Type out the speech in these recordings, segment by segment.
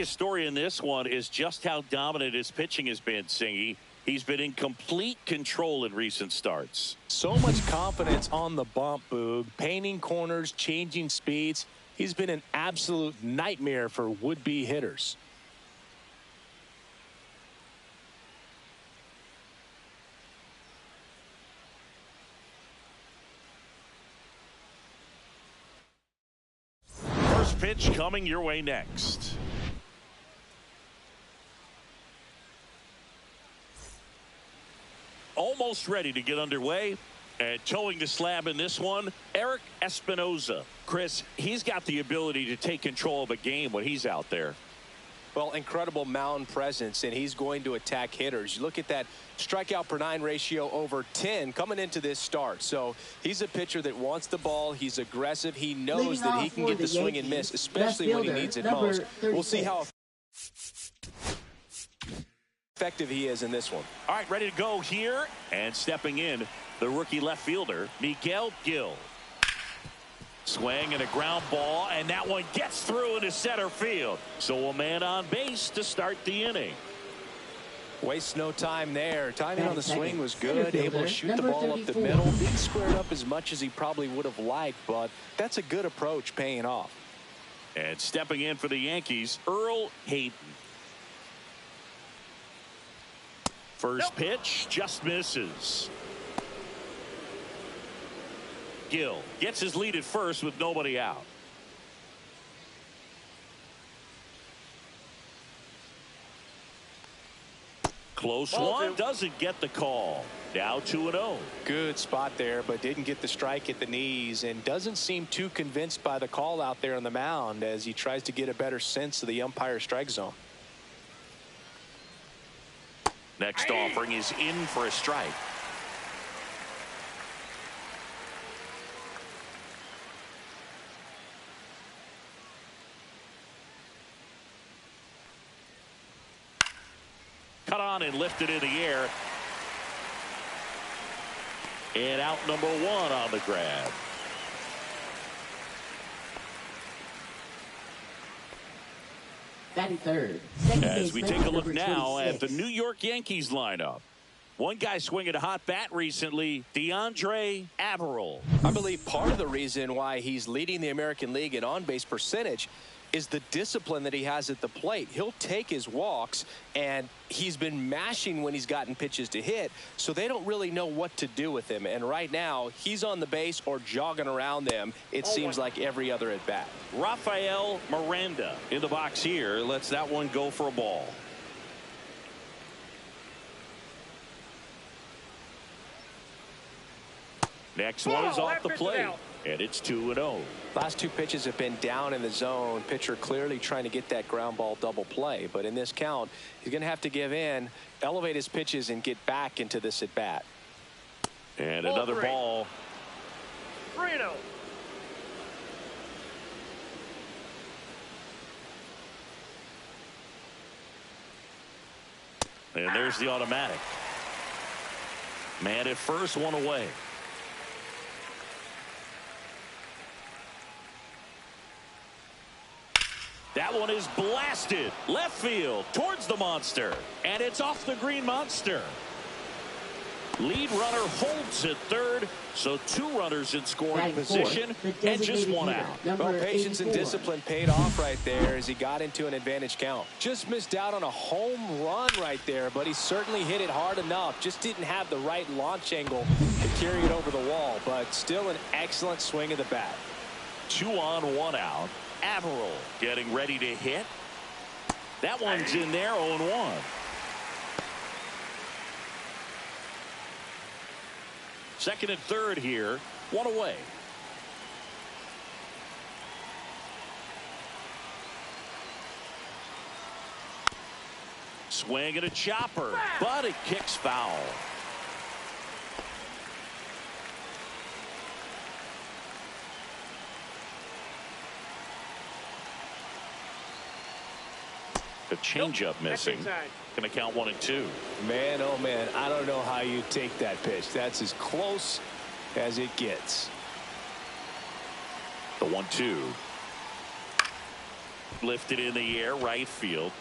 biggest story in this one is just how dominant his pitching has been, Singy. He's been in complete control in recent starts. So much confidence on the bump, Boog. Painting corners, changing speeds. He's been an absolute nightmare for would-be hitters. First pitch coming your way next. Almost ready to get underway. And towing the slab in this one, Eric Espinoza. Chris, he's got the ability to take control of a game when he's out there. Well, incredible mound presence, and he's going to attack hitters. You look at that strikeout per 9 ratio over 10 coming into this start. So he's a pitcher that wants the ball. He's aggressive. He knows that he can get the swing and miss, especially when he needs it most. We'll see how effective he is in this one. All right, ready to go here. And stepping in, the rookie left fielder, Miguel Gil. Swing and a ground ball, and that one gets through into center field. So a man on base to start the inning. Waste no time there. Timing on the swing was good. Able to shoot the ball up the middle. Didn't square it up as much as he probably would have liked, but that's a good approach paying off. And stepping in for the Yankees, Earl Hayden. First pitch just misses. Gill gets his lead at first with nobody out. Close one, doesn't get the call. Now 2-0. Good spot there, but didn't get the strike at the knees, and doesn't seem too convinced by the call out there on the mound as he tries to get a better sense of the umpire strike zone. Next offering is in for a strike. Cut on and lifted in the air. And out number 1 on the grab. Batting third. As we take a look now at the New York Yankees lineup. One guy swinging a hot bat recently, DeAndre Averill. I believe part of the reason why he's leading the American League in on-base percentage is the discipline that he has at the plate. He'll take his walks, and he's been mashing when he's gotten pitches to hit, so they don't really know what to do with him. And right now, he's on the base or jogging around them, it seems like every other at bat. Rafael Miranda in the box here. Lets that one go for a ball. Next one is off the plate, and it's 2-0. Last 2 pitches have been down in the zone. Pitcher clearly trying to get that ground ball double play. But in this count, he's going to have to give in, elevate his pitches, and get back into this at bat. And another ball. 3-0. And there's the automatic. Man at first, 1 away. That one is blasted left field towards the monster, and it's off the green monster. Lead runner holds at third, so 2 runners in scoring position and just 1 out. Well, patience and discipline paid off right there as he got into an advantage count. Just missed out on a home run right there, but he certainly hit it hard enough. Just didn't have the right launch angle to carry it over the wall, but still an excellent swing of the bat. 2 on, 1 out. Averill getting ready to hit. That one's in there, 0-1. Second and third here, 1 away. Swing and a chopper, but it kicks foul. The changeup missing. Going to count 1 and 2. Man, oh man, I don't know how you take that pitch. That's as close as it gets. The 1-2. Lifted in the air, right field.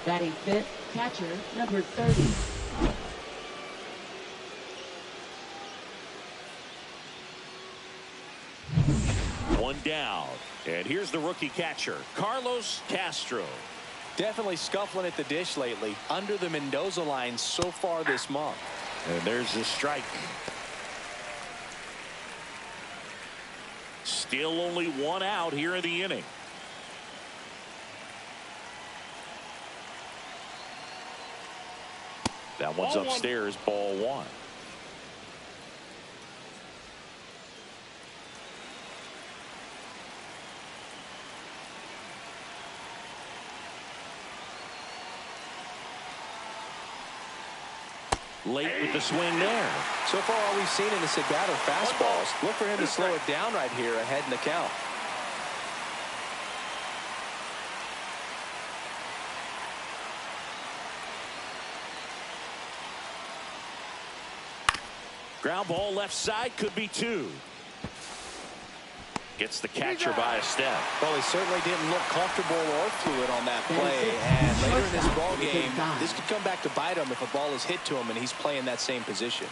Batting fifth, catcher, number 30. One down. And here's the rookie catcher, Carlos Castro. Definitely scuffling at the dish lately. Under the Mendoza line so far this month. And there's the strike. Still only one out here in the inning. That one's upstairs, ball one. Late with the swing there. So far, all we've seen in this at-bat are fastballs. Look for him to slow it down right here ahead in the count. Ground ball left side, could be two. Gets the catcher by a step. Well, he certainly didn't look comfortable or fluid on that play. And later in this ball game, this could come back to bite him if a ball is hit to him and he's playing that same position.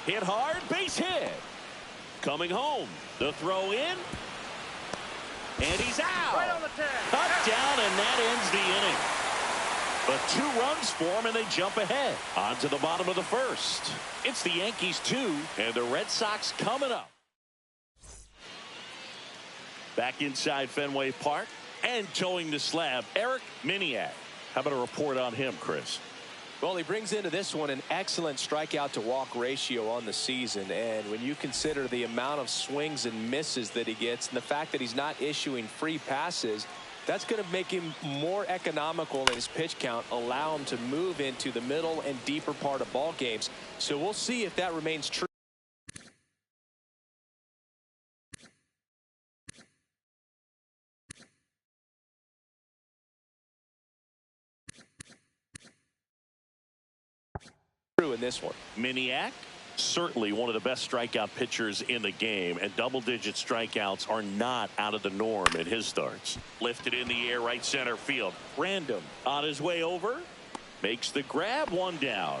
Hit hard, base hit. Coming home, the throw in. And he's out. Right on the tag. Cut down, and that ends the inning. But 2 runs for him, and they jump ahead. On to the bottom of the first. It's the Yankees 2, and the Red Sox coming up. Back inside Fenway Park, and towing the slab, Eric Miniak. How about a report on him, Chris? Well, he brings into this one an excellent strikeout to walk ratio on the season. And when you consider the amount of swings and misses that he gets and the fact that he's not issuing free passes, that's going to make him more economical in his pitch count, allow him to move into the middle and deeper part of ball games. So we'll see if that remains true. In this one. Miniak, certainly one of the best strikeout pitchers in the game, and double-digit strikeouts are not out of the norm in his starts. Lifted in the air, right center field. Random on his way over, makes the grab, one down.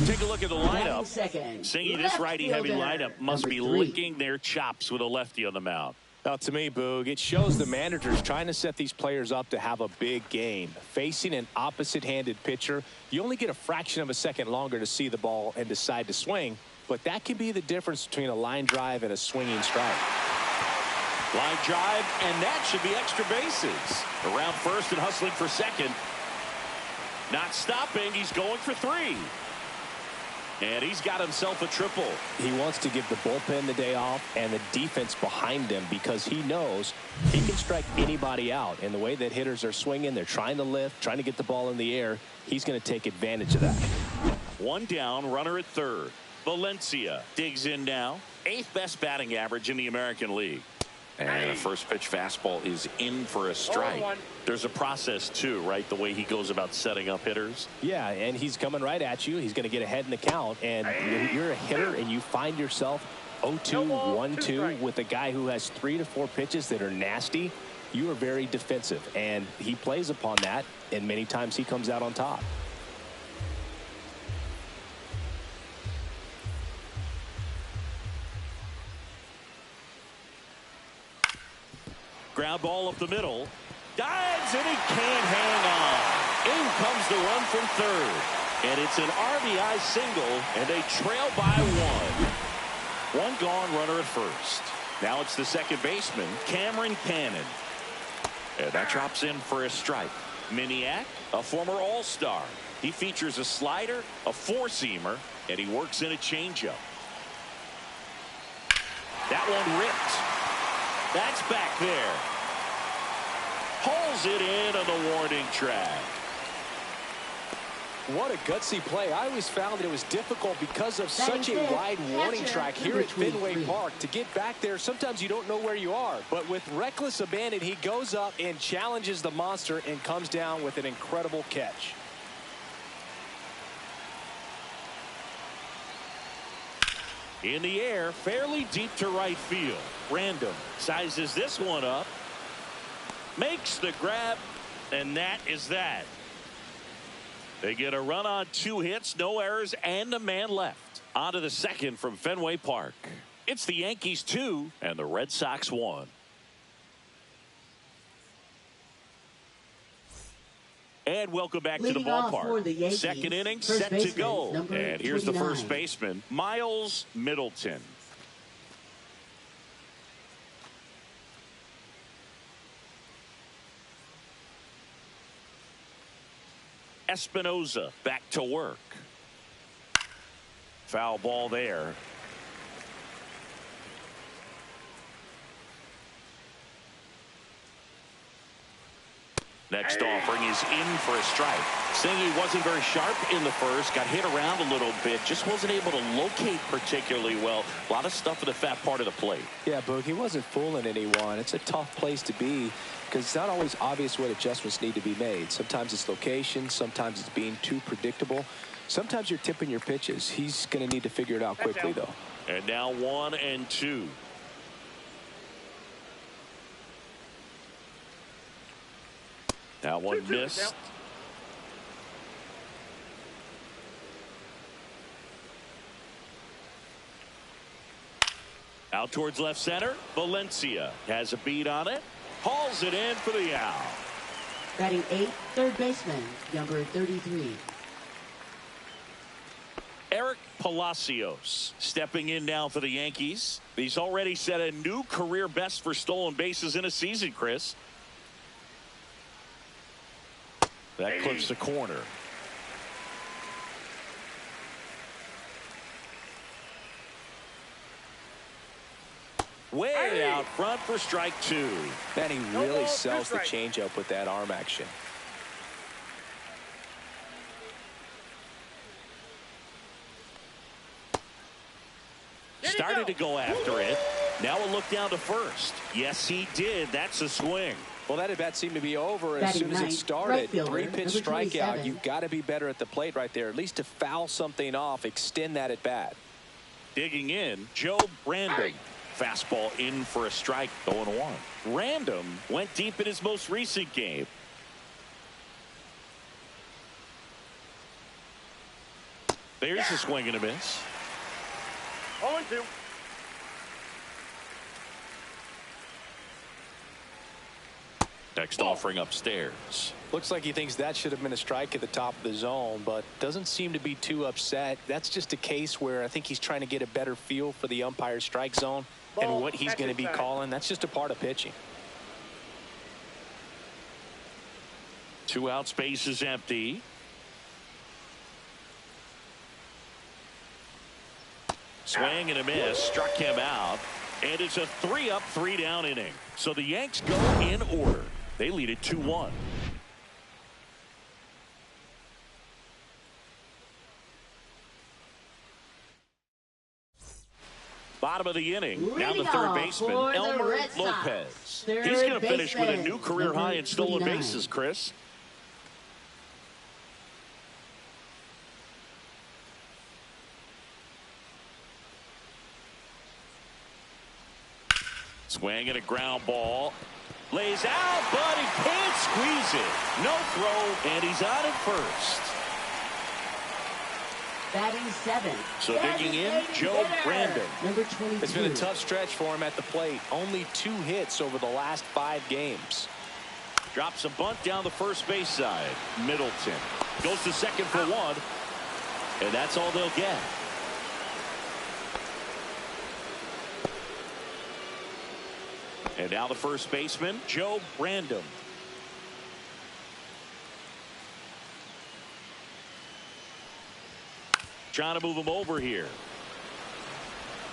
Take a look at the lineup. Singy, this righty-heavy lineup must be licking their chops with a lefty on the mound. Now, to me, Boog, it shows the manager's trying to set these players up to have a big game. Facing an opposite-handed pitcher, you only get a fraction of a second longer to see the ball and decide to swing, but that can be the difference between a line drive and a swinging strike. Line drive, and that should be extra bases. Around first and hustling for second. Not stopping, he's going for 3. And he's got himself a triple. He wants to give the bullpen the day off and the defense behind him because he knows he can strike anybody out. And the way that hitters are swinging, they're trying to lift, trying to get the ball in the air. He's going to take advantage of that. One down, runner at third. Valencia digs in now. 8th best batting average in the American League. And a first pitch fastball is in for a strike. There's a process too, right? The way he goes about setting up hitters. Yeah, and he's coming right at you. He's going to get ahead in the count. And you're a hitter and you find yourself 0-2, 1-2 with a guy who has 3 to 4 pitches that are nasty. You are very defensive. And he plays upon that. And many times he comes out on top. Ground ball up the middle. Dives, and he can't hang on. In comes the run from third. And it's an RBI single, and they trail by 1. 1 gone, runner at first. Now it's the second baseman, Cameron Cannon. And that drops in for a strike. Miniak, a former All-Star. He features a slider, a four-seamer, and he works in a changeup. That one ripped. That's back there. Hauls it in on the warning track. What a gutsy play. I always found that it was difficult because of such a fifth, wide warning catcher, track here number at Fenway 23. Park. To get back there, sometimes you don't know where you are. But with reckless abandon, he goes up and challenges the monster and comes down with an incredible catch. In the air, fairly deep to right field. Random sizes this one up. Makes the grab, and that is that. They get a run on 2 hits, no errors, and a man left. On to the second from Fenway Park. It's the Yankees 2 and the Red Sox 1. And welcome back to the Leading off for the ballpark. Yankees, Second inning first set to baseman, go. number And here's the 29. first baseman, Miles Middleton. Espinoza back to work. Foul ball there. Next offering is in for a strike. Saying he wasn't very sharp in the first, got hit around a little bit, just wasn't able to locate particularly well. A lot of stuff in the fat part of the plate. Yeah, Boog, he wasn't fooling anyone. It's a tough place to be because it's not always obvious what adjustments need to be made. Sometimes it's location, sometimes it's being too predictable. Sometimes you're tipping your pitches. He's going to need to figure it out quickly, though. And now 1 and 2. That one missed. Out towards left center. Valencia has a beat on it. Hauls it in for the out. Batting 8th, third baseman, number 33. Eric Palacios stepping in now for the Yankees. He's already set a new career best for stolen bases in a season, Chris. That clips the corner. Way out front for strike 2. Man, he really sells the changeup with that arm action. Started to go after it. Now a look down to first. Yes, he did. That's a swing. Well, that at bat seemed to be over as Batting soon as it ninth, started. right fielder, 3-pitch number strikeout. 27. You've got to be better at the plate right there, at least to foul something off, extend that at bat. Digging in, Joe Random. Fastball in for a strike, 0-1. Random went deep in his most recent game. There's a swing and a miss. 0-2. Next offering upstairs. Looks like he thinks that should have been a strike at the top of the zone, but doesn't seem to be too upset. That's just a case where I think he's trying to get a better feel for the umpire's strike zone and what he's going to be calling. That's just a part of pitching. 2 out, space is empty. Swing and a miss, struck him out, and it's a 3-up, 3-down inning. So the Yanks go in order. They lead it 2-1. Bottom of the inning. Now the third baseman, Elmer Lopez. He's going to finish with a new career high in stolen bases, Chris. Swing and a ground ball. Lays out, but he can't squeeze it. No throw, and he's out at first. Batting 7th. So digging in, Joe Random. Number 22. It's been a tough stretch for him at the plate. Only 2 hits over the last 5 games. Drops a bunt down the first base side. Middleton goes to second for 1, and that's all they'll get. And now the first baseman, Joe Random. Trying to move him over here.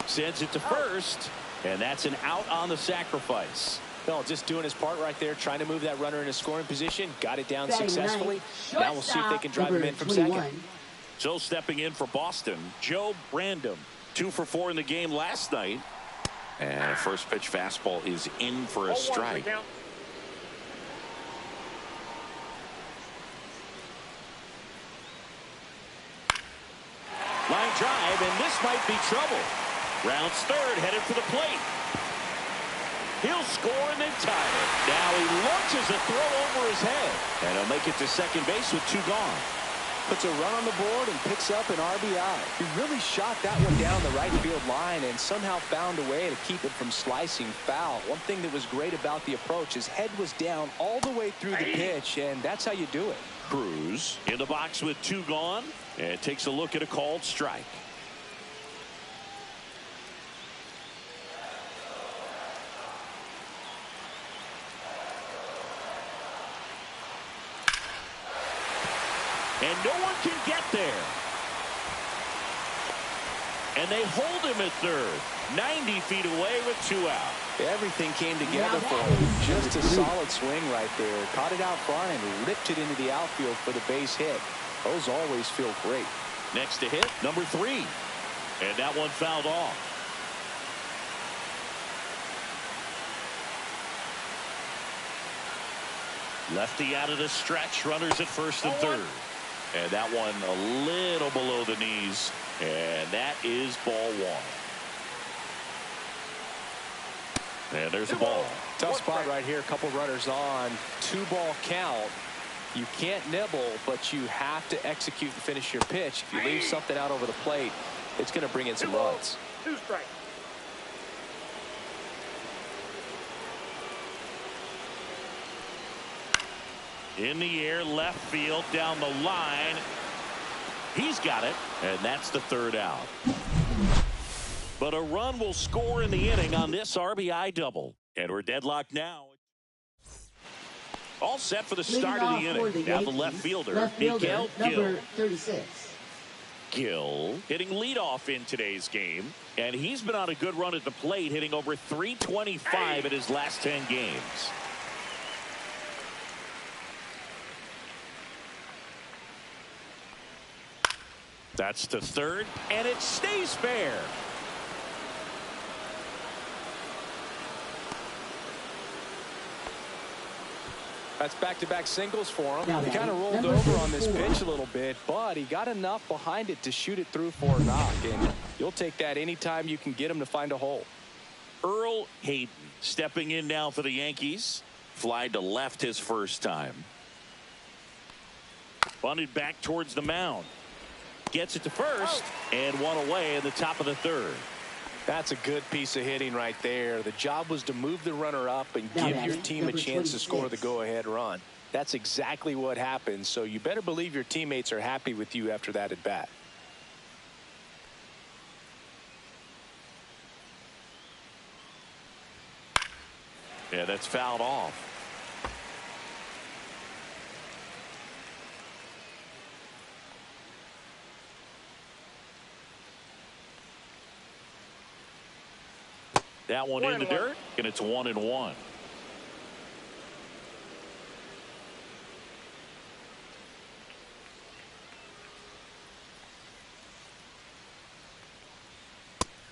Sends it to first, and that's an out on the sacrifice. Well, just doing his part right there, trying to move that runner in a scoring position. Got it down Batting successfully. ninth, Now we'll see if they can drive him in from 21. second. So stepping in for Boston, Joe Brandon. 2 for 4 in the game last night. And first pitch fastball is in for a strike. Line drive, and this might be trouble. Rounds third, headed for the plate. He'll score and then tie it. Now he launches a throw over his head. And he'll make it to second base with 2 gone. Puts a run on the board and picks up an RBI. He really shot that one down the right field line and somehow found a way to keep it from slicing foul. One thing that was great about the approach, his head was down all the way through the pitch, and that's how you do it. Cruz in the box with 2 gone and takes a look at a called strike. And no one can get there. And they hold him at third. 90 feet away with 2 out. Everything came together for him. Just a solid swing right there. Caught it out front and ripped it into the outfield for the base hit. Those always feel great. Next to hit, number 3. And that one fouled off. Lefty out of the stretch. Runners at first and third. And that one a little below the knees. And that is ball 1. And there's a ball. Tough spot right here. A couple runners on. 2-ball count. You can't nibble, but you have to execute and finish your pitch. If you leave something out over the plate, it's going to bring in some runs. 2 strikes. In the air, left field, down the line. He's got it, and that's the 3rd out. But a run will score in the inning on this RBI double. And we're deadlocked now. All set for the start of the inning. Now the left fielder, Miguel Gil. Number 36. Gil hitting leadoff in today's game. And he's been on a good run at the plate, hitting over .325 in his last 10 games. That's to third, and it stays fair. That's back-to-back singles for him. Now He kind of rolled number over on this 54. pitch a little bit, but he got enough behind it to shoot it through for a knock, and you'll take that anytime you can get him to find a hole. Earl Hayden stepping in now for the Yankees. Fly to left his first time. Bunted back towards the mound. Gets it to first, and one away in the top of the 3rd. That's a good piece of hitting right there. The job was to move the runner up and Now give your batting, team a number chance to score the 26. go-ahead run. That's exactly what happened, so you better believe your teammates are happy with you after that at bat. Yeah, that's fouled off. That one in the dirt, and it's 1-1.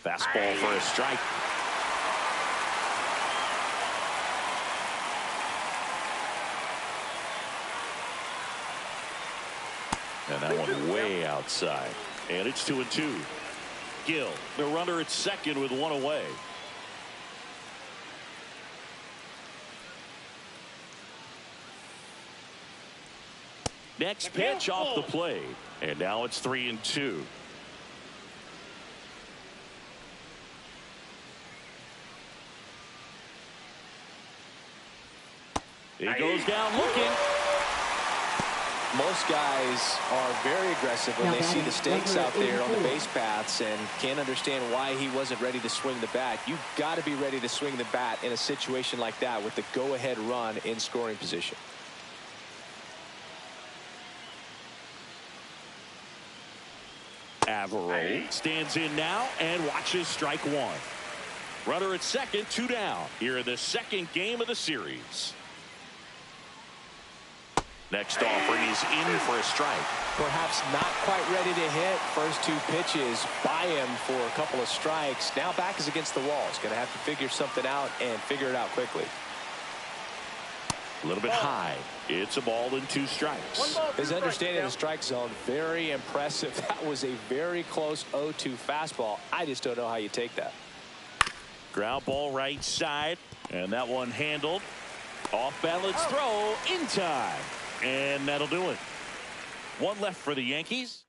Fastball for a strike. And that one way outside. And it's 2-2. Gill, the runner at second with 1 away. Next pitch off the plate. And now it's 3-2. He goes down looking. Most guys are very aggressive when they see the stakes out there on the base paths and can't understand why he wasn't ready to swing the bat. You've got to be ready to swing the bat in a situation like that with the go-ahead run in scoring position. Averill stands in now and watches strike 1. Runner at second, 2 down. Here in the second game of the series. Next offering is in for a strike. Perhaps not quite ready to hit. First 2 pitches by him for a couple of strikes. Now back is against the wall. He's going to have to figure something out and figure it out quickly. A little bit high. It's a ball and 2 strikes. His understanding of the strike zone, very impressive. That was a very close 0-2 fastball. I just don't know how you take that. Ground ball right side. And that one handled. Off balance throw in time. And that'll do it. 1 left for the Yankees.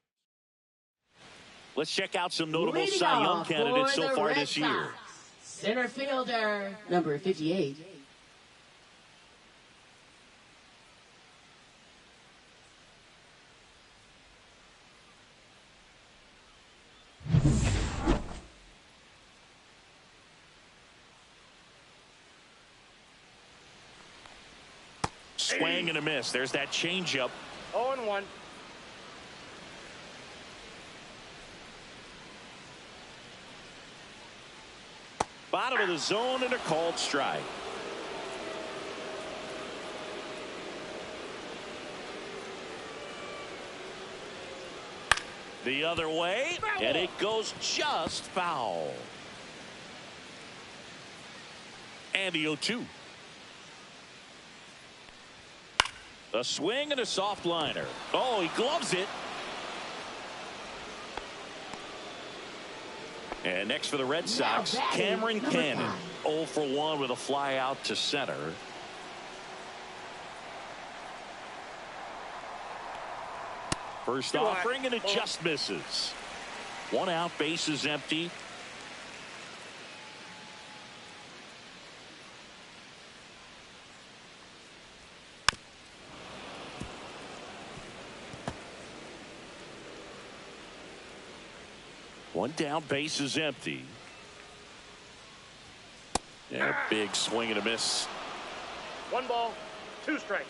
Let's check out some notable Leading Cy Young off candidates for so the far Red this year. Sox, center fielder, number 58. Swing and a miss. There's that changeup. 0-1. Bottom of the zone and a called strike. The other way, and it goes just foul. And the 0-2. A swing and a soft liner. Oh, he gloves it. And next for the Red Sox, Cameron Cannon. 0 for 1 with a fly out to center. First offering, and it just misses. 1 out, base is empty. One down, base is empty. And a big swing and a miss. 1 ball, 2 strikes.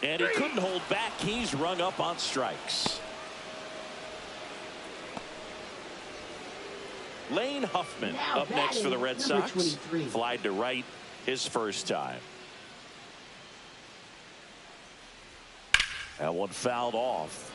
And he couldn't hold back. He's rung up on strikes. Lane Huffman Now up next for the Red number Sox. 23. Flied to right his first time. That one fouled off.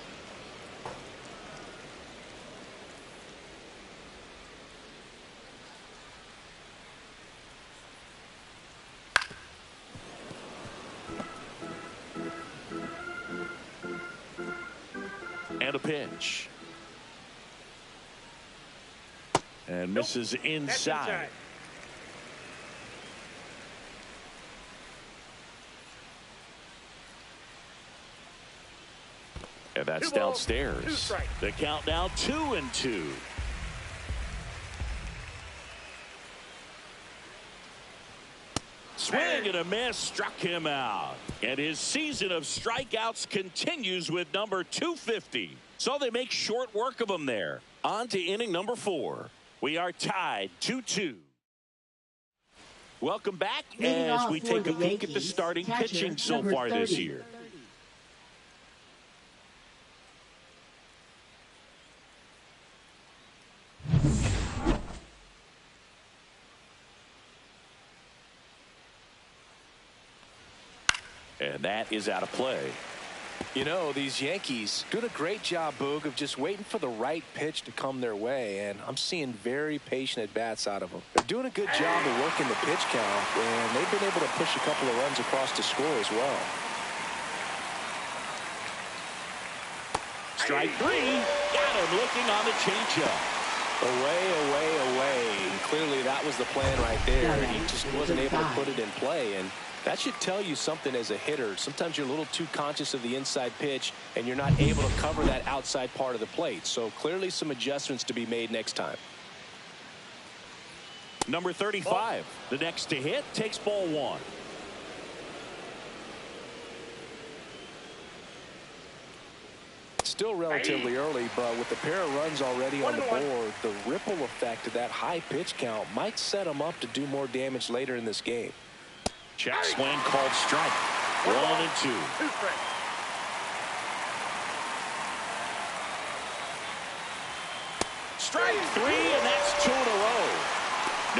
And a pitch. And misses inside. And that's downstairs. The count now 2-2. Swing and a miss, struck him out. And his season of strikeouts continues with number 250. So they make short work of him there. On to inning number 4. We are tied 2-2. Welcome back as we take a peek at the starting pitching so far this year. And that is out of play. You know, these Yankees doing a great job, Boog, of just waiting for the right pitch to come their way, and I'm seeing very patient at-bats out of them. They're doing a good job of working the pitch count, and they've been able to push a couple of runs across to score as well. Strike 3. Got him looking on the changeup. Away. And clearly that was the plan right there. He just wasn't able to put it in play, and that should tell you something as a hitter. Sometimes you're a little too conscious of the inside pitch, and you're not able to cover that outside part of the plate. So clearly some adjustments to be made next time. Number 35, the next to hit, takes ball 1. Still relatively early, but with the pair of runs already on the board, the ripple effect of that high pitch count might set them up to do more damage later in this game. Check swing called strike. 1-2.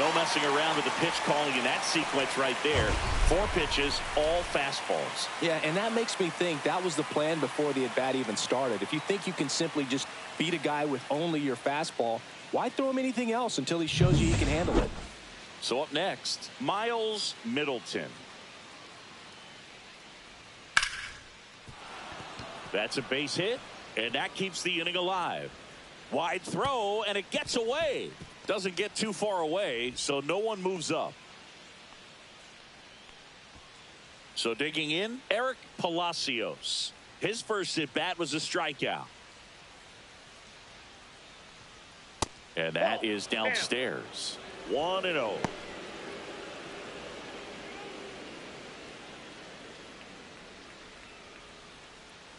No messing around with the pitch calling in that sequence right there. 4 pitches, all fastballs. Yeah, and that makes me think that was the plan before the at-bat even started. If you think you can simply just beat a guy with only your fastball, why throw him anything else until he shows you he can handle it? So up next, Miles Middleton. That's a base hit, and that keeps the inning alive. Wide throw, and it gets away. Doesn't get too far away, so no one moves up. So digging in, Eric Palacios. His first at-bat was a strikeout. And that is downstairs. 1-0.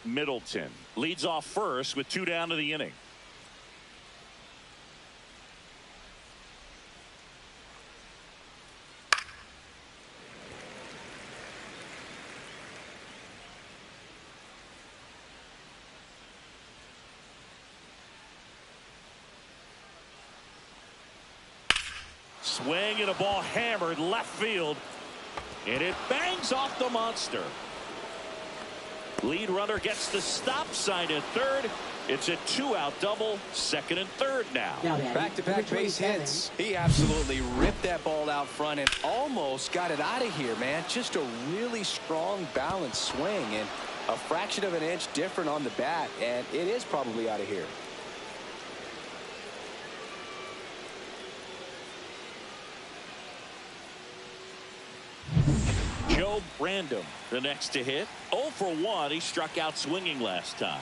Middleton leads off first with 2 down to the inning. Swing and a ball hammered left field, and it bangs off the monster. Lead runner gets the stop sign at third. It's a 2-out double, second and third now. Back-to-back base hits. He absolutely ripped that ball out front and almost got it out of here, man. Just a really strong, balanced swing, and a fraction of an inch different on the bat, and it is probably out of here. Joe Brandom, the next to hit. 0 for 1. He struck out swinging last time.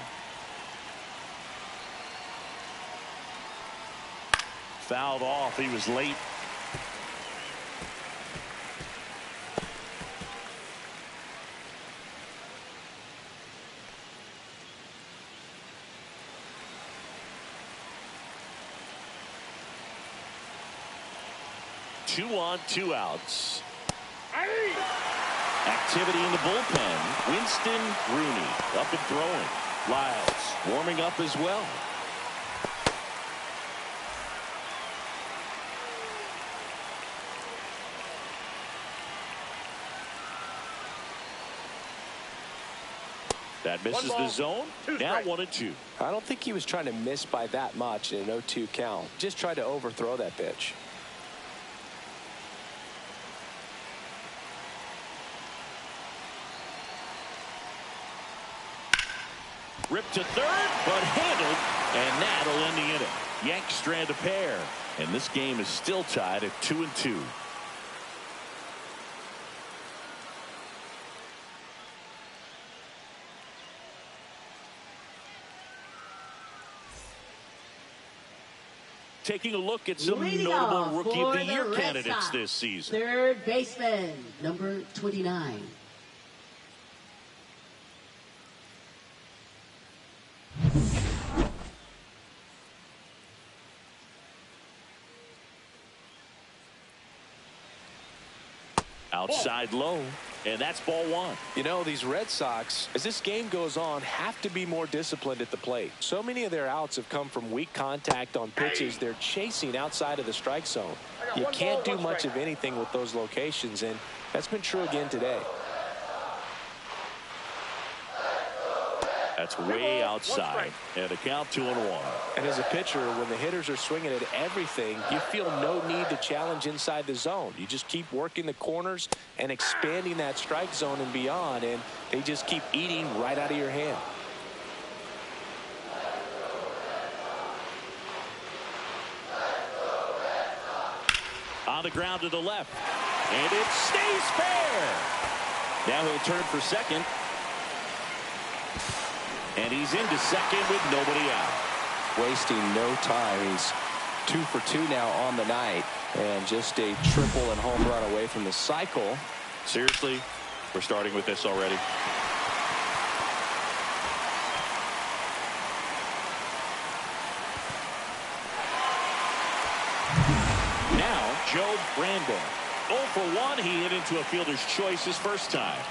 Fouled off. He was late. Two on, 2 outs. Activity in the bullpen. Winston Rooney up and throwing. Lyles warming up as well. That misses the zone. Now 1-2. I don't think he was trying to miss by that much in an 0-2 count. Just tried to overthrow that pitch. Ripped to third, but handled, and that'll end the inning. Yanks strand a pair, and this game is still tied at 2-2. Taking a look at some notable Rookie of the Year candidates this season. Third baseman, number 29. Outside low, and that's ball 1. You know, these Red Sox, as this game goes on, have to be more disciplined at the plate. So many of their outs have come from weak contact on pitches they're chasing outside of the strike zone. You can't do much of anything with those locations, and that's been true again today. That's way outside, and a count 2-1. And as a pitcher, when the hitters are swinging at everything, you feel no need to challenge inside the zone. You just keep working the corners and expanding that strike zone and beyond, and they just keep eating right out of your hand. On the ground to the left, and it stays fair. Now he'll turn for second. And he's into second with nobody out. Wasting no time. He's 2 for 2 now on the night, and just a triple and home run away from the cycle. Seriously, we're starting with this already. Now Joe Brandon. 0 for 1. He hit into a fielder's choice his first time.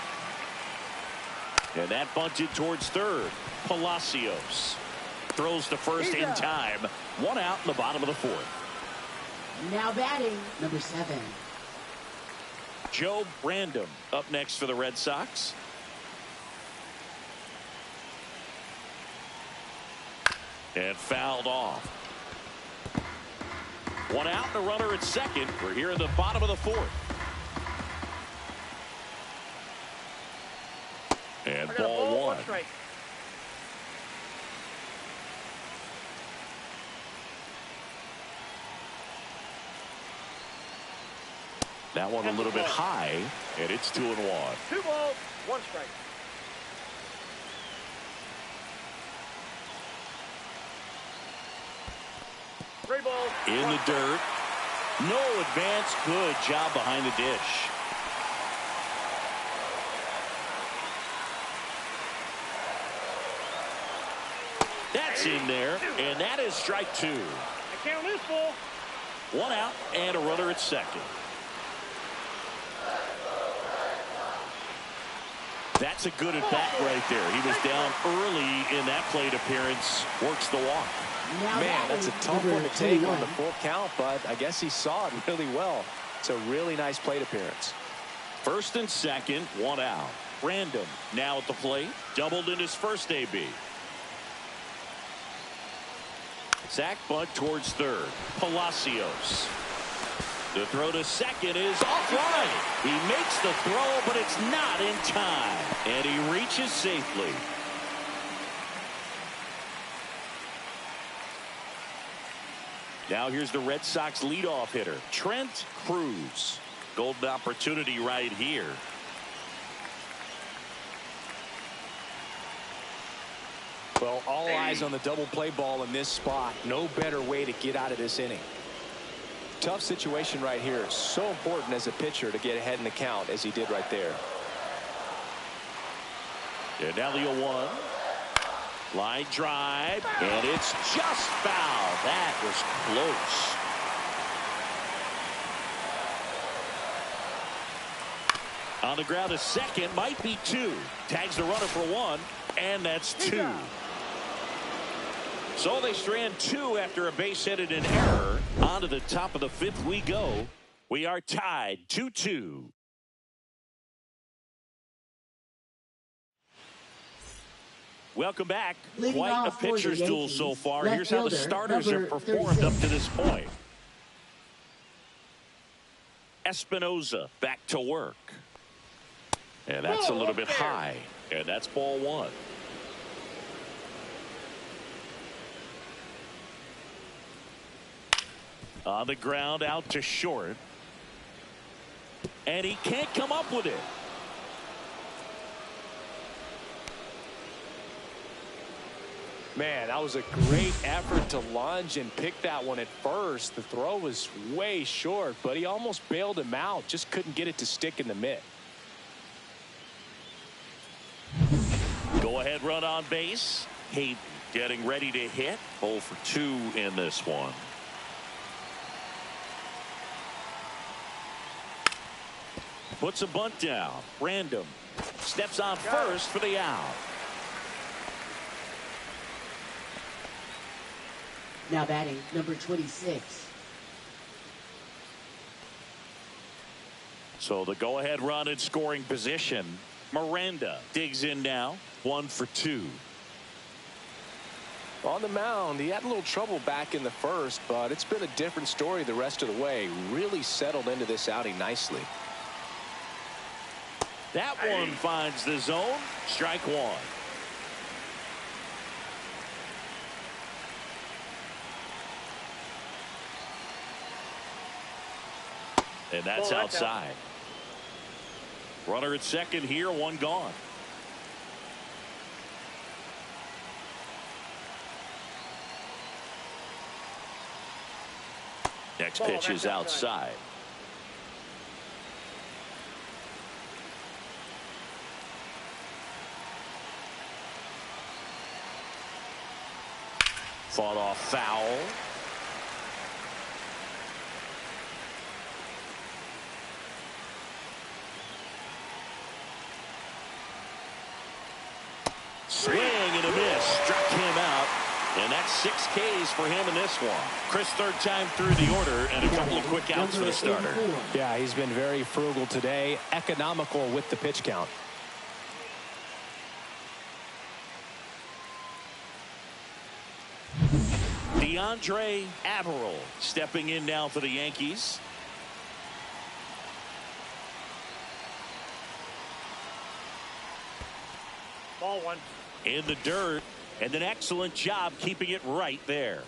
And that bunted towards third. Palacios throws to first in time. 1 out in the bottom of the 4th. Now batting, number 7. Joe Random up next for the Red Sox. And fouled off. One out and a runner at second. We're here in the bottom of the 4th. And ball 1. Strike. That one a little bit high, and it's 2-1. 2 balls, 1 strike. Three balls. In the dirt. No advance. Good job behind the dish. That's in there, and that is strike 2. I count this ball. 1 out and a runner at second. That's a good at bat right there. He was down early in that plate appearance. Works the walk. Now Man, that's a batting, tough number one to take 21. on the full count, but I guess he saw it really well. It's a really nice plate appearance. First and second, 1 out. Random now at the plate. Doubled in his first AB. Sack bunt towards third. Palacios. The throw to second is offline. He makes the throw, but it's not in time. And he reaches safely. Now here's the Red Sox leadoff hitter, Trent Cruz. Golden opportunity right here. Well, all eyes on the double play ball in this spot. No better way to get out of this inning. Tough situation right here. So important as a pitcher to get ahead in the count as he did right there. And now the 0-1. Line drive, and it's just foul. That was close. On the ground, a second, might be 2. Tags the runner for 1, and that's 2. So they strand 2 after a base hit and an error. On to the top of the 5th we go. We are tied 2-2. Welcome back. Leading Quite a off for the pitcher's duel Yankees, so far. left Here's how the fielder, starters have number performed up 36. to this point. Espinoza back to work. And that's a little bit high. And that's ball 1. On the ground, out to short. And he can't come up with it. Man, that was a great effort to lunge and pick that one at first. The throw was way short, but he almost bailed him out. Just couldn't get it to stick in the mitt. Go ahead run on base. Hayden getting ready to hit. 0 for 2 in this one. Puts a bunt down. Random steps on first for the out. Now batting, number 26. So the go-ahead run in scoring position. Miranda digs in now. 1 for 2. On the mound, he had a little trouble back in the first, but it's been a different story the rest of the way. Really settled into this outing nicely. That one finds the zone. Strike 1. And that's outside. Runner at second here, 1 gone. Next pitch is outside. Fought off foul. Swing and a miss. Struck him out. And that's 6 Ks for him in this one. Chris, third time through the order and a couple of quick outs for the starter. Yeah, he's been very frugal today, economical with the pitch count. DeAndre Averill stepping in now for the Yankees. Ball 1. In the dirt, and an excellent job keeping it right there.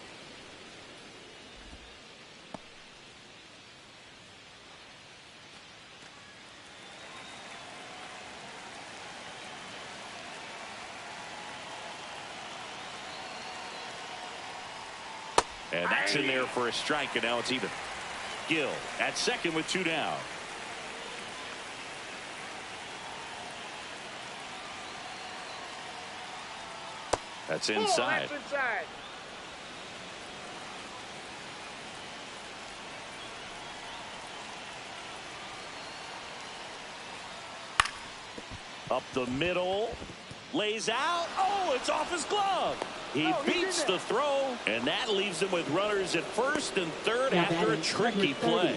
And that's in there for a strike, and now it's even. Gill at second with 2 down. That's inside. That's inside. Up the middle. Lays out. Oh, it's off his glove. He beats the throw, and that leaves him with runners at first and third after a tricky play.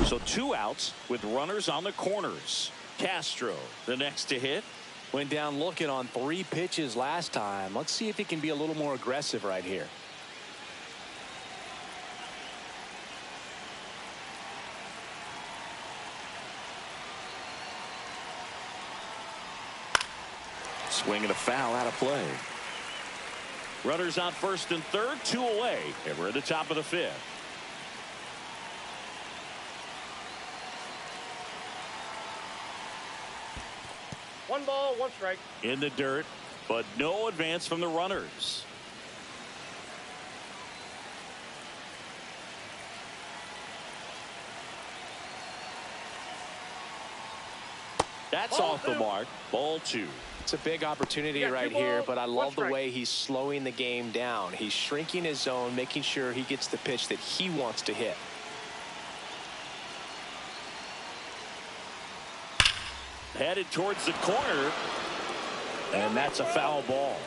So 2 outs with runners on the corners. Castro, the next to hit. Went down looking on 3 pitches last time. Let's see if he can be a little more aggressive right here. Swing and a foul out of play. Runners on first and third, 2 away. And we're at the top of the 5th. One ball, 1 strike. In the dirt, but no advance from the runners. That's off the mark. Ball 2. It's a big opportunity right here, but I love the way he's slowing the game down. He's shrinking his zone, making sure he gets the pitch that he wants to hit. Headed towards the corner, and that's a foul ball.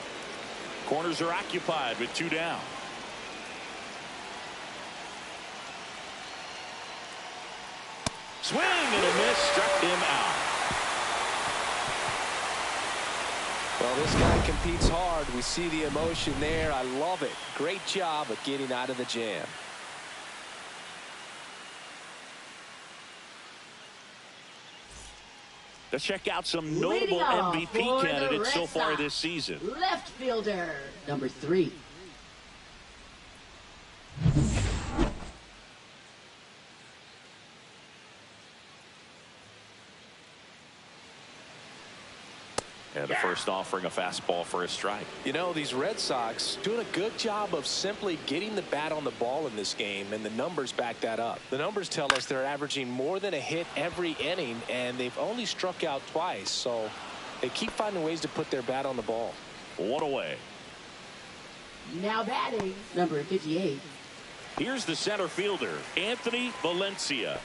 Corners are occupied with 2 down. Swing and a miss, struck him out. Well, this guy competes hard. We see the emotion there. I love it. Great job of getting out of the jam. Let's check out some notable MVP candidates so far this season. Left fielder, number 3. And the first offering a fastball for a strike. You know, these Red Sox doing a good job of simply getting the bat on the ball in this game, and the numbers back that up. The numbers tell us they're averaging more than a hit every inning, and they've only struck out twice, so they keep finding ways to put their bat on the ball. 1 away. Now batting, number 58. Here's the center fielder, Anthony Valencia.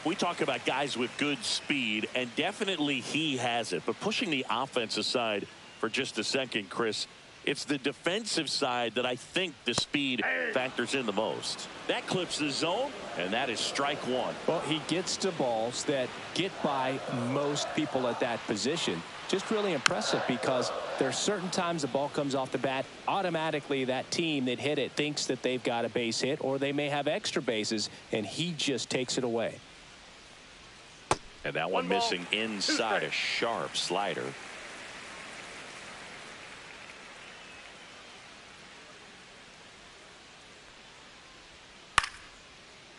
We talk about guys with good speed, and definitely he has it. But pushing the offense aside for just a second, Chris, it's the defensive side that I think the speed factors in the most. That clips the zone, and that is strike 1. Well, he gets to balls that get by most people at that position. Just really impressive, because there's certain times the ball comes off the bat, automatically that team that hit it thinks that they've got a base hit, or they may have extra bases, and he just takes it away. And that one missing inside, a sharp slider.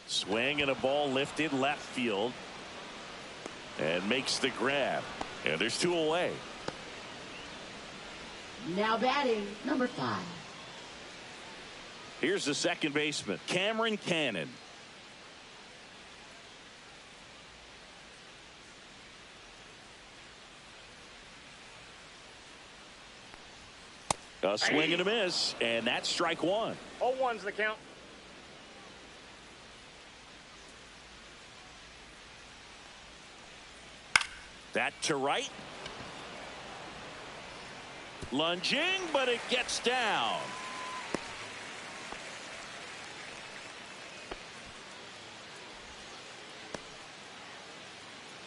Swing and a ball lifted left field. And makes the grab. And there's 2 away. Now batting, number 5. Here's the second baseman, Cameron Cannon. A swing and a miss, and that's strike one. 0-1's the count. That to right. Lunging, but it gets down.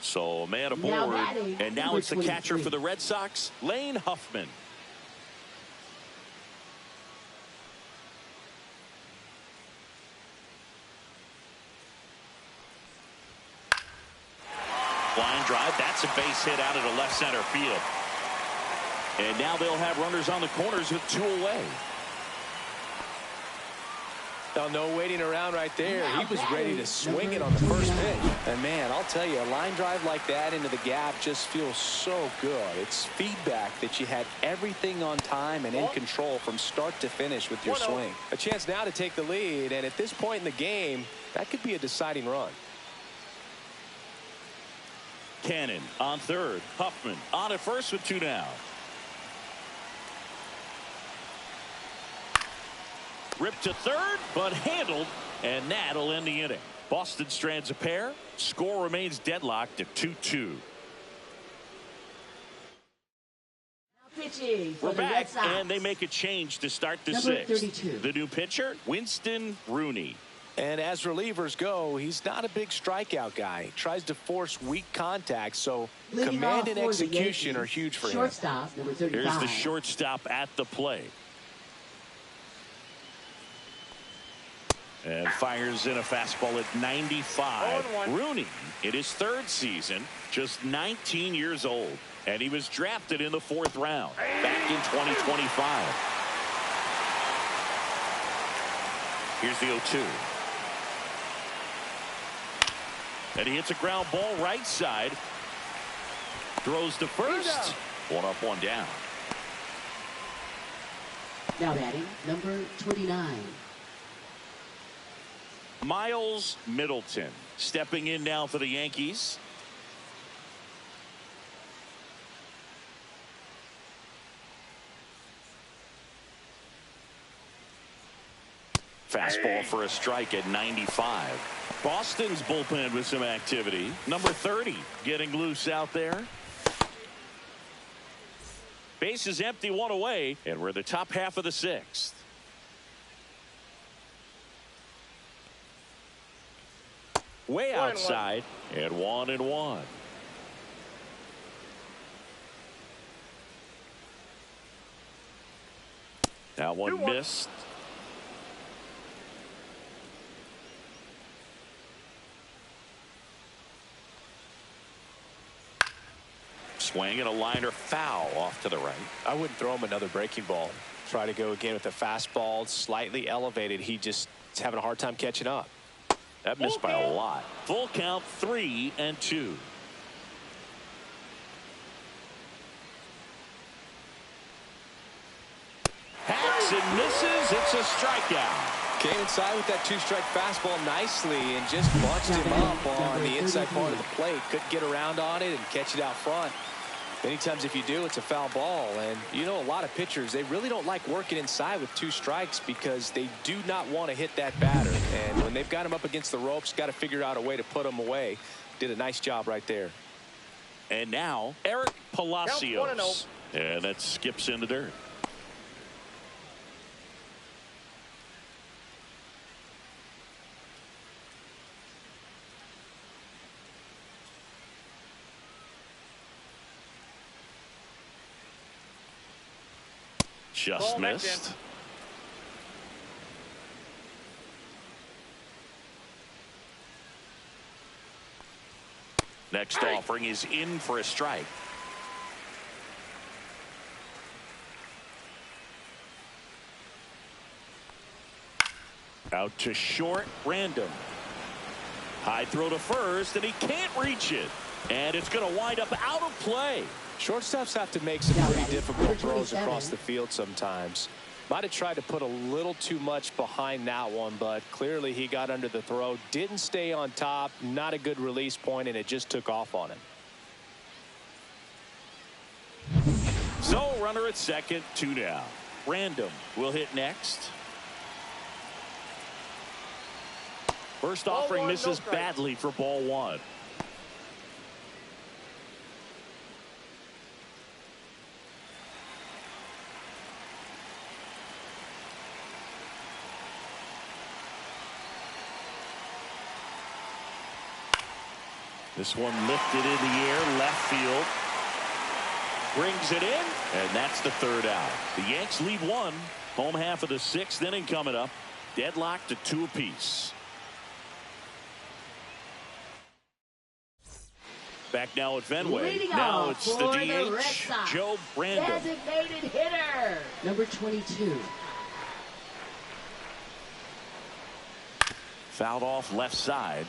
So man aboard, and now it's the catcher for the Red Sox, Lane Huffman. Line drive, that's a base hit out into left center field. And now they'll have runners on the corners with 2 away. Now, no waiting around right there. He was ready to swing it on the first pitch. And man, I'll tell you, a line drive like that into the gap just feels so good. It's feedback that you had everything on time and in control from start to finish with your swing. A chance now to take the lead, and at this point in the game, that could be a deciding run. Cannon on third. Huffman on at first with 2 down. Ripped to third, but handled, and that'll end the inning. Boston strands a pair. Score remains deadlocked at 2-2. We're back, and they make a change to start the sixth. 32. The new pitcher, Winston Rooney. And as relievers go, he's not a big strikeout guy. Tries to force weak contact, so command and execution are huge for him. Shortstop, number 35. Here's the shortstop at the plate. And fires in a fastball at 95. Rooney, in his 3rd season, just 19 years old. And he was drafted in the 4th round back in 2025. Here's the 0-2. And he hits a ground ball right side. Throws to first. 1 up, 1 down. Now batting, number 29. Miles Middleton stepping in now for the Yankees. Fastball for a strike at 95. Boston's bullpen with some activity. Number 30 getting loose out there. Base is empty, 1 away, and we're the top half of the 6th. Way outside, and 1-1. Now one missed. Swing and a liner foul off to the right. I wouldn't throw him another breaking ball. Try to go again with a fastball, slightly elevated. He just is having a hard time catching up. That missed by a lot. Full count, 3-2. Hacks and misses. It's a strikeout. Came inside with that 2-strike fastball nicely and just bunched him up on the inside part of the plate. Couldn't get around on it and catch it out front. Many times if you do, it's a foul ball. And you know, a lot of pitchers, they really don't like working inside with 2 strikes because they do not want to hit that batter. And when they've got him up against the ropes, got to figure out a way to put him away. Did a nice job right there. And now Eric Palacios. And that skips in the dirt. Just missed. Next offering is in for a strike. Out to short, random. High throw to first, and he can't reach it. And it's going to wind up out of play. Shortstops have to make some pretty difficult throws across the field sometimes. Might have tried to put a little too much behind that one, but clearly he got under the throw, didn't stay on top, not a good release point, and it just took off on him. So runner at second, 2 down. Brandon will hit next. First offering misses badly for ball one. This one lifted in the air, left field. Brings it in, and that's the third out. The Yanks lead one. Home half of the sixth inning coming up. Deadlocked at 2 apiece. Back now at Fenway. Leading Now off it's the for the Red DH, Sox, Joe Brandon. designated hitter, number 22. Fouled off left side.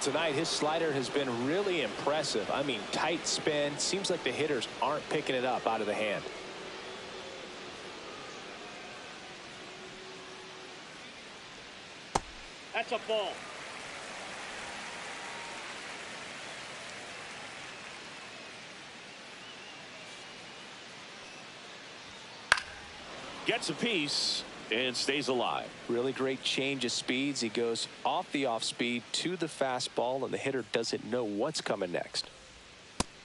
Tonight, his slider has been really impressive. I mean, tight spin. Seems like the hitters aren't picking it up out of the hand. That's a ball. Gets a piece and stays alive. Really great change of speeds. He goes off the off speed to the fastball, and the hitter doesn't know what's coming next.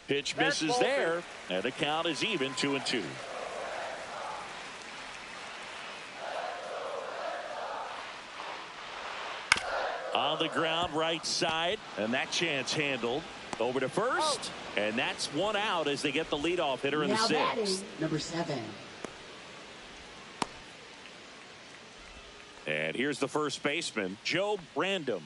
Pitch misses there, and the count is even 2-2. On the ground, right side, and that chance handled. Over to first, and that's one out as they get the leadoff hitter in the Now batting, sixth. number 7. And here's the first baseman, Joe Brandon.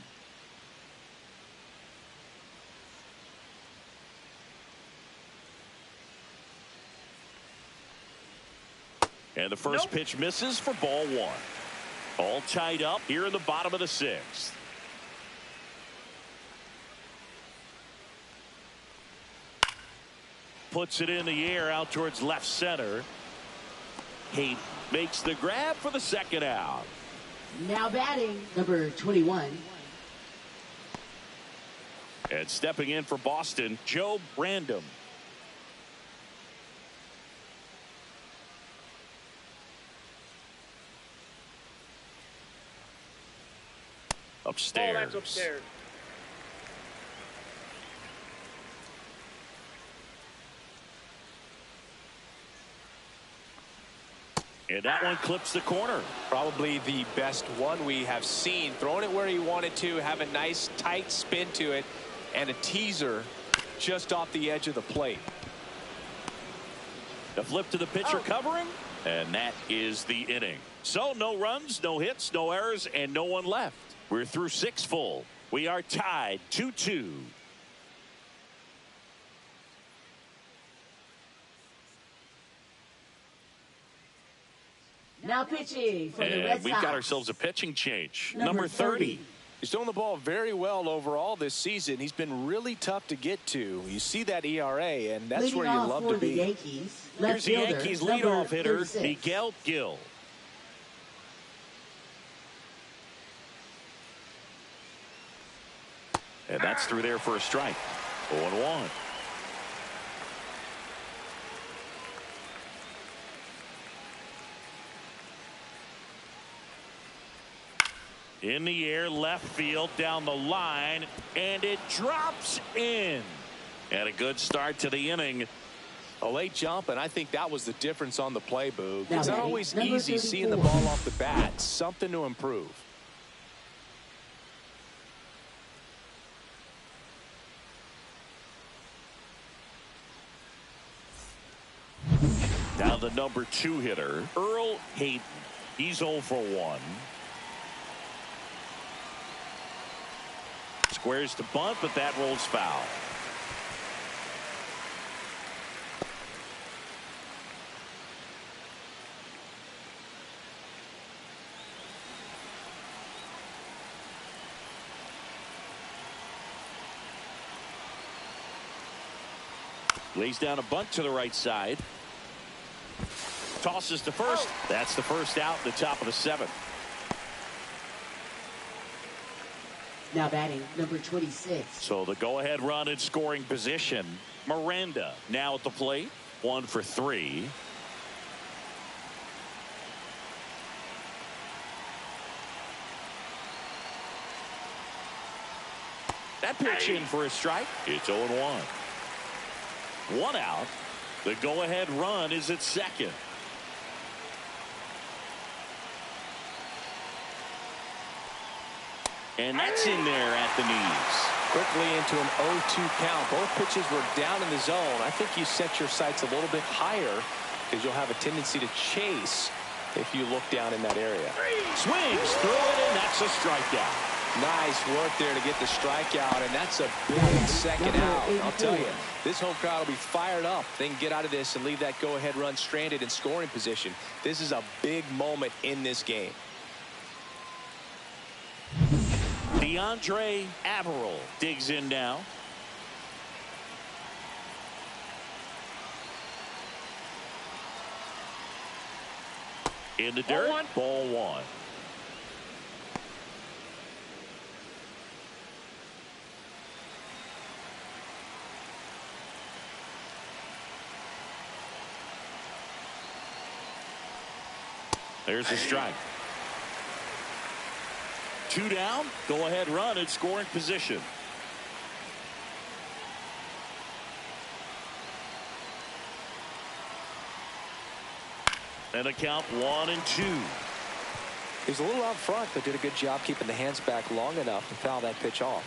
And the first pitch misses for ball one. All tied up here in the bottom of the sixth. Puts it in the air out towards left center. He makes the grab for the second out. Now batting, number 21. And stepping in for Boston, Joe Brandon. Upstairs. Oh, that's upstairs. And that one clips the corner. Probably the best one we have seen. Throwing it where he wanted to, have a nice tight spin to it, and a teaser just off the edge of the plate. The flip to the pitcher covering, and that is the inning. So no runs, no hits, no errors, and no one left. We're through 6 full. We are tied 2-2. Now pitching for the Red And we've Sox, got ourselves a pitching change. number 30. He's throwing the ball very well overall this season. He's been really tough to get to. You see that ERA, and that's Leading where you off love for to the be. Yankees, Here's left the fielder, Yankees number leadoff hitter, 36. Miguel Gil. And that's through there for a strike. 0-1. In the air, left field, down the line, and it drops in. And a good start to the inning. A late jump, and I think that was the difference on the play, Boog. Now It's not batting, always number easy seeing the 34. ball off the bat. Something to improve. Now the number 2 hitter, Earl Hayden. He's 0 for 1. Squares to bunt, but that rolls foul. Lays down a bunt to the right side. Tosses to first. That's the first out in the top of the 7th. Now batting number 26. So the go-ahead run in scoring position. Miranda now at the plate. 1 for 3. That pitch in for a strike. It's 0-1. 1 out. The go-ahead run is at second. And that's in there at the knees. Quickly into an 0-2 count. Both pitches were down in the zone. I think you set your sights a little bit higher because you'll have a tendency to chase if you look down in that area. Swings through it, and that's a strikeout. Nice work there to get the strikeout, and that's a big second out. I'll tell you, this home crowd will be fired up. They can get out of this and leave that go-ahead run stranded in scoring position. This is a big moment in this game. DeAndre Averill digs in now. In the dirt, ball 1. There's a strike. 2 down. Go ahead run in scoring position. And a count 1-2. He was a little out front, but did a good job keeping the hands back long enough to foul that pitch off.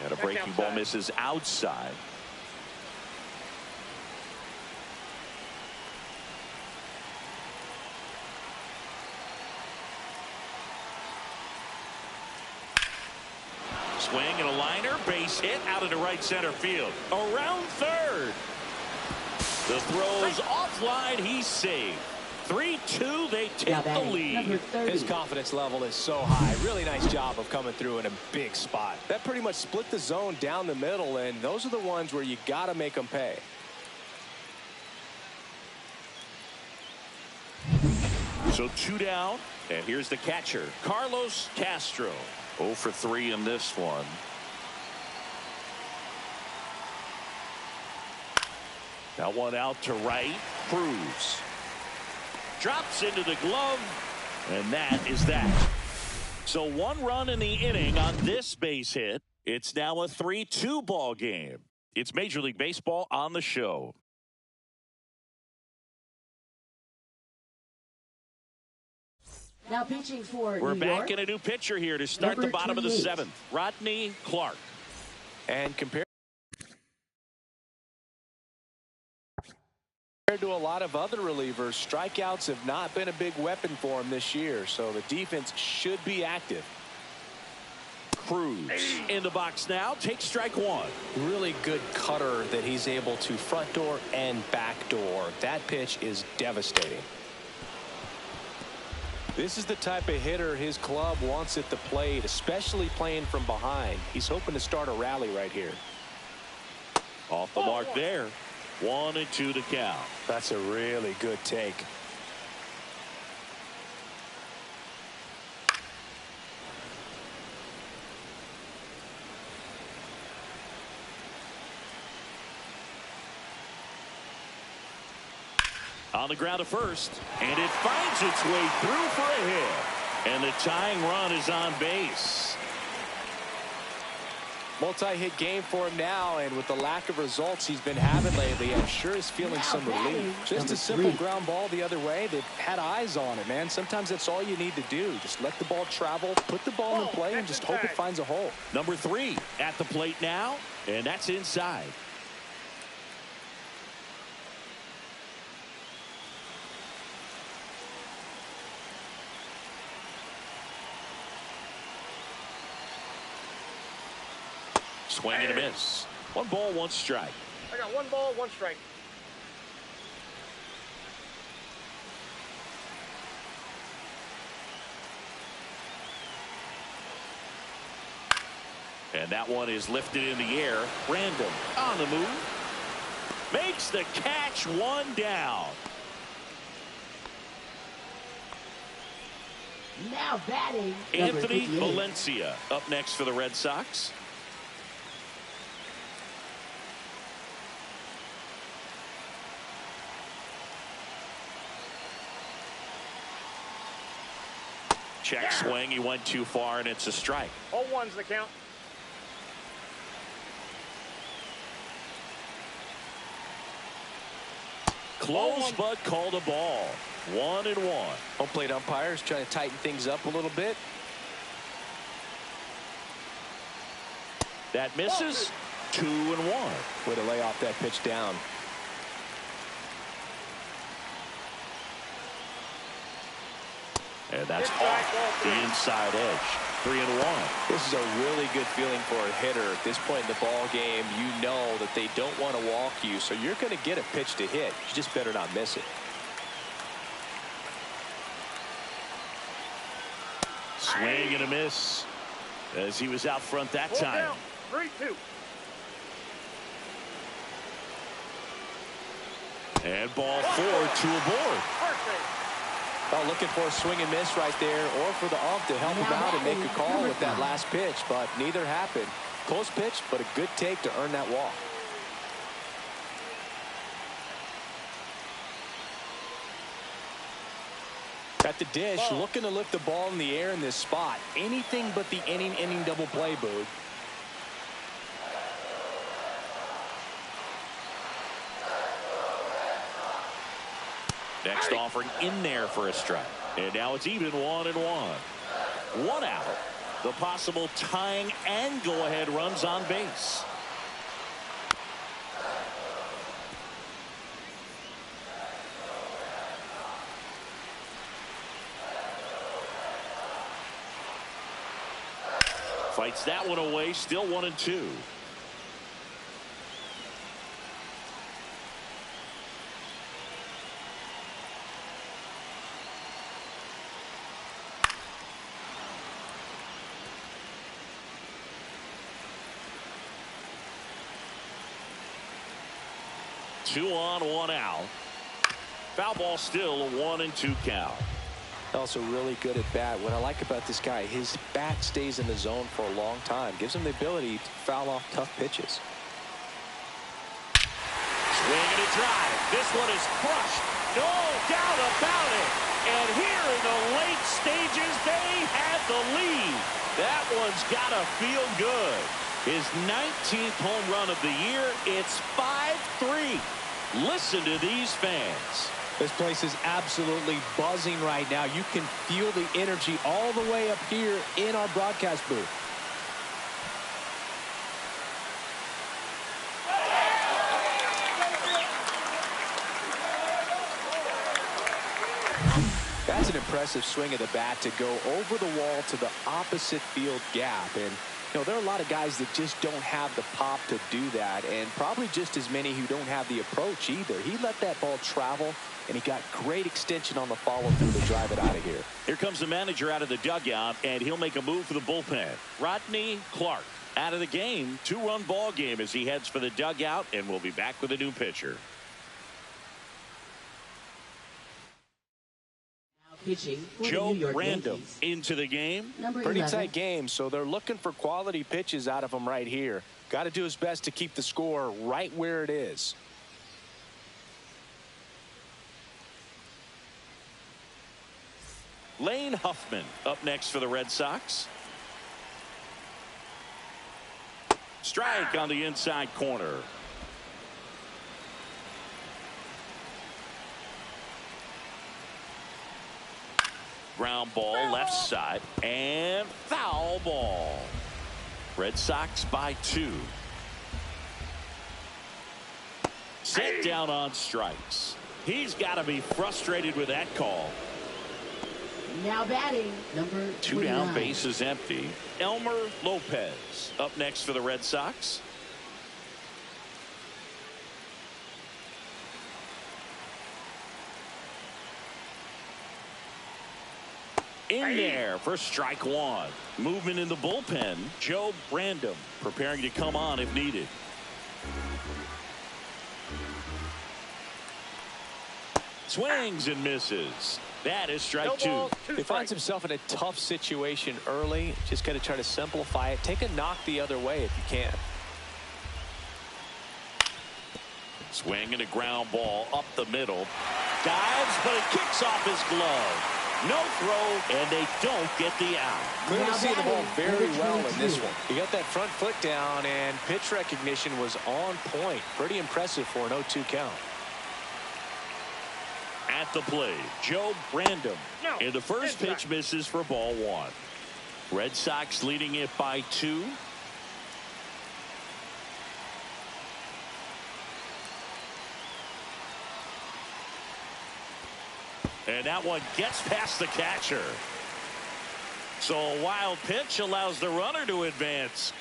And a breaking ball misses outside. Swing and a liner, base hit out into right center field. Around third. The throw's offline, he's saved. 3-2, they take the lead. His confidence level is so high. Really nice job of coming through in a big spot. That pretty much split the zone down the middle, and those are the ones where you got to make them pay. So 2 down, and here's the catcher, Carlos Castro. 0 for 3 in this one. That one out to right. Cruz drops into the glove, and that is that. So 1 run in the inning on this base hit. It's now a 3-2 ball game. It's Major League Baseball on the show. Now pitching for We're New back York. in a new pitcher here to start the bottom of the 7th. Rodney Clark. And compared to a lot of other relievers, strikeouts have not been a big weapon for him this year, so the defense should be active. Cruz in the box now, takes strike 1. Really good cutter that he's able to front door and back door. That pitch is devastating. This is the type of hitter his club wants at the plate, especially playing from behind. He's hoping to start a rally right here. Off the mark there. 1-2 to count. That's a really good take. On the ground to first, and it finds its way through for a hit. And the tying run is on base. Multi-hit game for him now, and with the lack of results he's been having lately, I'm sure he's feeling some relief. Just a simple ground ball the other way. They've had eyes on it, man. Sometimes that's all you need to do. Just let the ball travel, put the ball in play, and just hope it finds a hole. Number 3 at the plate now, and that's inside. Swing and a miss. 1 ball, 1 strike. I got 1 ball, 1 strike. And that one is lifted in the air. Random on the move. Makes the catch, 1 down. Now batting, number Anthony 58. Valencia up next for the Red Sox. Check swing. He went too far, and it's a strike. 0-1's the count. Close, but called a ball. 1-1. Home plate umpires trying to tighten things up a little bit. That misses. 2-1. Way to lay off that pitch down. And that's off the inside edge. 3-1. This is a really good feeling for a hitter. At this point in the ball game, you know that they don't want to walk you, so you're going to get a pitch to hit. You just better not miss it. Swing and a miss as he was out front that time. 3-2. And ball 4 to a board. Well, looking for a swing and miss right there, or for the ump to help him out and make a call with that last pitch, but neither happened. Close pitch, but a good take to earn that walk. At the dish, looking to lift the ball in the air in this spot. Anything but the inning double play, Boog. Next offering in there for a strike. And now it's even 1-1. 1 out. The possible tying and go-ahead runs on base. Fights that one away. Still 1-2. Two on, 1 out. Foul ball, still a 1-2 count. Also really good at bat. What I like about this guy, his bat stays in the zone for a long time. Gives him the ability to foul off tough pitches. Swing and a drive. This one is crushed. No doubt about it. And here in the late stages, they had the lead. That one's got to feel good. His 19th home run of the year. It's 5-3. Listen to these fans. This place is absolutely buzzing right now. You can feel the energy all the way up here in our broadcast booth. That's an impressive swing of the bat to go over the wall to the opposite field gap. And you know, there are a lot of guys that just don't have the pop to do that, and probably just as many who don't have the approach either. He let that ball travel, and he got great extension on the follow-through to drive it out of here. Here comes the manager out of the dugout, and he'll make a move for the bullpen. Rodney Clark out of the game. 2-run ball game as he heads for the dugout, and we'll be back with a new pitcher. Pitching for the Joe New York Random Yankees. into the game. Number Pretty 11. tight game, so they're looking for quality pitches out of him right here. Got to do his best to keep the score right where it is. Lane Huffman up next for the Red Sox. Strike on the inside corner. Ground ball left side and foul ball. Red Sox by 2. Set down on strikes. He's got to be frustrated with that call. Now batting, number 2 down, 29. base is empty. Elmer Lopez up next for the Red Sox. In there for strike 1. Movement in the bullpen. Joe Random preparing to come on if needed. Swings and misses. That is strike No two. balls, two He finds strikes. himself in a tough situation early. Just got to try to simplify it. Take a knock the other way if you can. Swing and a ground ball up the middle. Dives, but it kicks off his glove. No throw, and they don't get the out. Clearly Now seeing the ball batting, very number well in this 22. one. He got that front foot down, and pitch recognition was on point. Pretty impressive for an 0-2 count. At the plate, Joe Brandon. No, And the first good pitch shot. misses for ball one. Red Sox leading it by 2. And that one gets past the catcher. So a wild pitch allows the runner to advance.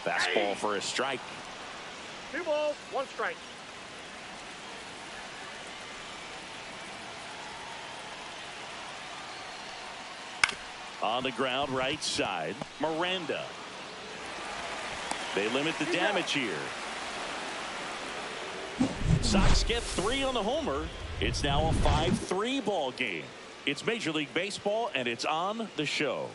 Fastball for a strike. 2 balls, 1 strike. On the ground, right side, Miranda. They limit the damage here. Sox get 3 on the homer. It's now a 5-3 ball game. It's Major League Baseball, and it's on the show.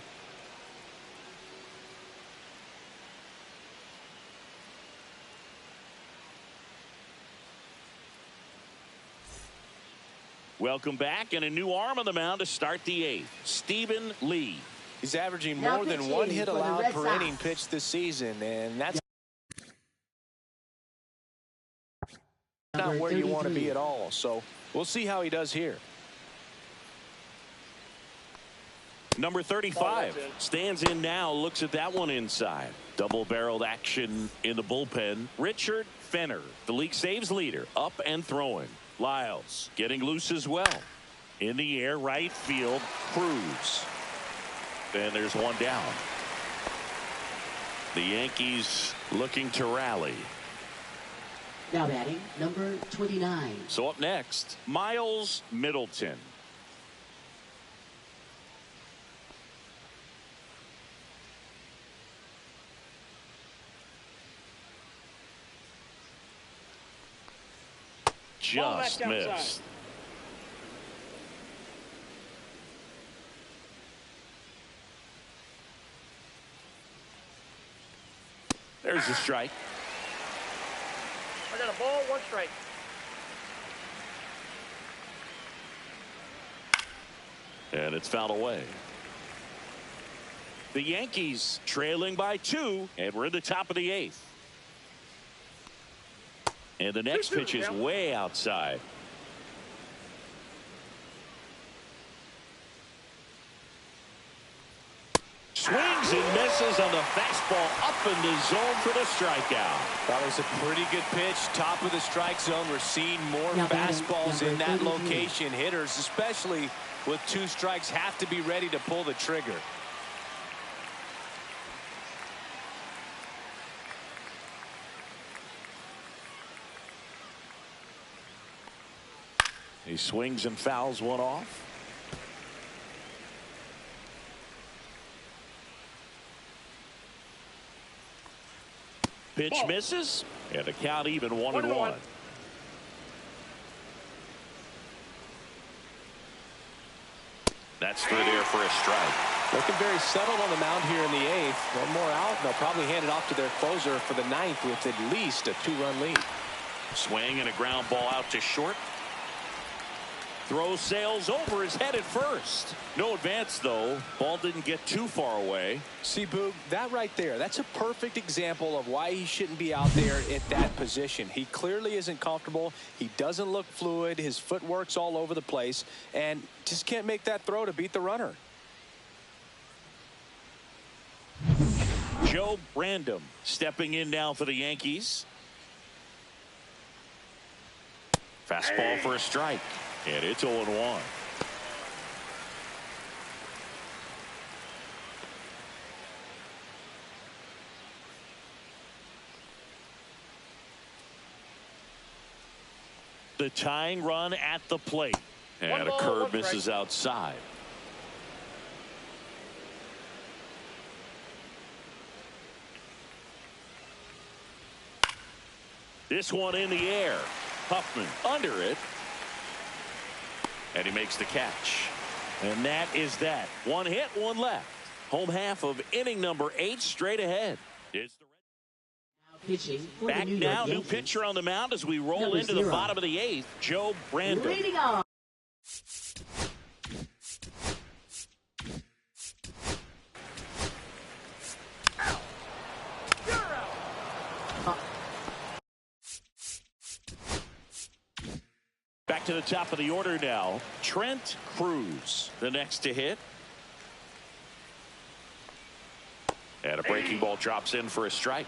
Welcome back, and a new arm on the mound to start the 8th. Stephen Lee. He's averaging Now more than pitching 1 hit for the allowed Red per Sox. inning pitched this season, and that's not Number where you want to 33. be at all. So we'll see how he does here. Number 35 stands in now, looks at that one inside. Double-barreled action in the bullpen. Richard Fenner, the league saves leader, up and throwing. Lyles getting loose as well. In the air, right field, Cruz. And there's one down. The Yankees looking to rally. Now batting, number 29. So up next, Miles Middleton. Ball Just back outside. missed. There's a strike. I got a ball, 1 strike. And it's fouled away. The Yankees trailing by 2, and we're in the top of the 8th. And the next 2-2, pitch is yeah. way outside. Swings and misses on the fastball up in the zone for the strikeout. That was a pretty good pitch. Top of the strike zone. We're seeing more Now batting, fastballs in number that 33. location. Hitters, especially with 2 strikes, have to be ready to pull the trigger. He swings and fouls one off. Pitch Ball. misses, and the count even 1-1. 1-1. That's through there for a strike. Looking very settled on the mound here in the 8th. One more out, and they'll probably hand it off to their closer for the 9th with at least a 2-run lead. Swing and a ground ball out to short. Throw sails over his head at first. No advance, though. Ball didn't get too far away. See, Boog, that right there, that's a perfect example of why he shouldn't be out there at that position. He clearly isn't comfortable. He doesn't look fluid. His footwork's all over the place, and just can't make that throw to beat the runner. Joe Brandon stepping in now for the Yankees. Fastball for a strike. And it's 0-1. The tying run at the plate. And One a ball, curve 1 strike. misses outside. This one in the air. Huffman under it. And he makes the catch. And that is that. One hit, one left. Home half of inning number 8 straight ahead. It's the Pitching for back the New now, York new Yankees. pitcher on the mound as we roll Number into 0. the bottom of the 8th, Joe Brandon. Leading off. Back to the top of the order now. Trent Cruz, the next to hit. And a breaking ball drops in for a strike.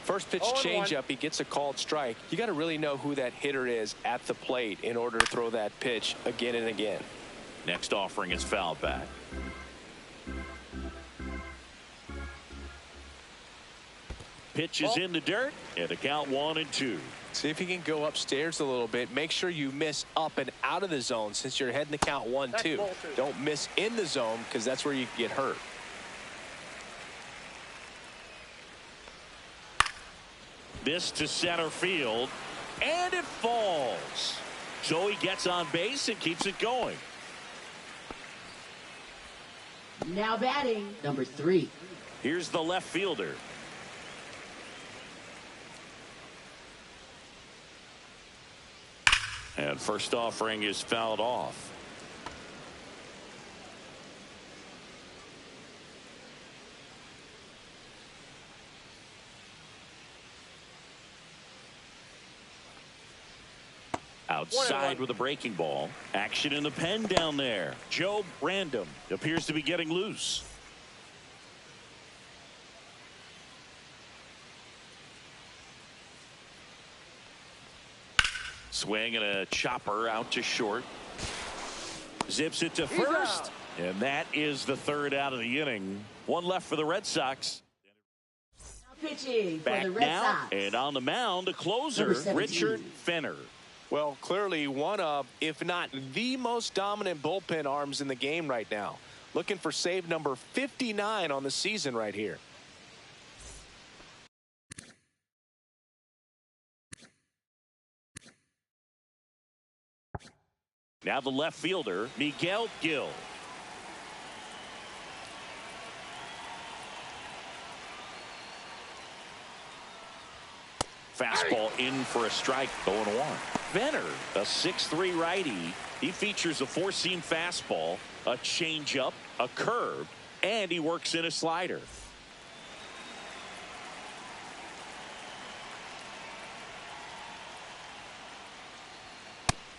First pitch changeup, he gets a called strike. You got to really know who that hitter is at the plate in order to throw that pitch again and again. Next offering is fouled back. Pitch is in the dirt, and the count 1-2. See if you can go upstairs a little bit. Make sure you miss up and out of the zone since you're heading the count 1-2. Don't miss in the zone because that's where you can get hurt. This to center field, and it falls. So he gets on base and keeps it going. Now batting, number 3. Here's the left fielder. And first offering is fouled off. Outside with a breaking ball. Action in the pen down there. Joe Brandon appears to be getting loose. Swing and a chopper out to short. Zips it to first. And that is the third out of the inning. One left for the Red Sox. Now pitching for Back the Red now, Sox. and on the mound, the closer, Number 17. Richard Fenner. Well, clearly one of, if not the most dominant bullpen arms in the game right now. Looking for save number 59 on the season right here. Now the left fielder, Miguel Gil. Fastball in for a strike, 0-1. Venner, a 6'3" righty. He features a four-seam fastball, a changeup, a curve, and he works in a slider.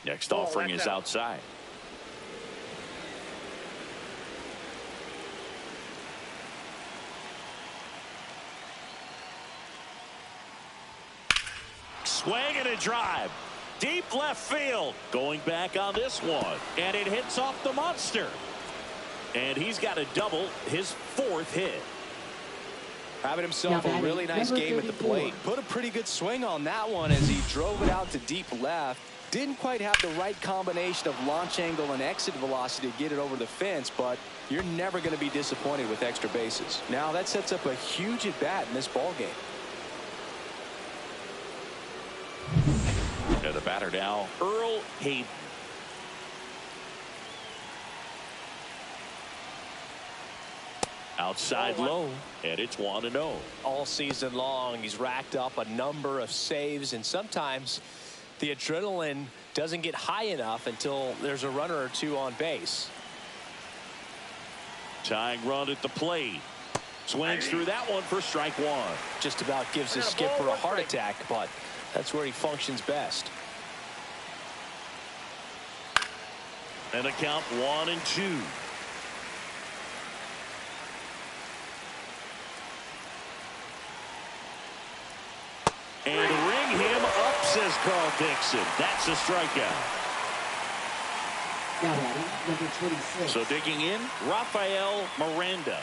Next offering is outside. Swing and a drive. Deep left field. Going back on this one. And it hits off the monster. And he's got a double, his 4th hit. Having himself a really nice game at the plate. Put a pretty good swing on that one as he drove it out to deep left. Didn't quite have the right combination of launch angle and exit velocity to get it over the fence, but you're never going to be disappointed with extra bases. Now that sets up a huge at bat in this ball game. And the batter now, Earl Hayden. Outside low, and it's 1-0. All season long, he's racked up a number of saves, and sometimes the adrenaline doesn't get high enough until there's a runner or two on base. Tying run at the plate. Swings through that one for strike 1. Just about gives his skipper a heart attack, but that's where he functions best. And a count 1-2. And ring him up, says Carl Dixon. That's a strikeout. Now batting, number 26. So digging in, Rafael Miranda.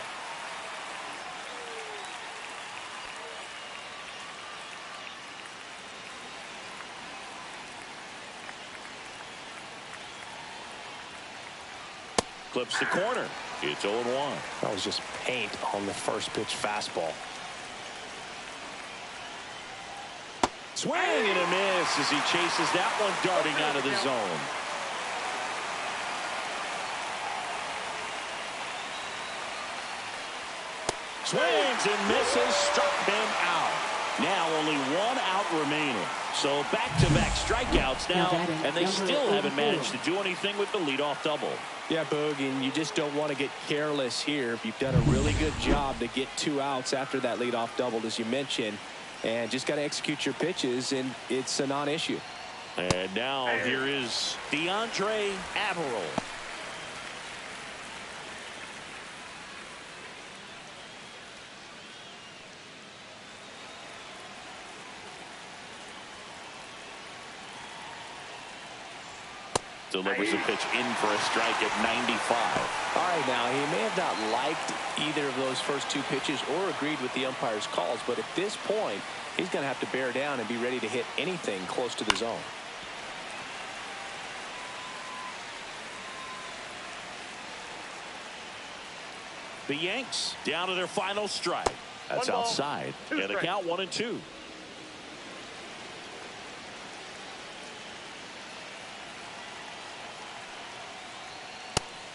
Clips the corner. It's 0-1. That was just paint on the first pitch fastball. Swing and a miss as he chases that one darting out of the zone. Swings and misses, struck him out. Now only one out remaining. So back-to-back strikeouts now, and they still haven't managed to do anything with the leadoff double. Yeah, Boog, and you just don't want to get careless here. You've done a really good job to get 2 outs after that leadoff double, as you mentioned, and just got to execute your pitches, and it's a non-issue. And now here is DeAndre Averill. Delivers a pitch in for a strike at 95. All right, now, he may have not liked either of those first 2 pitches or agreed with the umpire's calls, but at this point, he's going to have to bear down and be ready to hit anything close to the zone. The Yanks down to their final strike. That's outside. And the count 1-2.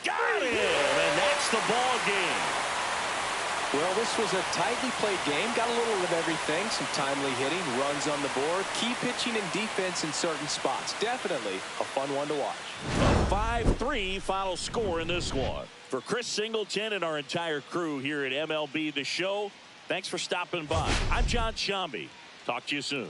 Got him, and that's the ball game. Well, this was a tightly played game. Got a little of everything. Some timely hitting, runs on the board, key pitching and defense in certain spots. Definitely a fun one to watch. A 5-3 final score in this one. For Chris Singleton and our entire crew here at MLB The Show, thanks for stopping by. I'm John Shambi. Talk to you soon.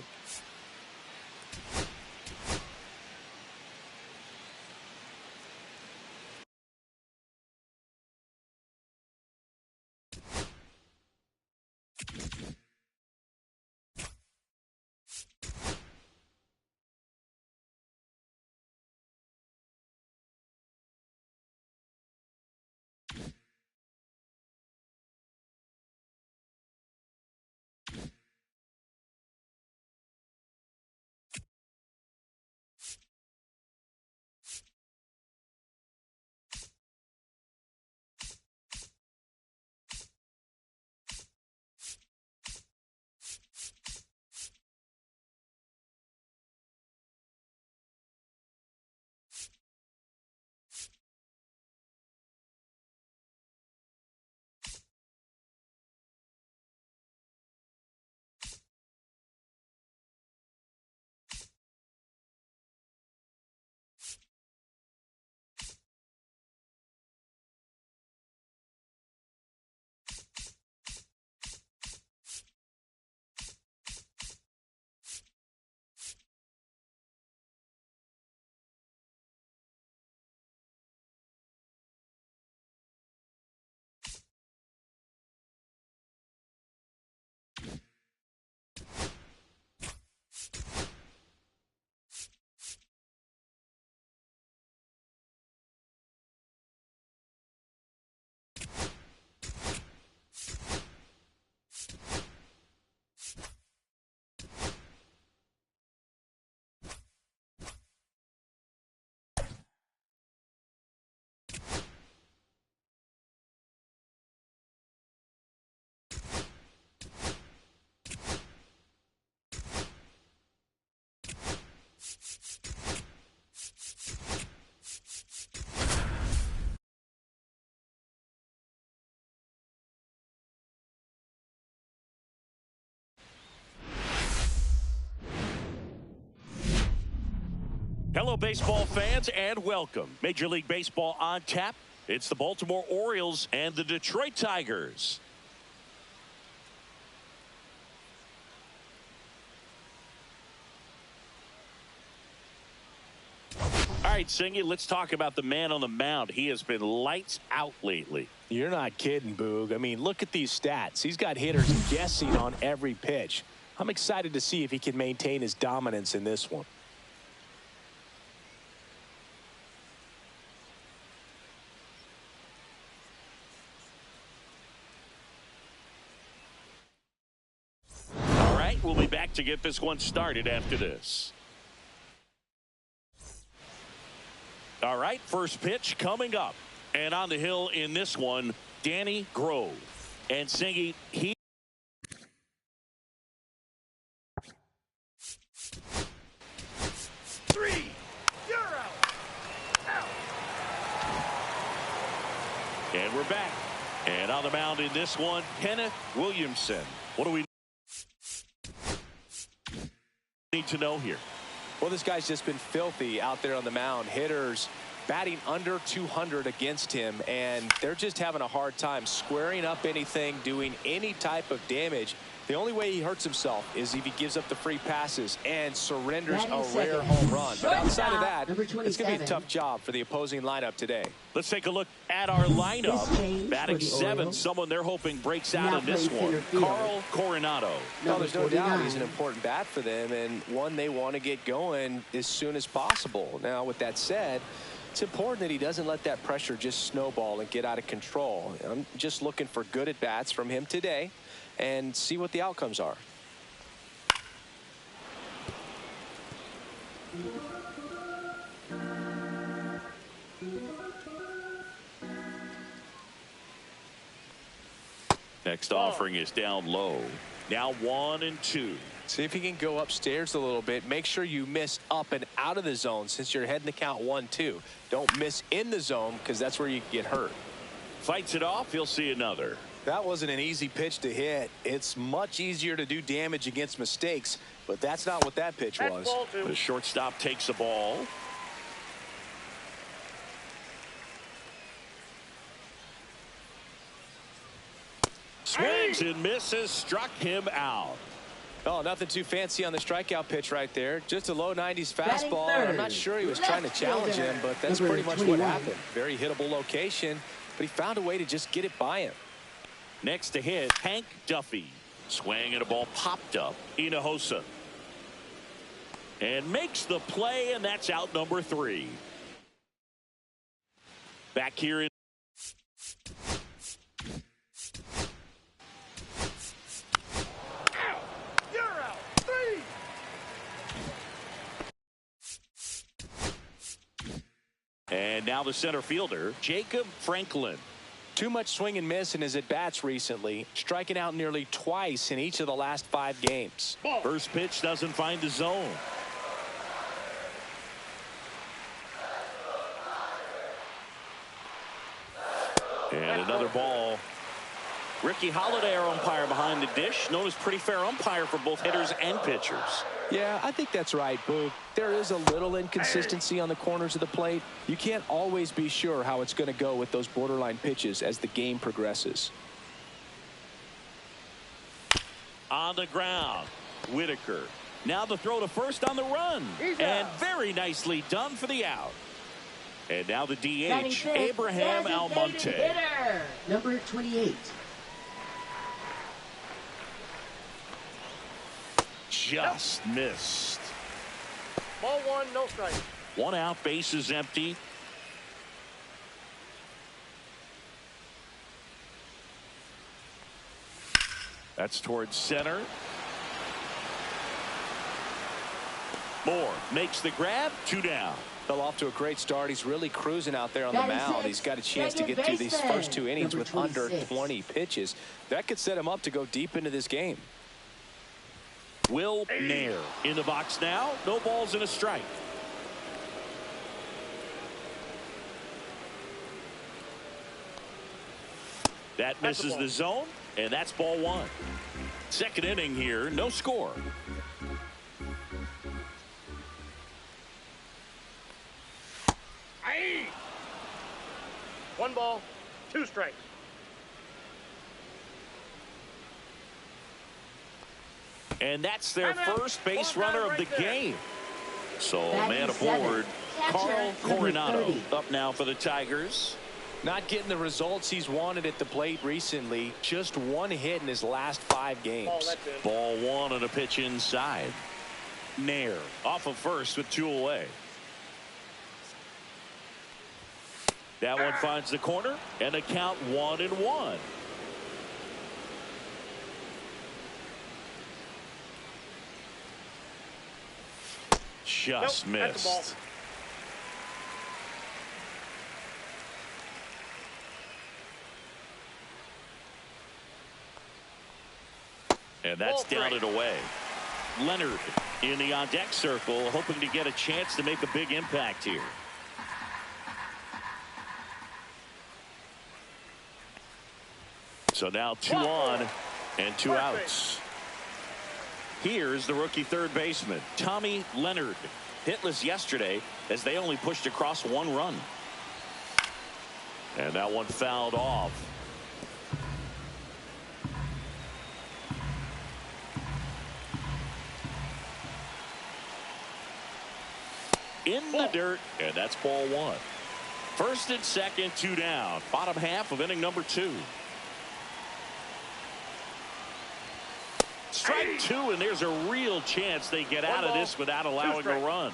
Hello, baseball fans, and welcome. Major League Baseball on tap. It's the Baltimore Orioles and the Detroit Tigers. All right, Singy, let's talk about the man on the mound. He has been lights out lately. You're not kidding, Boog. I mean, look at these stats. He's got hitters guessing on every pitch. I'm excited to see if he can maintain his dominance in this one. All right, we'll be back to get this one started after this. All right, first pitch coming up. And on the hill in this one, Danny Grove. And Singy, he And we're back. And on the mound in this one, Kenneth Williamson. What do we need to know here? Well, this guy's just been filthy out there on the mound. Hitters batting under 200 against him, and they're just having a hard time squaring up anything, doing any type of damage. The only way he hurts himself is if he gives up the free passes and surrenders a rare home run. But outside of that, it's going to be a tough job for the opposing lineup today. Let's take a look at our lineup. Batting seventh, someone they're hoping breaks out in this one. Carl Coronado. Well, there's no doubt he's an important bat for them and one they want to get going as soon as possible. Now, with that said, it's important that he doesn't let that pressure just snowball and get out of control. I'm just looking for good at-bats from him today and see what the outcomes are. Next offering is down low. Now 1-2. See if he can go upstairs a little bit. Make sure you miss up and out of the zone since you're heading the count 1-2. Don't miss in the zone because that's where you get hurt. Fights it off. He'll see another. That wasn't an easy pitch to hit. It's much easier to do damage against mistakes, but that's not what that pitch was. The shortstop takes the ball. Swings and misses, struck him out. Oh, nothing too fancy on the strikeout pitch right there. Just a low 90s fastball. I'm not sure he was trying to challenge him, but that's pretty much what happened. Very hittable location, but he found a way to just get it by him. Next to hit, Hank Duffy. Swing and a ball popped up. Hinojosa. And makes the play, and that's out number 3. Back here in. You're out. 3. And now the center fielder, Jacob Franklin. Too much swing and miss in his at-bats recently, striking out nearly twice in each of the last 5 games. First pitch doesn't find the zone. And another ball. Ricky Holiday, our umpire behind the dish, known as pretty fair umpire for both hitters and pitchers. Yeah, I think that's right, Boog. There is a little inconsistency on the corners of the plate. You can't always be sure how it's going to go with those borderline pitches as the game progresses. On the ground, Whitaker. Now the throw to first on the run. And very nicely done for the out. And now the DH, Abraham Almonte. Hitter, number 28. Just missed. Ball 1, no strike. 1 out, bases empty. That's towards center. Moore makes the grab, 2 down. Fell off to a great start. He's really cruising out there on the mound. He's got a chance to get through these first 2 innings with under 20 pitches. That could set him up to go deep into this game. Will Nair in the box now. No balls and a strike. That misses the zone, and that's ball 1. Second inning here, no score. Aye. 1 ball, 2 strikes. And that's their first base runner of the game. So man aboard, Carl Coronado up now for the Tigers. Not getting the results he's wanted at the plate recently. Just 1 hit in his last 5 games. Ball 1 and a pitch inside. Nair off of first with 2 away. That one finds the corner and the count 1-1. Just missed. And that's down and away. Leonard in the on-deck circle, hoping to get a chance to make a big impact here. So now 2 on and 2 outs. Here's the rookie third baseman, Tommy Leonard. Hitless yesterday as they only pushed across 1 run. And that one fouled off. In the dirt, and that's ball 1. First and second, 2 down. Bottom half of inning number 2. Strike 2, and there's a real chance they get out of this without allowing a run.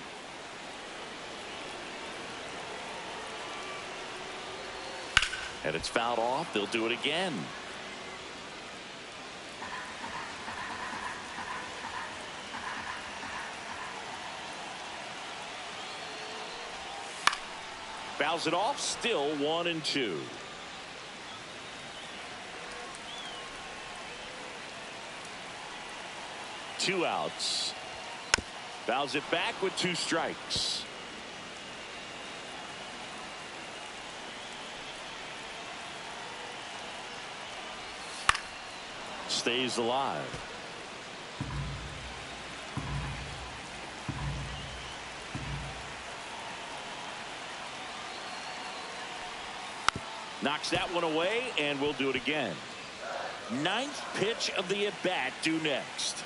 And it's fouled off. They'll do it again. Fouls it off. Still 1 and 2. Two outs. Fouls it back with 2 strikes. Stays alive. Knocks that one away, and we'll do it again. 9th pitch of the at-bat due next.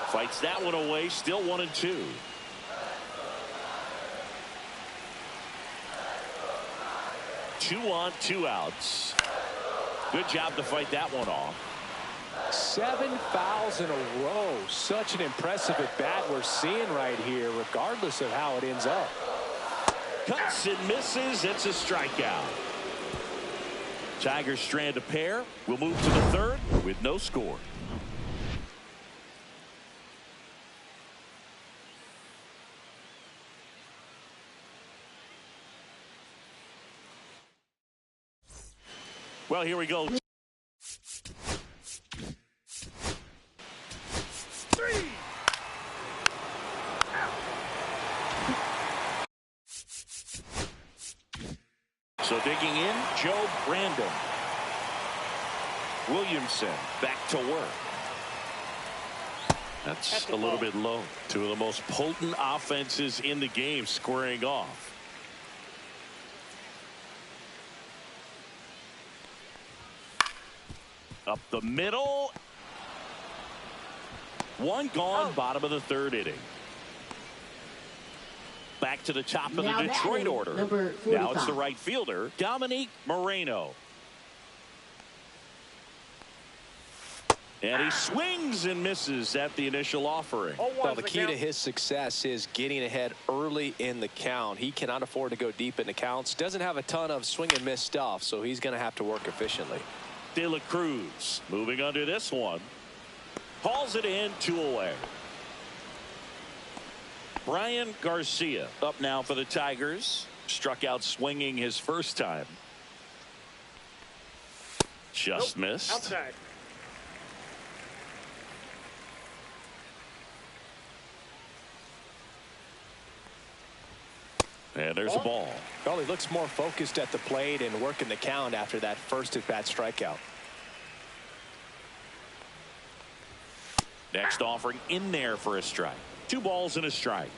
Fights that one away, still 1 and 2. Two on, 2 outs. Good job to fight that one off. 7 fouls in a row. Such an impressive at bat we're seeing right here, regardless of how it ends up. Cuts and misses. It's a strikeout. Tigers strand a pair. We'll move to the 3rd with no score. Well, here we go. 3. So digging in, Joe Brandon. Williamson back to work. That's a little bit low. 2 of the most potent offenses in the game squaring off. Up the middle. 1 gone, bottom of the 3rd inning. Back to the top of the Detroit order. Now it's the right fielder, Dominique Moreno. And he swings and misses at the initial offering. Well, the key to his success is getting ahead early in the count. He cannot afford to go deep in the counts. Doesn't have a ton of swing and miss stuff, so he's going to have to work efficiently. De La Cruz moving under this one. Hauls it in, 2 away. Brian Garcia up now for the Tigers. Struck out swinging his first time. Just missed. Outside. And there's a ball. Well, he looks more focused at the plate and working the count after that first at-bat strikeout. Next offering in there for a strike. 2 balls and a strike.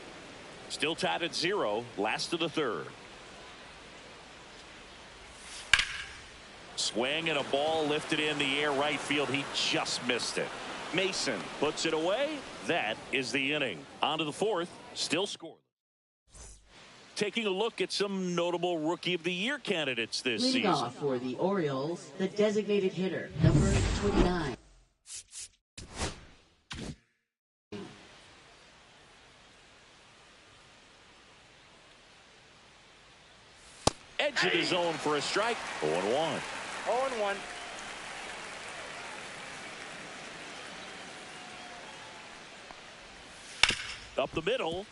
Still tied at 0. Last of the 3rd. Swing and a ball lifted in the air right field. He just missed it. Mason puts it away. That is the inning. On to the 4th. Still scoreless. Taking a look at some notable Rookie of the Year candidates this Leading season. off for the Orioles, the designated hitter, number 29. Edge of the zone for a strike. 0-1. 0-1. Up the middle.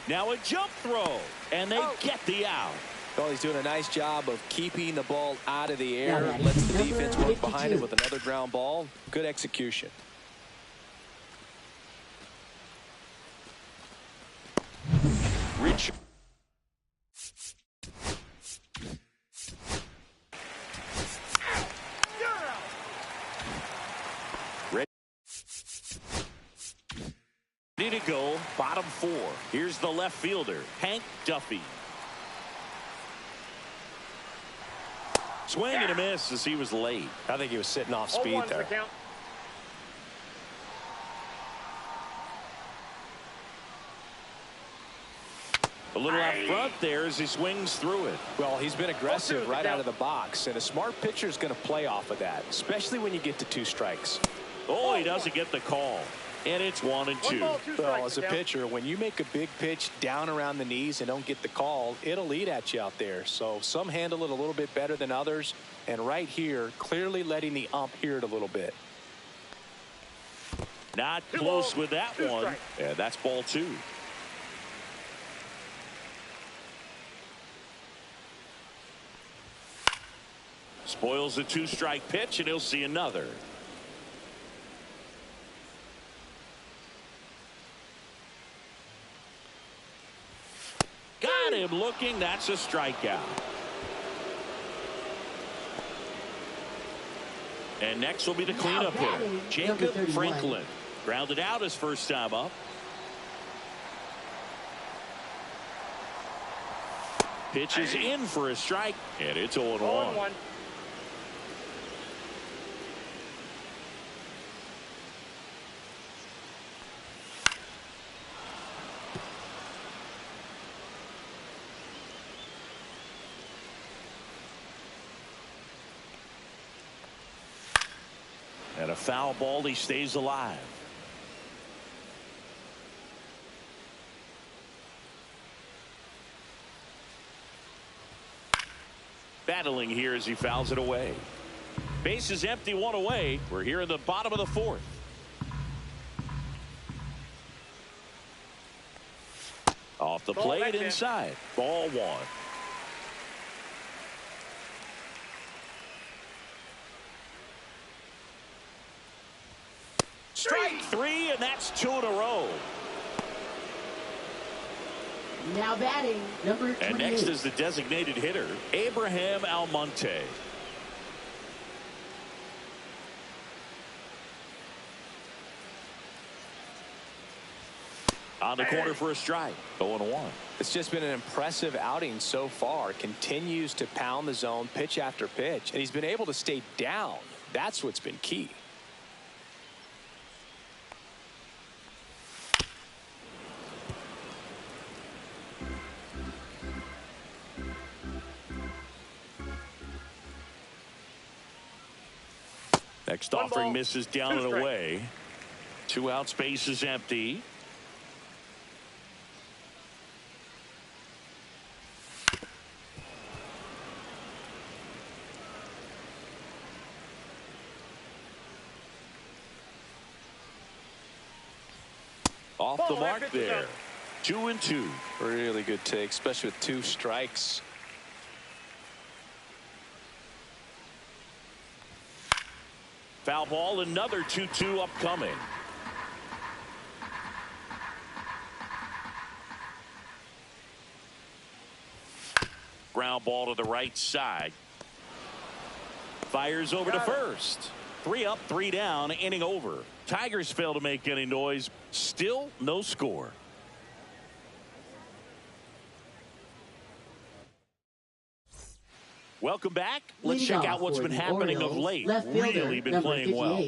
Now a jump throw, and they get the out. Well, he's doing a nice job of keeping the ball out of the air. Now, Lets the defense work 52. behind it with another ground ball. Good execution. is the left fielder, Hank Duffy. Swing and a miss as he was late. I think he was sitting off speed there. A little out front there as he swings through it. Well, he's been aggressive right out of the box, and a smart pitcher is going to play off of that, especially when you get to 2 strikes. Oh, he doesn't get the call. And it's 1-2. Well, as a pitcher, when you make a big pitch down around the knees and don't get the call, it'll eat at you out there. So some handle it a little bit better than others. And right here, clearly letting the ump hear it a little bit. Not close with that one. Yeah, that's ball 2. Spoils a 2-strike pitch, and he'll see another. Got him looking. That's a strikeout. And next will be the cleanup hitter, Jacob Franklin. Grounded out his first time up. Pitches in for a strike, and it's 0-1. And a foul ball, he stays alive. Battling here as he fouls it away. Base is empty, 1 away. We're here in the bottom of the 4th. Off the plate inside. Ball 1. Strike 3, and that's 2 in a row. Now batting, number 28. And next is the designated hitter, Abraham Almonte. On the corner for a strike. 0-1. It's just been an impressive outing so far. Continues to pound the zone pitch after pitch, and he's been able to stay down. That's what's been key. Next offering misses down and away. 2 out, space is empty. Off the mark there. 2-2. Really good take, especially with 2 strikes. Foul ball, another 2-2 upcoming. Ground ball to the right side. Fires over to first. 3 up, 3 down, inning over. Tigers fail to make any noise. Still no score. Welcome back. Let's check out what's been happening of late. Really been playing well.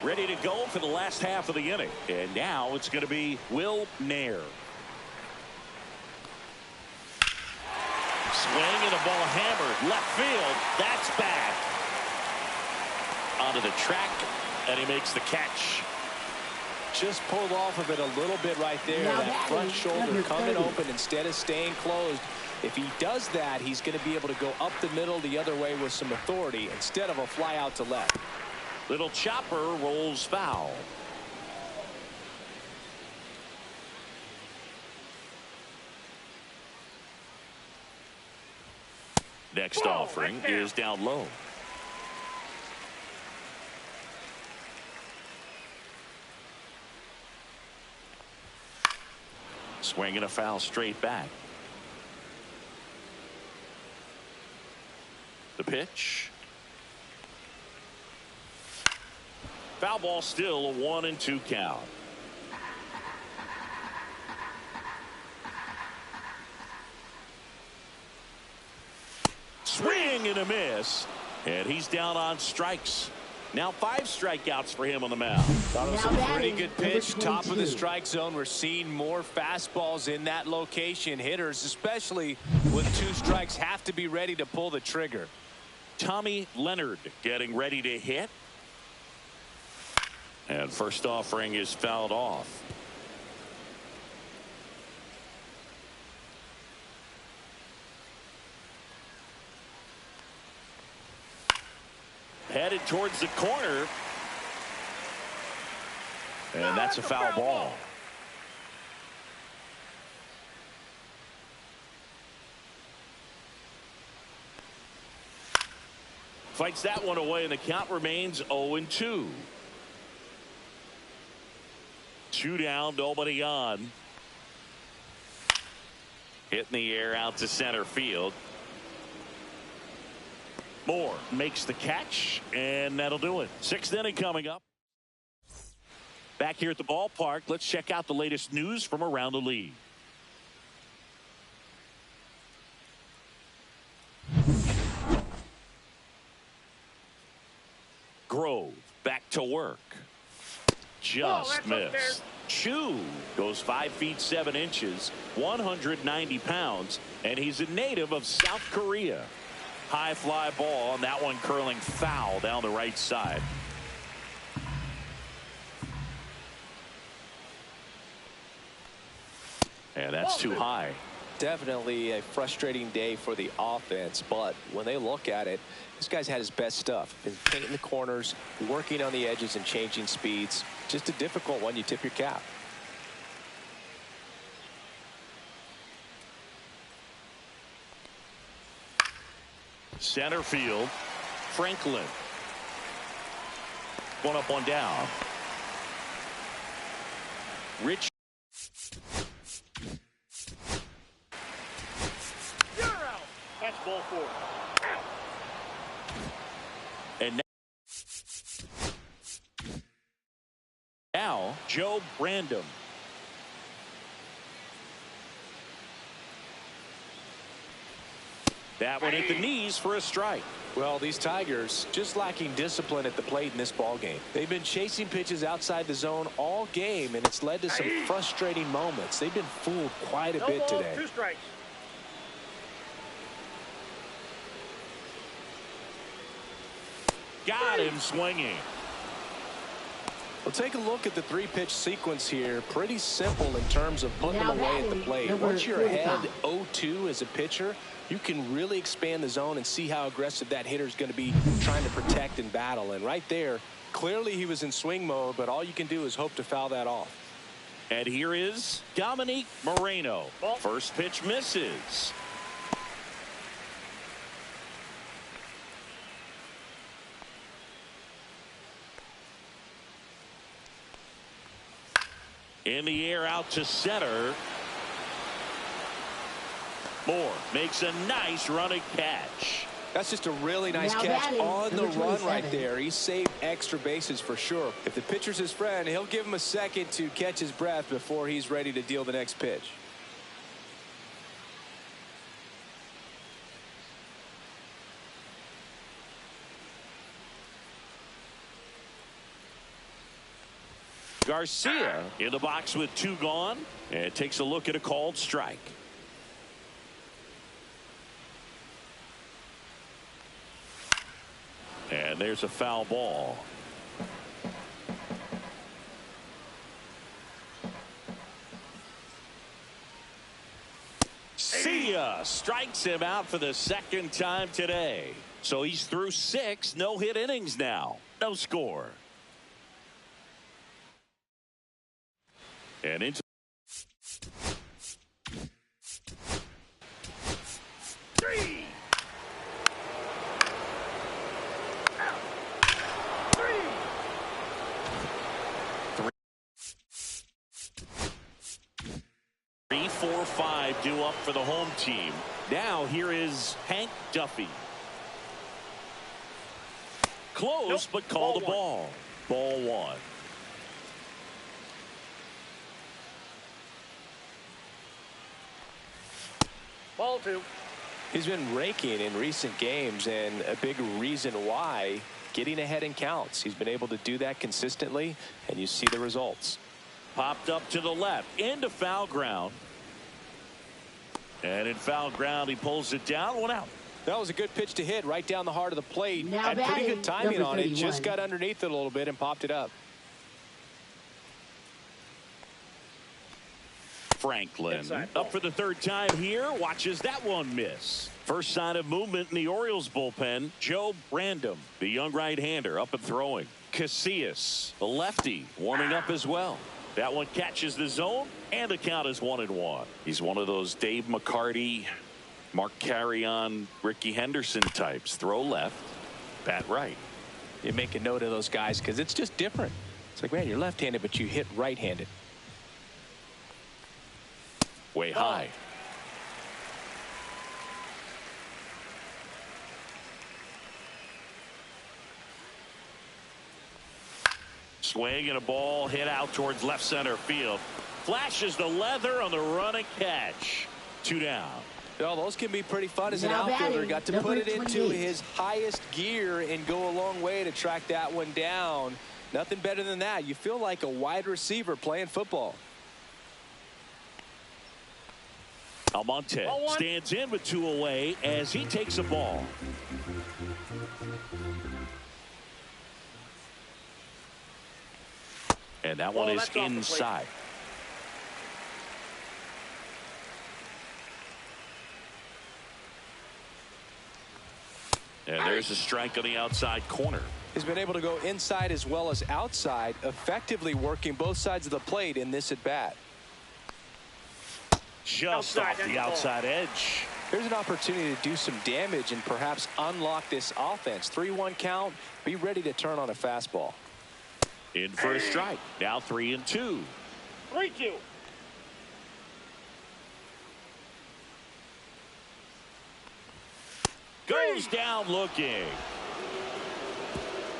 Ready to go for the last half of the inning. And now it's going to be Will Nair. Swing and a ball hammered left field. That's bad. Onto the track, and he makes the catch. Just pulled off of it a little bit right there. That front shoulder coming open instead of staying closed. If he does that, he's going to be able to go up the middle the other way with some authority instead of a fly out to left. Little chopper rolls foul. Next offering is down low. Swing and a foul straight back. The pitch. Foul ball, still a 1-2 count. Swing and a miss. And he's down on strikes. Now 5 strikeouts for him on the mound. Thought it was a pretty good pitch. Top of the strike zone. We're seeing more fastballs in that location. Hitters, especially with 2 strikes, have to be ready to pull the trigger. Tommy Leonard getting ready to hit. And first offering is fouled off. Headed towards the corner. And that's a foul ball. Fights that one away, and the count remains 0-2. 2 down, nobody on. Hit in the air out to center field. Moore makes the catch, and that'll do it. 6th inning coming up. Back here at the ballpark, let's check out the latest news from around the league. Grove back to work. Just missed. Chu goes 5 feet 7 inches, 190 pounds, and he's a native of South Korea. High fly ball, and that one curling foul down the right side. And that's too high. Definitely a frustrating day for the offense, but when they look at it, this guy's had his best stuff. Been painting the corners, working on the edges, and changing speeds. Just a difficult one. You tip your cap. Center field, Franklin. One up, one down. Rich. You're out. That's ball 4. And now Joe Brandom. That one hit the knees for a strike. Well, these Tigers just lacking discipline at the plate in this ball game. They've been chasing pitches outside the zone all game, and it's led to some frustrating moments. They've been fooled quite a bit today. 2 strikes. Got him swinging. Well, take a look at the 3-pitch sequence here. Pretty simple in terms of putting them away at the plate. Once you're ahead 0-2 as a pitcher, you can really expand the zone and see how aggressive that hitter is going to be trying to protect and battle. And right there, clearly he was in swing mode, but all you can do is hope to foul that off. And here is Dominique Moreno. First pitch misses. In the air out to center. Moore makes a nice running catch. That's just a really nice catch on the run right there. He saved extra bases for sure. If the pitcher's his friend, he'll give him a second to catch his breath before he's ready to deal the next pitch. Garcia in the box with 2 gone, and takes a look at a called strike. And there's a foul ball. See ya strikes him out for the 2nd time today. So he's through 6 no-hit innings now. No score. And into 3. 5 due up for the home team. Now here is Hank Duffy. Close, but called a ball. Ball 1. Ball 2. He's been raking in recent games, and a big reason why, getting ahead in counts. He's been able to do that consistently, and you see the results. Popped up to the left into foul ground. And in foul ground, he pulls it down. 1 out. That was a good pitch to hit right down the heart of the plate. Now Had pretty batting, good timing number on it. 31. Just got underneath it a little bit and popped it up. Franklin Inside up for the 3rd time here. Watches that one miss. First sign of movement in the Orioles bullpen. Joe Random, the young right-hander, up and throwing. Casillas, the lefty, warming up as well. That one catches the zone, and the count is 1-1. He's one of those Dave McCarty, Mark Carrion, Ricky Henderson types. Throw left, bat right. You make a note of those guys because it's just different. It's like, man, you're left-handed, but you hit right-handed. Way high. Swing and a ball hit out towards left center field. Flashes the leather on the running catch. 2 down. Well, those can be pretty fun as an Now outfielder. batting, Got to number put it into 28. his highest gear and go a long way to track that one down. Nothing better than that. You feel like a wide receiver playing football. Almonte Ball 1. stands in with 2 away as he takes a ball. And that one Ball, is that's off the plate. inside. And there's a strike on the outside corner. He's been able to go inside as well as outside, effectively working both sides of the plate in this at-bat. Just Outside, off that's the the ball. outside edge. Here's an opportunity to do some damage and perhaps unlock this offense. 3-1 count. Be ready to turn on a fastball. In for a strike. Now 3-2. 3-2. Goes down looking.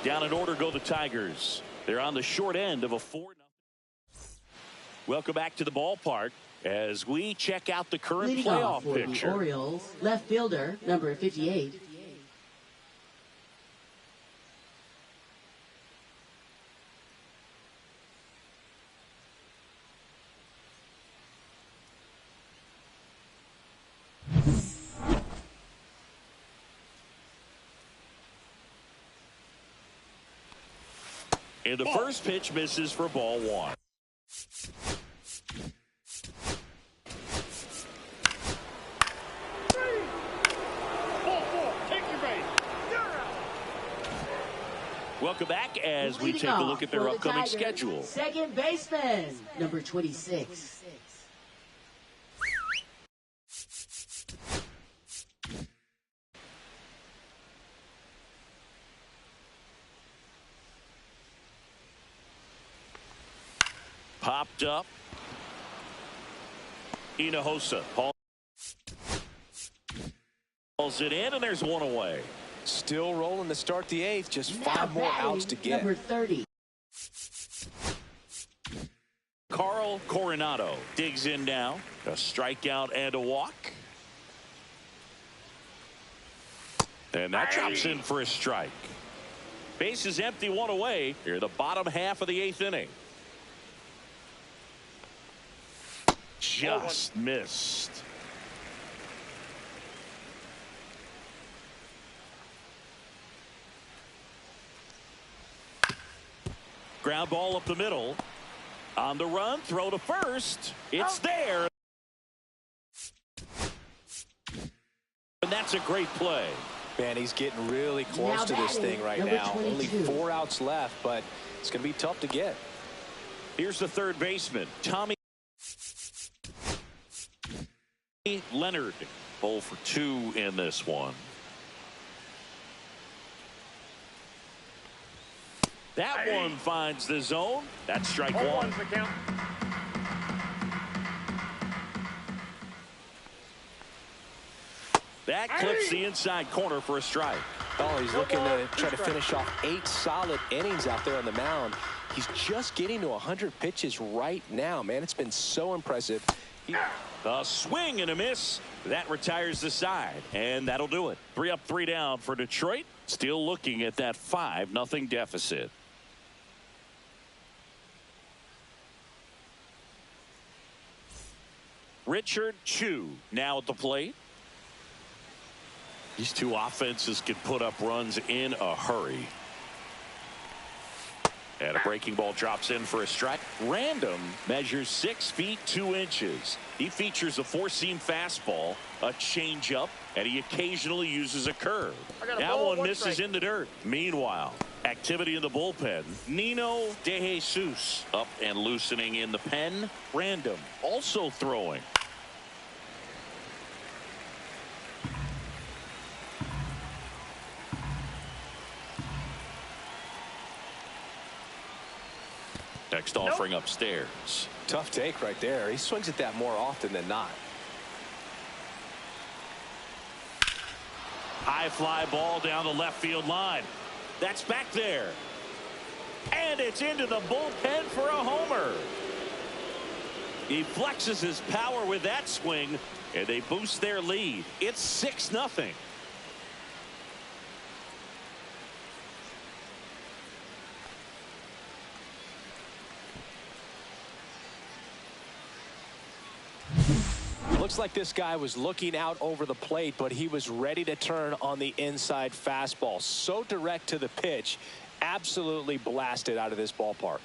Down in order go the Tigers. They're on the short end of a 4-0. Welcome back to the ballpark as we check out the current Leading off playoff for the picture. Orioles, left fielder, number 58. And the first pitch misses for ball 1. Ball 4. Take your base. You're out. Welcome back as we Leading take a off look at their for the upcoming Tigers, schedule. Second baseman, number 26. Popped up. Hinojosa hauls it in, and there's 1 away. Still rolling to start the 8th. Just Now 5 more batting, outs to get. number 30. Carl Coronado digs in now. A strikeout and a walk. And that drops in for a strike. Base is empty, 1 away. Here, the bottom half of the 8th inning. Just missed. Ground ball up the middle. On the run, throw to first. It's there. And that's a great play. Man, he's getting really close Now to this batting, thing right number now. Only 22. 4 outs left, but it's going to be tough to get. Here's the third baseman, Tommy Leonard. 0 for 2 in this one. That one finds the zone. That's strike Ball 1. 1's the count. That clips the inside corner for a strike. Oh, he's looking to try to finish off 8 solid innings out there on the mound. He's just getting to 100 pitches right now, man. It's been so impressive. A swing and a miss. That retires the side, and that'll do it. 3 up, 3 down for Detroit. Still looking at that 5-0 deficit. Richard Chu now at the plate. These two offenses can put up runs in a hurry. And a breaking ball drops in for a strike. Random measures 6 feet 2 inches. He features a 4-seam fastball, a changeup, and he occasionally uses a curve. That one misses in the dirt. Meanwhile, activity in the bullpen. Nino De Jesus up and loosening in the pen. Random also throwing. Next offering upstairs. Tough take right there. He swings at that more often than not. High fly ball down the left field line. That's back there. And it's into the bullpen for a homer. He flexes his power with that swing, and they boost their lead. It's 6-0. Looks like this guy was looking out over the plate, but he was ready to turn on the inside fastball. So direct to the pitch, absolutely blasted out of this ballpark.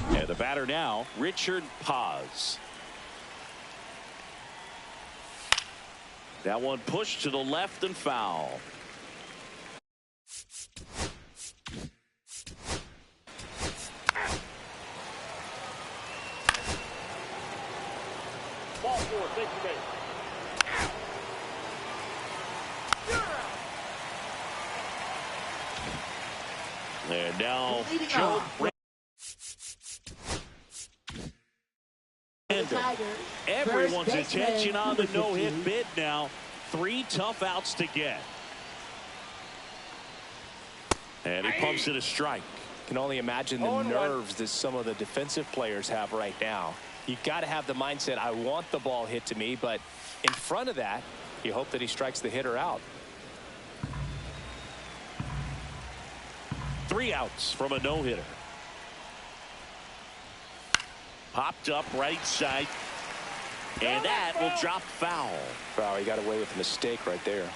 And the batter now, Richard Paz. That one pushed to the left and foul. Ball 4, take your base. And now Leading Joe off. Random. Everyone's attention on the no-hit bid now. 3 tough outs to get. And he pumps it a strike. Can only imagine the nerves that some of the defensive players have right now. You've got to have the mindset, I want the ball hit to me, but in front of that, you hope that he strikes the hitter out. 3 outs from a no-hitter. Popped up right side. And that will drop foul. Wow, he got away with a mistake right there.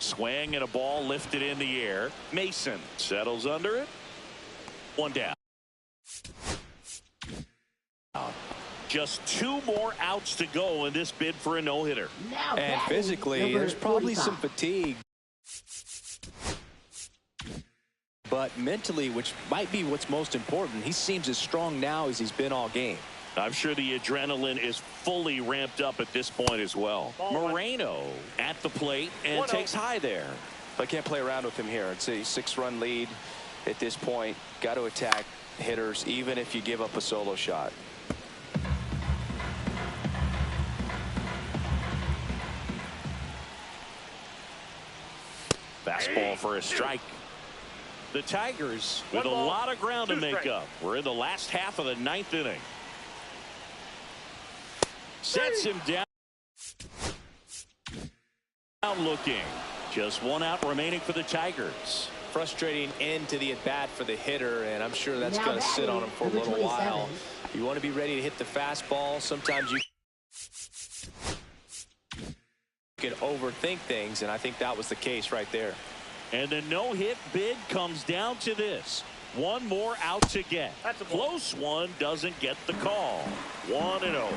Swing and a ball lifted in the air. Mason settles under it. 1 down. Just 2 more outs to go in this bid for a no-hitter. And physically, there's probably some fatigue. But mentally, which might be what's most important, he seems as strong now as he's been all game. I'm sure the adrenaline is fully ramped up at this point as well. Moreno at the plate and takes high there. I can't play around with him here. It's a 6-run lead at this point. Got to attack hitters even if you give up a solo shot. Fastball for a strike. The Tigers with a lot of ground to make up. We're in the last half of the 9th inning. Sets him down. Looking. Just 1 out remaining for the Tigers. Frustrating end to the at-bat for the hitter, and I'm sure that's going to sit on him for a little while. You want to be ready to hit the fastball. Sometimes you can overthink things, and I think that was the case right there. And the no-hit bid comes down to this. 1 more out to get. That's a close one, doesn't get the call. 1-0.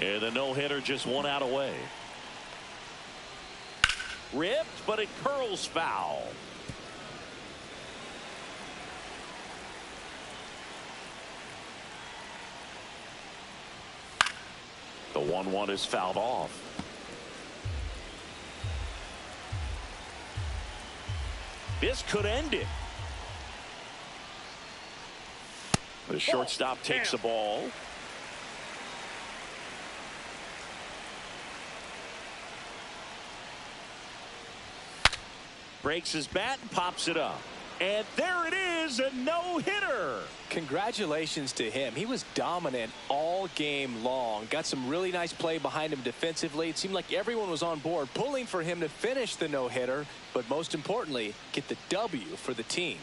And the no-hitter just 1 out away. Ripped, but it curls foul. The 1-1 is fouled off. This could end it. The shortstop takes the ball. Breaks his bat and pops it up. And there it is, a no-hitter. Congratulations to him. He was dominant all game long. Got some really nice play behind him defensively. It seemed like everyone was on board, pulling for him to finish the no-hitter, but most importantly, get the W for the team.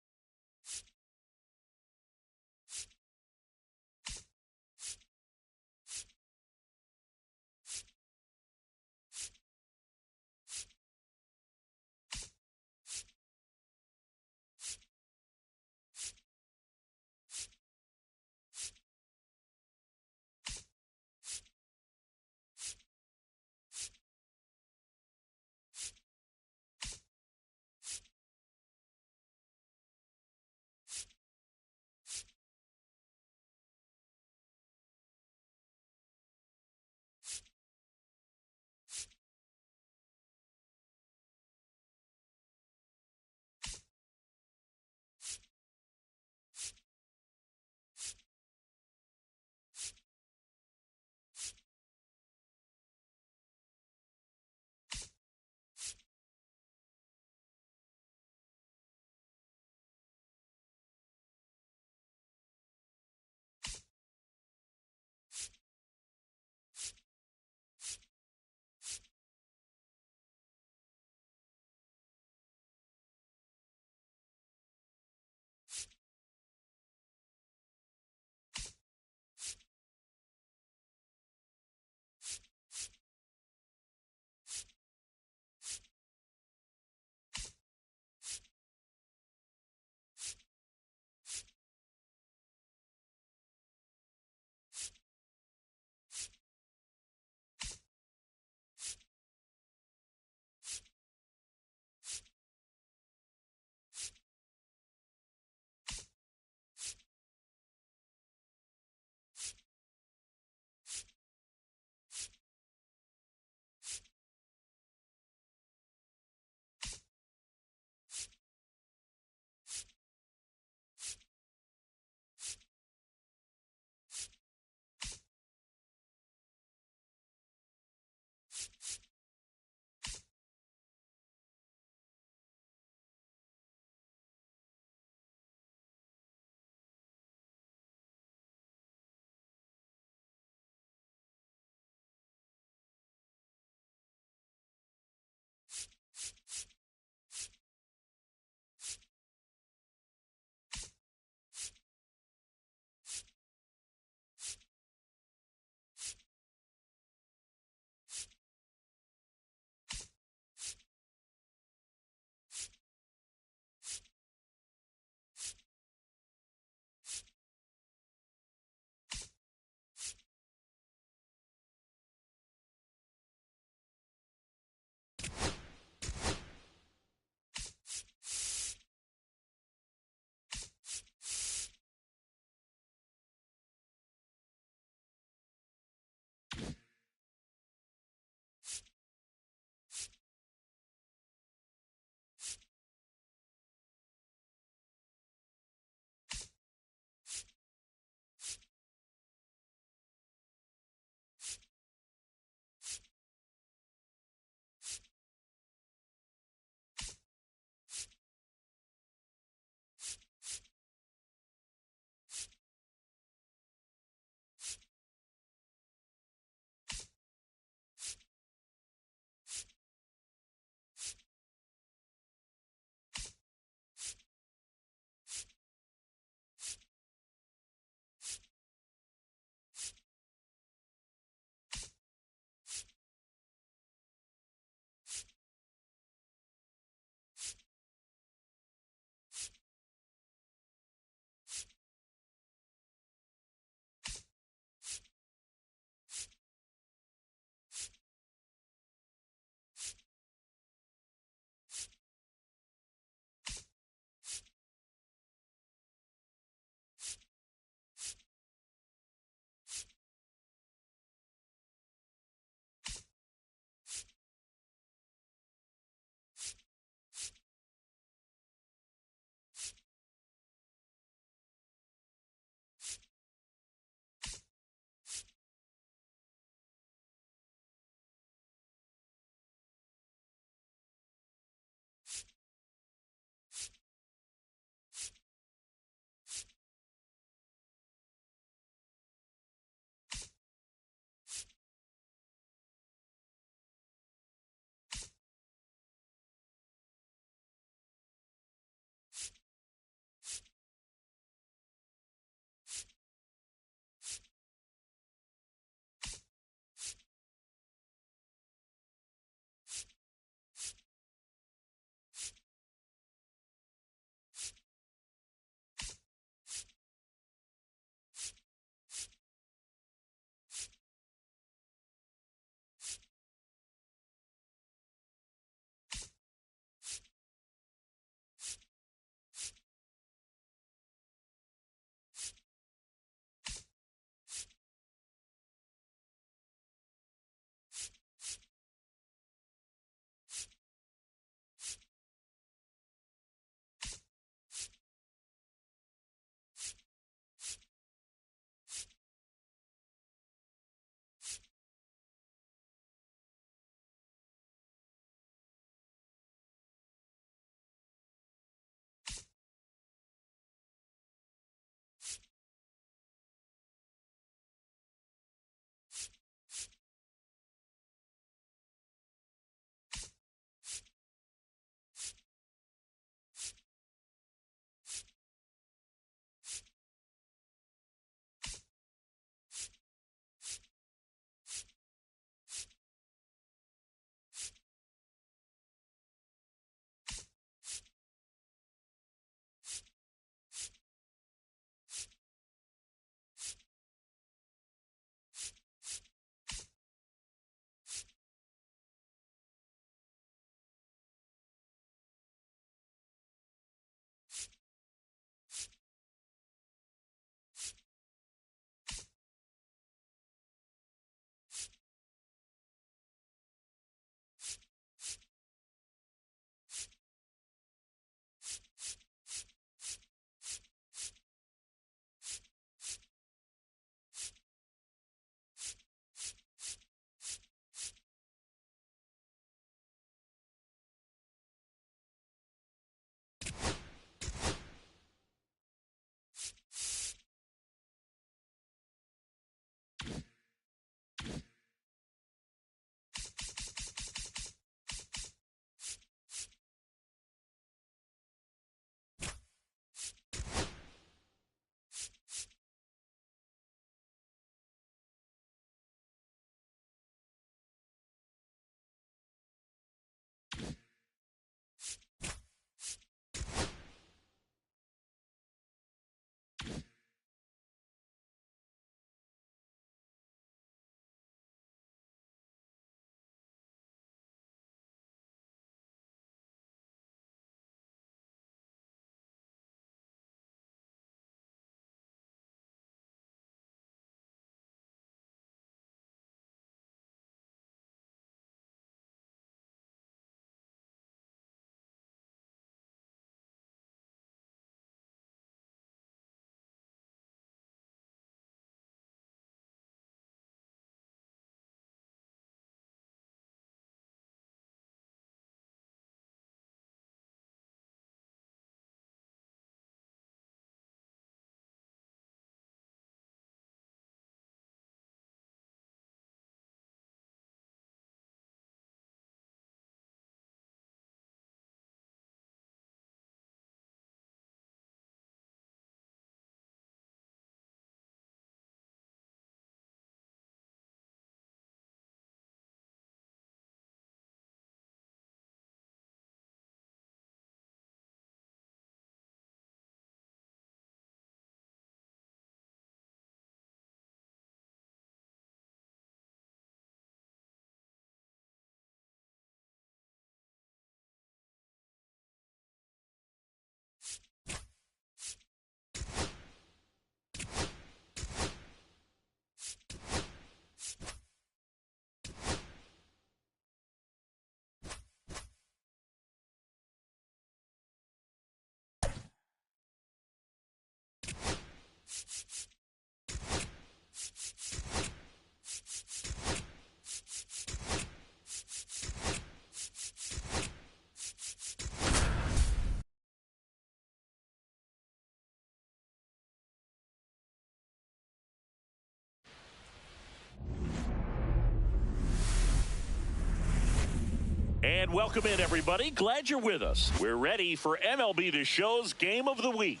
And welcome in, everybody. Glad you're with us. We're ready for MLB The Show's Game of the Week.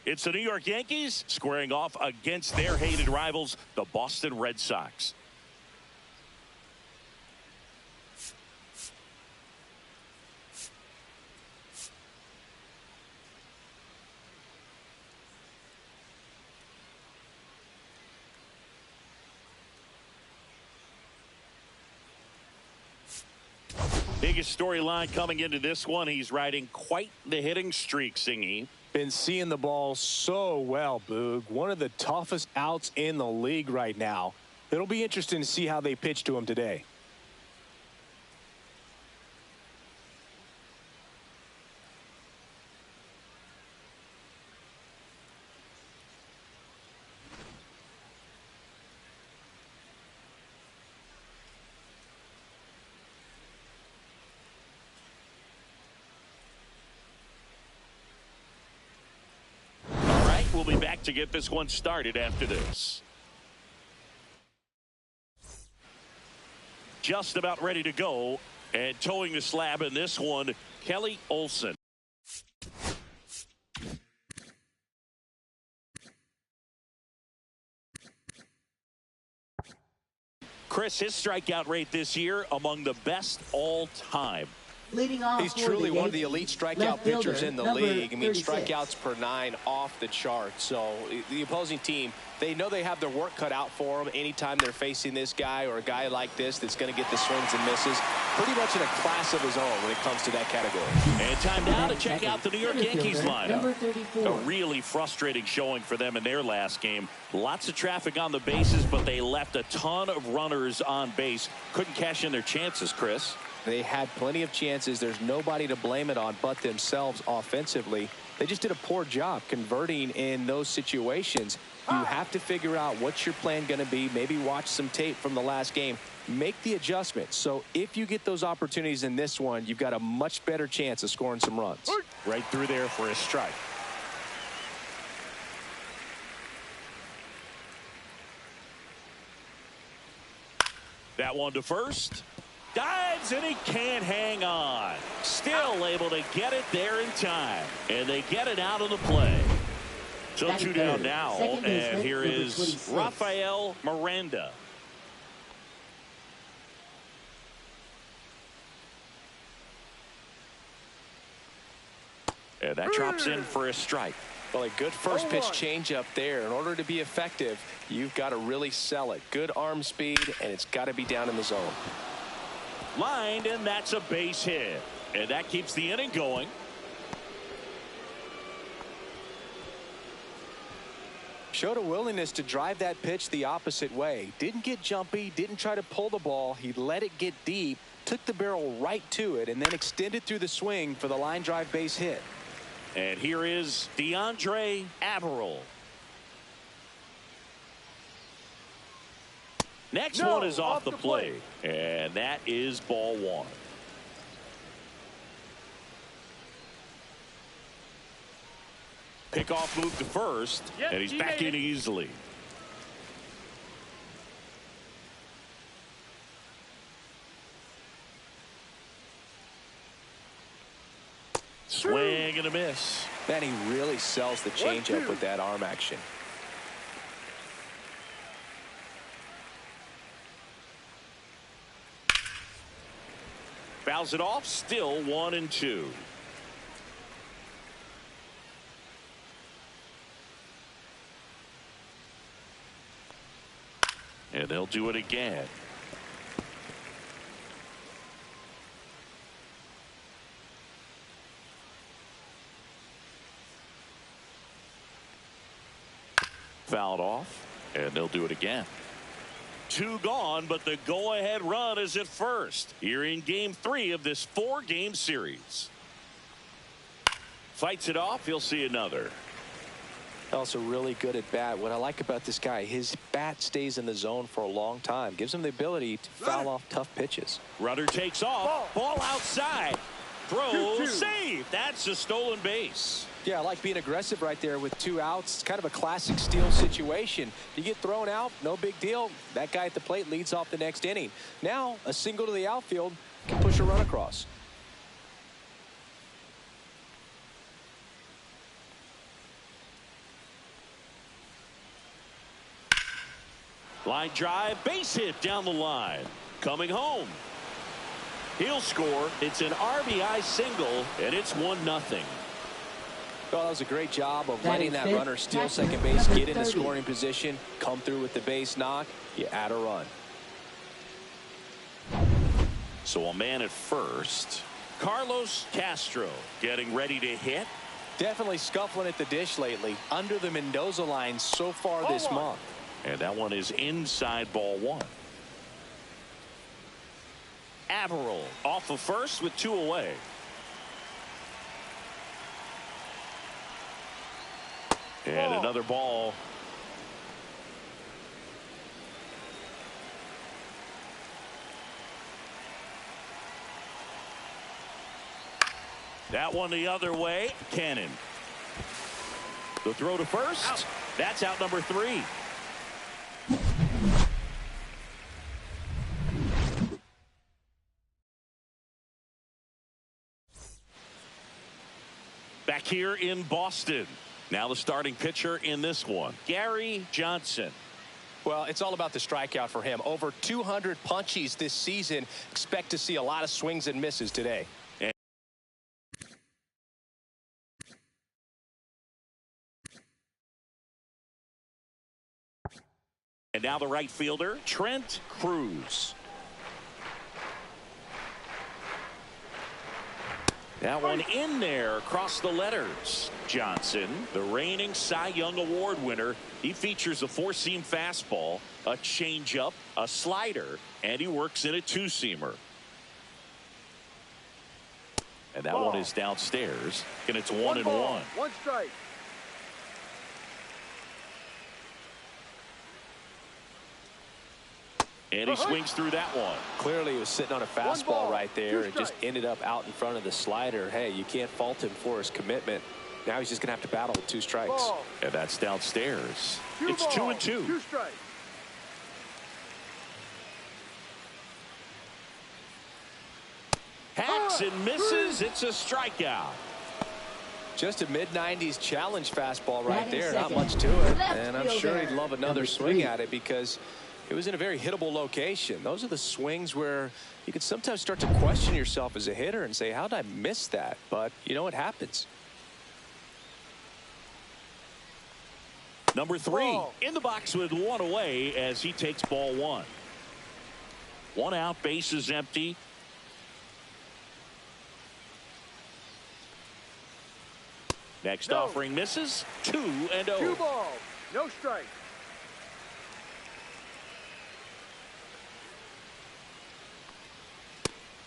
It's the New York Yankees squaring off against their hated rivals, the Boston Red Sox. Biggest storyline coming into this one. He's riding quite the hitting streak, Singy. Been seeing the ball so well, Boog. One of the toughest outs in the league right now. It'll be interesting to see how they pitch to him today. We'll be back to get this one started after this. Just about ready to go, and towing the slab in this one, Kelly Olson. Chris, his strikeout rate this year among the best all time. Leading off, he's truly one of the elite strikeout pitchers in the league. I mean, strikeouts per 9 off the chart. So the opposing team, they know they have their work cut out for them anytime they're facing this guy or a guy like this that's going to get the swings and misses. Pretty much in a class of his own when it comes to that category. And time now to check out the New York Yankees lineup. 34. A really frustrating showing for them in their last game. Lots of traffic on the bases, but they left a ton of runners on base. Couldn't cash in their chances, Chris. They had plenty of chances. There's nobody to blame it on but themselves offensively. They just did a poor job converting in those situations. You have to figure out what's your plan going to be. Maybe watch some tape from the last game. Make the adjustments. So if you get those opportunities in this one, you've got a much better chance of scoring some runs. Right through there for a strike. That one to first. Dives, and he can't hang on. Still able to get it there in time. And they get it out of the play. So That's 2 down good. now. Second And baseman, here number is 26. Rafael Miranda. And that drops in for a strike. Well, a good first pitch change up there. In order to be effective, you've got to really sell it. Good arm speed, and it's got to be down in the zone. Lined, and that's a base hit. And that keeps the inning going. Showed a willingness to drive that pitch the opposite way. Didn't get jumpy, didn't try to pull the ball. He let it get deep, took the barrel right to it, and then extended through the swing for the line drive base hit. And here is DeAndre Averill. Next one is off the plate. And that is ball 1. Pickoff move to first. Yep, and he's he back made in it. easily. Swing and a miss. Man, he really sells the changeup with that arm action. Fouls it off. Still 1-2. And they'll do it again. Fouled off, and they'll do it again. 2 gone, but the go-ahead run is at first here in game 3 of this 4-game series. Fights it off. He'll see another. Also really good at bat. What I like about this guy, his bat stays in the zone for a long time. Gives him the ability to foul off tough pitches. Runner takes off. Ball outside. Throw. Save. That's a stolen base. Yeah, I like being aggressive right there with 2 outs. It's kind of a classic steal situation. You get thrown out, no big deal. That guy at the plate leads off the next inning. Now, a single to the outfield. can push a run across. Line drive, base hit down the line. Coming home. He'll score. It's an RBI single, and it's 1-0. Well, that was a great job of That letting is that fifth runner steal batsman, second base, number get into 30. scoring position, come through with the base knock. You add a run. So a man at first. Carlos Castro getting ready to hit. Definitely scuffling at the dish lately. Under the Mendoza line so far this month. And that one is inside ball one. Averill off of first with 2 away. And another ball. That one the other way. Cannon. The throw to first. Out. That's out number 3. Back here in Boston. Now the starting pitcher in this one, Gary Johnson. Well, it's all about the strikeout for him. Over 200 punchies this season. Expect to see a lot of swings and misses today. And now the right fielder, Trent Cruz. That one in there across the letters. Johnson, the reigning Cy Young Award winner. He features a 4-seam fastball, a changeup, a slider, and he works in a 2-seamer. And that one is downstairs, and it's 1-1. 1 strike. And he swings through that one. Clearly, he was sitting on a fastball right there and just ended up out in front of the slider. Hey, you can't fault him for his commitment. Now he's just going to have to battle with 2 strikes. And that's downstairs. It's 2-2. 2 strikes. Hacks and misses. It's a strikeout. Just a mid-90s challenge fastball right Batting there. Not second. much to it. Left And I'm sure fielder, he'd love another number swing 3. at it because it was in a very hittable location. Those are the swings where you could sometimes start to question yourself as a hitter and say, how did I miss that? But, you know, it happens. Number 3 in the box with 1 away as he takes ball 1. 1 out, base is empty. Next offering misses. 2-0. 2 balls. No strike.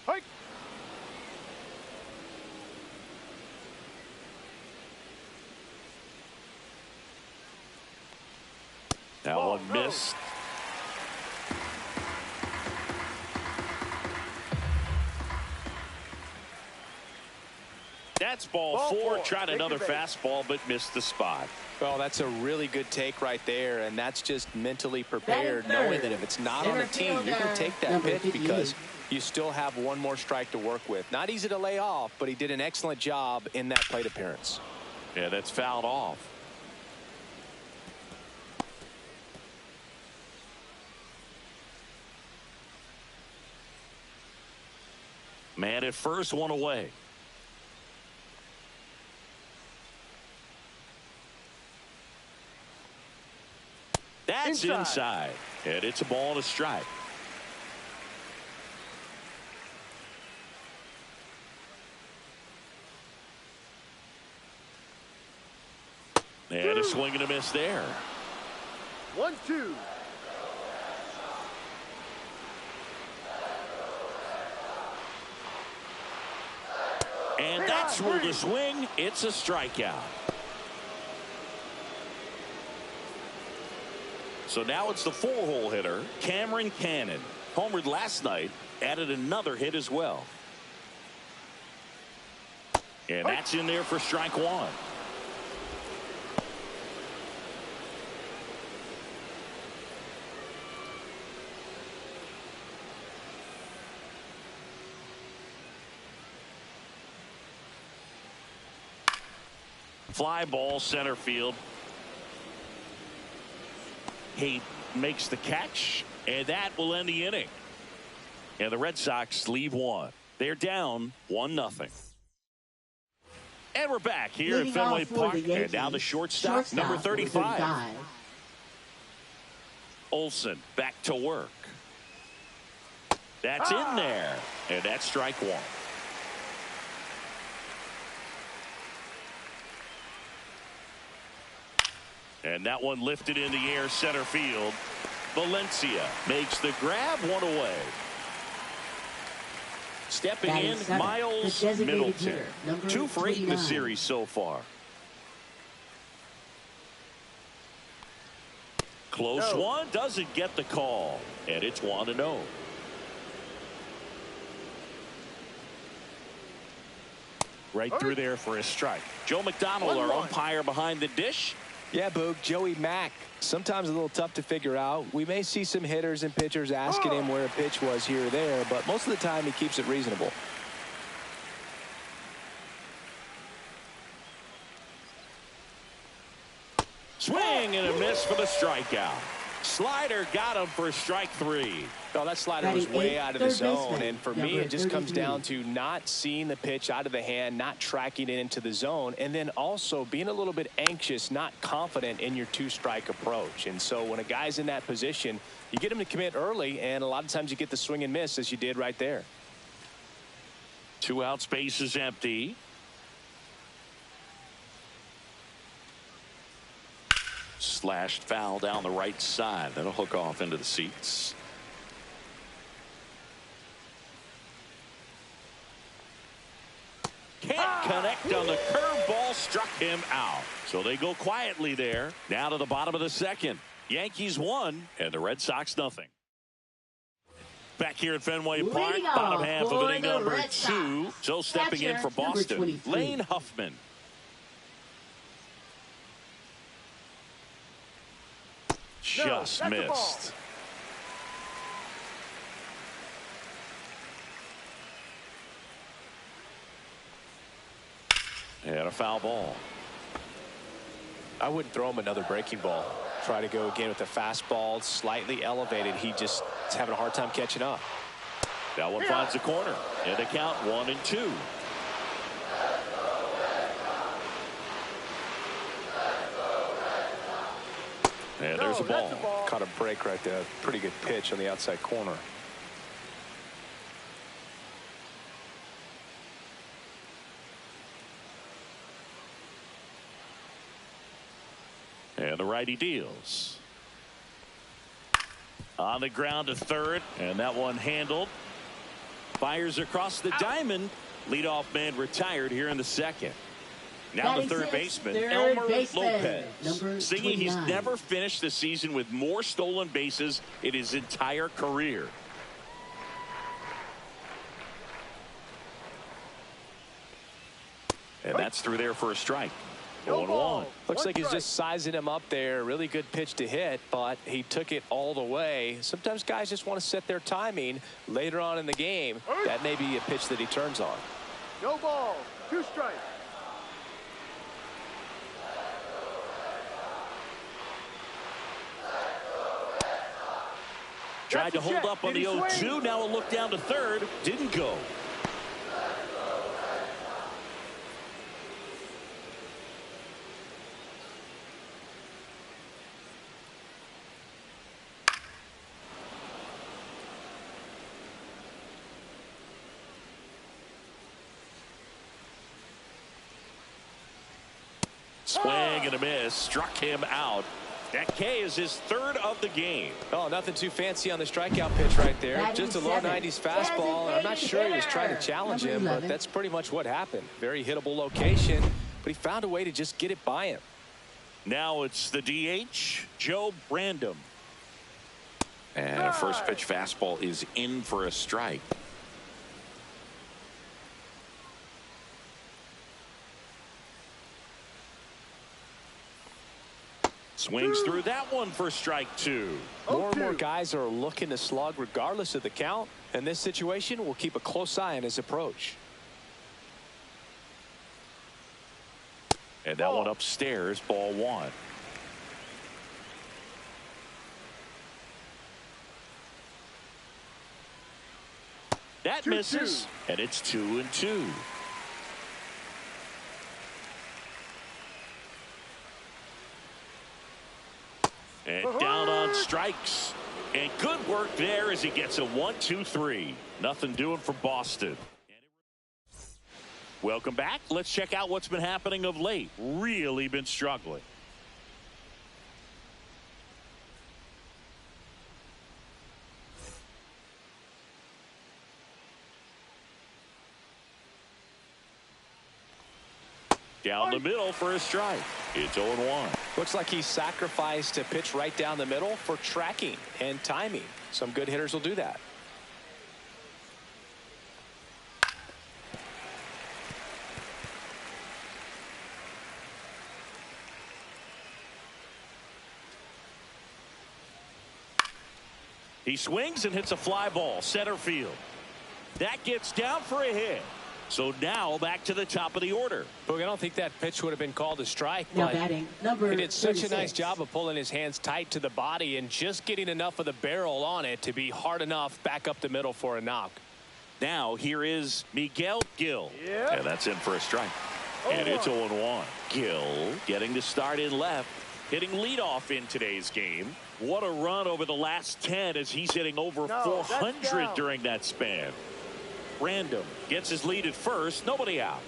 Hike. That one missed. That's ball 4. Tried another fastball, but missed the spot. Well, that's a really good take right there, and that's just mentally prepared, knowing that if it's not on the team, you can take that pitch because you still have 1 more strike to work with. Not easy to lay off, but he did an excellent job in that plate appearance. Yeah, that's fouled off. Man at first, 1 away. That's inside. And it's a ball and a strike. And a swing and a miss there. 1-2. And that's where the swing. It's a strikeout. So now it's the 4-hole hitter, Cameron Cannon. Homered last night, added another hit as well. And that's in there for strike 1. Fly ball center field. He makes the catch, and that will end the inning. And the Red Sox leave one. They're down 1-0. And we're back here at Fenway Park. And now the shortstop, number 35. Olsen back to work. That's in there. And that's strike one. And that one lifted in the air center field. Valencia makes the grab, one away. Stepping in, Miles Middleton. 2 for 8 in the series so far. Close one, doesn't get the call. And it's 1-0. Right through there for a strike. Joe McDonald, our umpire behind the dish. Yeah, Boog, Joey Mack, sometimes a little tough to figure out. We may see some hitters and pitchers asking him where a pitch was here or there, but most of the time he keeps it reasonable. Swing and a miss for the strikeout. Slider got him for strike 3. Oh, that slider was way out of the zone, and for me it just comes down to not seeing the pitch out of the hand, not tracking it into the zone, and then also being a little bit anxious, not confident in your 2-strike approach. And so when a guy's in that position, you get him to commit early, and a lot of times you get the swing and miss as you did right there. 2 out, space is empty. Slashed foul down the right side. That'll hook off into the seats. Can't connect on the curveball, struck him out. So they go quietly there. Now to the bottom of the second. Yankees 1 and the Red Sox nothing. Back here at Fenway Park, bottom half of inning number 2. So stepping in for Boston, Lane Huffman. Just missed. And a foul ball. I wouldn't throw him another breaking ball. Try to go again with the fastball, slightly elevated. He just is having a hard time catching up. That one finds the corner. And the count 1-2. And there's a ball. Caught a break right there. Pretty good pitch on the outside corner. And the righty deals. On the ground to third. And that one handled. Fires across the diamond. Leadoff man retired here in the second. Now the third baseman, Elmer Lopez. Singing he's never finished the season with more stolen bases in his entire career. And that's through there for a strike. 0-1. Looks like he's just sizing him up there. Really good pitch to hit, but he took it all the way. Sometimes guys just want to set their timing later on in the game. That may be a pitch that he turns on. No ball. 2 strikes. Tried to hold up on the 0-2. Now a look down to third. Didn't go. Swing and a miss. Struck him out. That K is his third of the game. Oh, nothing too fancy on the strikeout pitch right there. Just a low 90s fastball. And I'm not sure he was trying to challenge him, but that's pretty much what happened. Very hittable location, but he found a way to just get it by him. Now it's the DH, Joe Brandom. And a first pitch fastball is in for a strike. Swings through that one for strike 2. More and more guys are looking to slug regardless of the count. In this situation, we'll keep a close eye on his approach. And that one upstairs, ball one. That misses, and it's 2-2. And down on strikes. And good work there as he gets a 1-2-3. Nothing doing for Boston. Welcome back. Let's check out what's been happening of late. Really been struggling. Down the middle for a strike. It's 0-1. Looks like he sacrificed a pitch right down the middle for tracking and timing. Some good hitters will do that. He swings and hits a fly ball center field. That gets down for a hit. So now back to the top of the order. Boog, I don't think that pitch would have been called a strike. Now but batting, number he did such 36. a nice job of pulling his hands tight to the body and just getting enough of the barrel on it to be hard enough back up the middle for a knock. Now here is Miguel Gil. And that's in for a strike. And it's 0-1. Gil getting the start in left. Hitting leadoff in today's game. What a run over the last 10 as he's hitting over 400 during that span. Random gets his lead at first. Nobody out.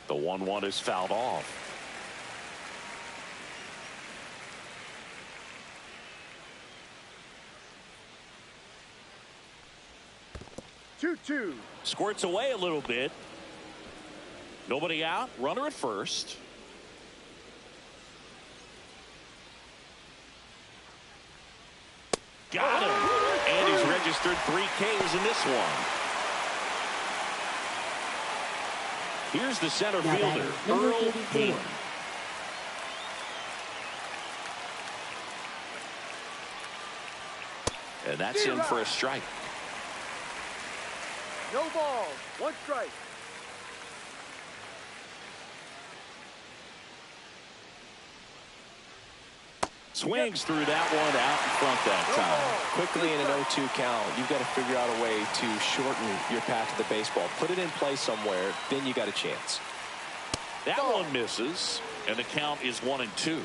The 1-1 is fouled off. Two. Squirts away a little bit. Nobody out. Runner at first. Got him. And he's registered 3 Ks in this one. Here's the center fielder, Earl Dean. And that's in for a strike. No balls. 1 strike. Swings through that one out in front that time. Quickly in an 0-2 count, you've got to figure out a way to shorten your path to the baseball. Put it in play somewhere, then you got a chance. That one misses, and the count is 1-2.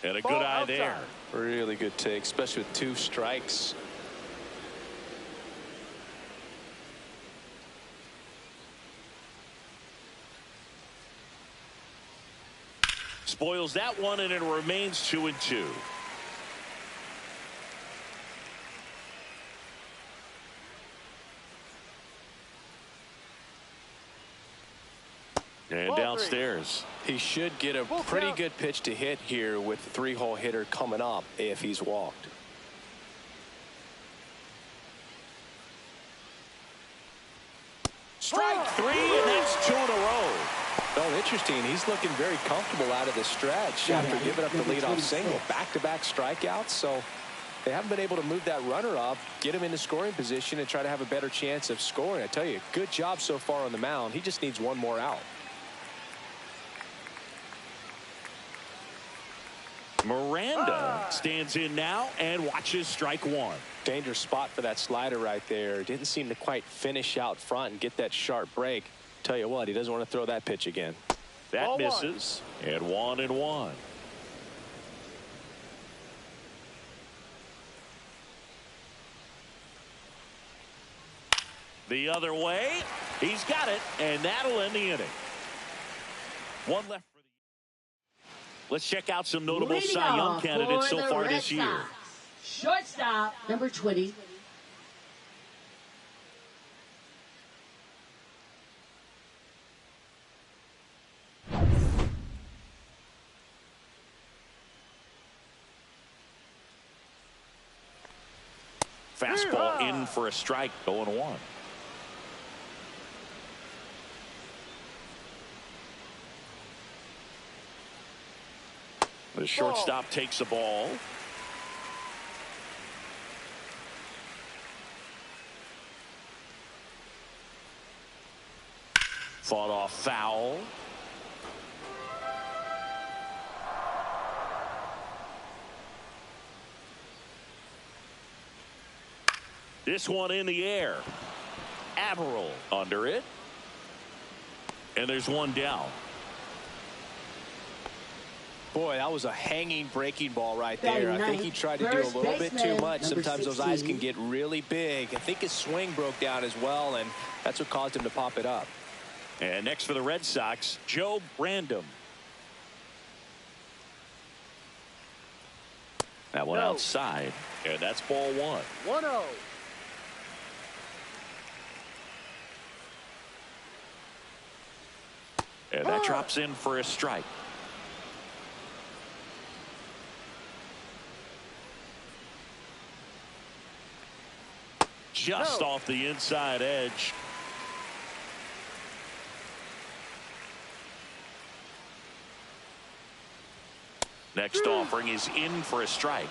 And a good eye there. Really good take, especially with 2 strikes. Spoils that one, and it remains 2-2. And downstairs. He should get a pretty good pitch to hit here with the 3-hole hitter coming up if he's walked. Strike 3, and that's 2 in a row. Oh, interesting. He's looking very comfortable out of the stretch after giving up the leadoff single. Back-to-back strikeouts, so they haven't been able to move that runner up, get him into scoring position, and try to have a better chance of scoring. I tell you, good job so far on the mound. He just needs 1 more out. Miranda stands in now and watches strike 1. Dangerous spot for that slider right there. Didn't seem to quite finish out front and get that sharp break. Tell you what, he doesn't want to throw that pitch again. That misses, and 1-1. The other way, he's got it, and that'll end the inning. 1 left for the. Let's check out some notable Leading Cy Young off candidates for so the far Red this year. Sox. Shortstop, number 20. Fastball in for a strike, 0-1. The shortstop takes the ball. Fought off foul. This one in the air. Averill under it. And there's one down. Boy, that was a hanging breaking ball right there. I think he tried to do a little bit too much. Sometimes those eyes can get really big. I think his swing broke down as well, and that's what caused him to pop it up. And next for the Red Sox, Joe Random. That one outside, and that's ball one. 1-0. And that drops in for a strike. Just off the inside edge. Next offering is in for a strike.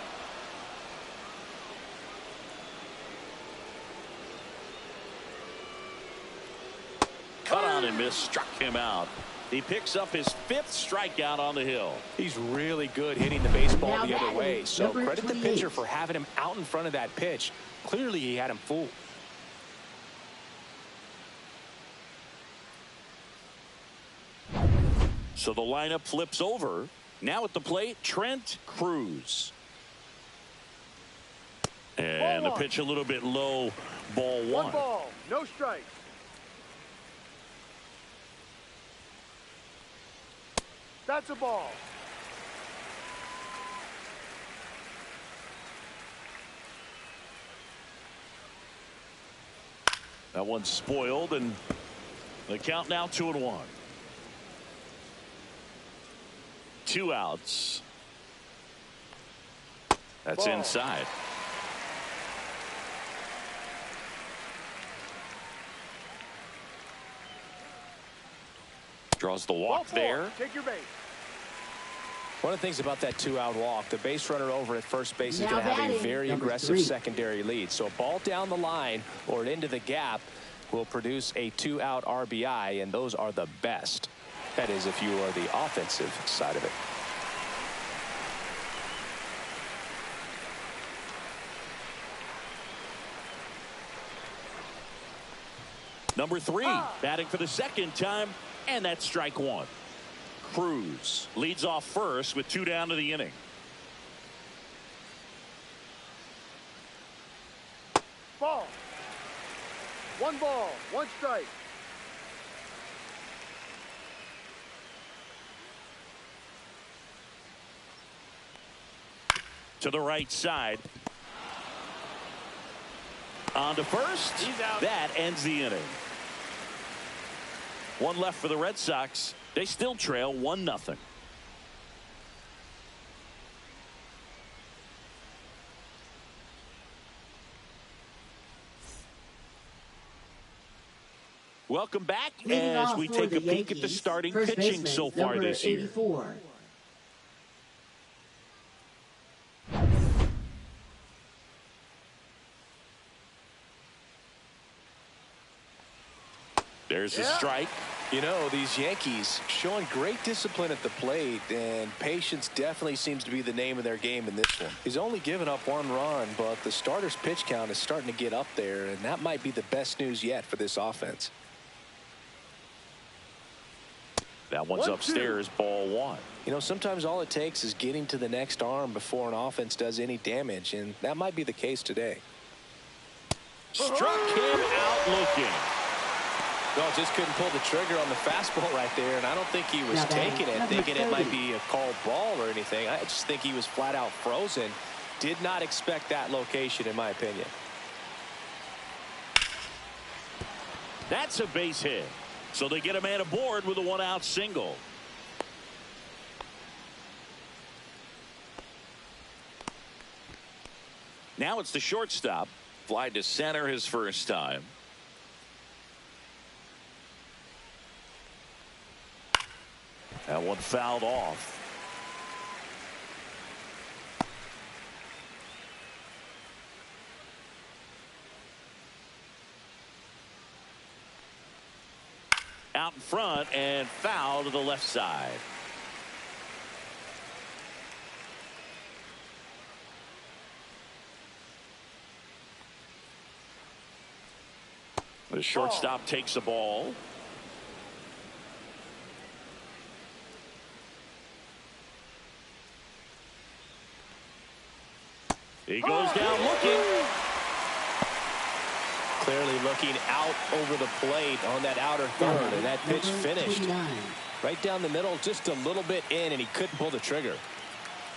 Cut on and miss, struck him out. He picks up his 5th strikeout on the hill. He's really good hitting the baseball the other way. So credit the pitcher for having him out in front of that pitch. Clearly he had him fooled. So the lineup flips over. Now at the plate, Trent Cruz. And the pitch a little bit low, ball one. 1 ball, no strikes. That's a ball. That one's spoiled, and the count now 2-1. 2 outs. That's Ball. inside. Draws the walk there. Take your base. One of the things about that 2-out walk, the base runner over at first base is going to have a very aggressive secondary lead. So a ball down the line or into the gap will produce a 2-out RBI, and those are the best. That is, if you are the offensive side of it. Number 3, batting for the 2nd time, and that's strike 1. Cruz leads off first with 2 down to the inning. Ball. 1 ball, 1 strike. To the right side. On to first. He's out. That ends the inning. 1 left for the Red Sox. They still trail 1-0. Welcome back as we take a peek at the starting pitching so far this year. 84. There's a strike. You know, these Yankees showing great discipline at the plate, and patience definitely seems to be the name of their game in this one. He's only given up 1 run, but the starter's pitch count is starting to get up there, and that might be the best news yet for this offense. That one's 1-2. upstairs, ball 1. You know, sometimes all it takes is getting to the next arm before an offense does any damage, and that might be the case today. Struck him out looking. No, just couldn't pull the trigger on the fastball right there, and I don't think he was taking it, thinking it might be a called ball or anything. I just think he was flat out frozen. Did not expect that location, in my opinion. That's a base hit. So they get a man aboard with a 1-out single. Now it's the shortstop. Fly to center his first time. That one fouled off. Out in front and foul to the left side. The shortstop takes the ball. He goes down looking. Clearly looking out over the plate on that outer third, and that pitch finished right down the middle, just a little bit in, and he couldn't pull the trigger.